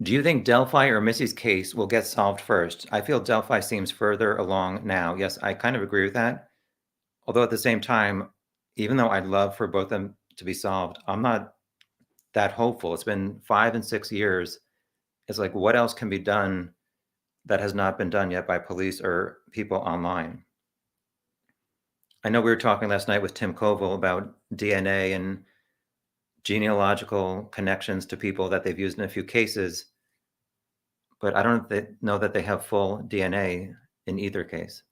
Do you think Delphi or Missy's case will get solved first? I feel Delphi seems further along now. Yes, I kind of agree with that. Although at the same time, even though I'd love for both of them to be solved, I'm not that hopeful. It's been 5 and 6 years. It's like, what else can be done that has not been done yet by police or people online? I know we were talking last night with Tim Koval about DNA and genealogical connections to people that they've used in a few cases, but I don't know that they have full DNA in either case.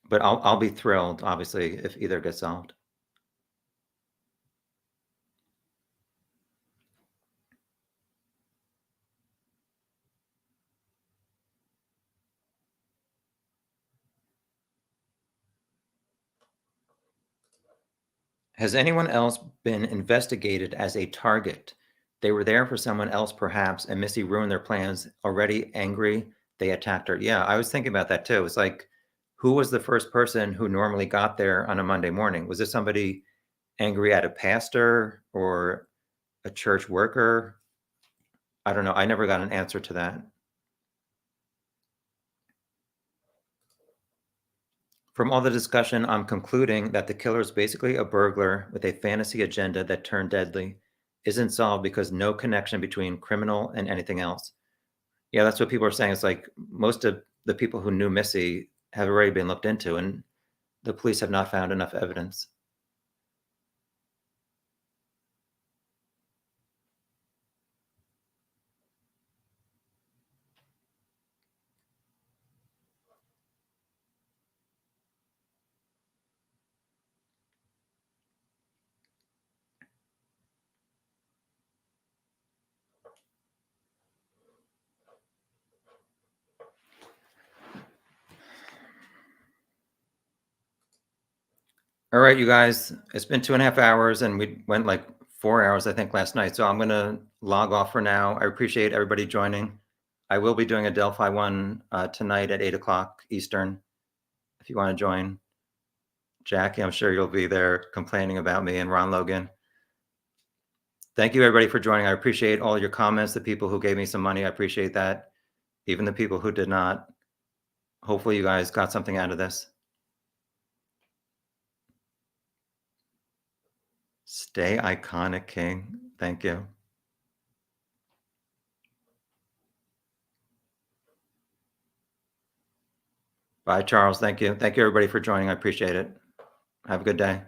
But I'll be thrilled, obviously, if either gets solved. Has anyone else been investigated as a target? They were there for someone else, perhaps, and Missy ruined their plans. Already angry, they attacked her. Yeah, I was thinking about that too. It's like, who was the first person who normally got there on a Monday morning? Was this somebody angry at a pastor or a church worker? I don't know. I never got an answer to that. From all the discussion, I'm concluding that the killer is basically a burglar with a fantasy agenda that turned deadly, isn't solved because no connection between criminal and anything else. Yeah, that's what people are saying. It's like most of the people who knew Missy have already been looked into, and the police have not found enough evidence. All right, you guys, it's been 2.5 hours, and we went like 4 hours, I think, last night. So I'm going to log off for now. I appreciate everybody joining. I will be doing a Delphi one tonight at 8 o'clock Eastern. If you want to join, Jackie, I'm sure you'll be there complaining about me and Ron Logan. Thank you, everybody, for joining. I appreciate all your comments. The people who gave me some money, I appreciate that. Even the people who did not. Hopefully, you guys got something out of this. Stay iconic, King. Thank you. Bye, Charles. Thank you. Thank you, everybody, for joining. I appreciate it. Have a good day.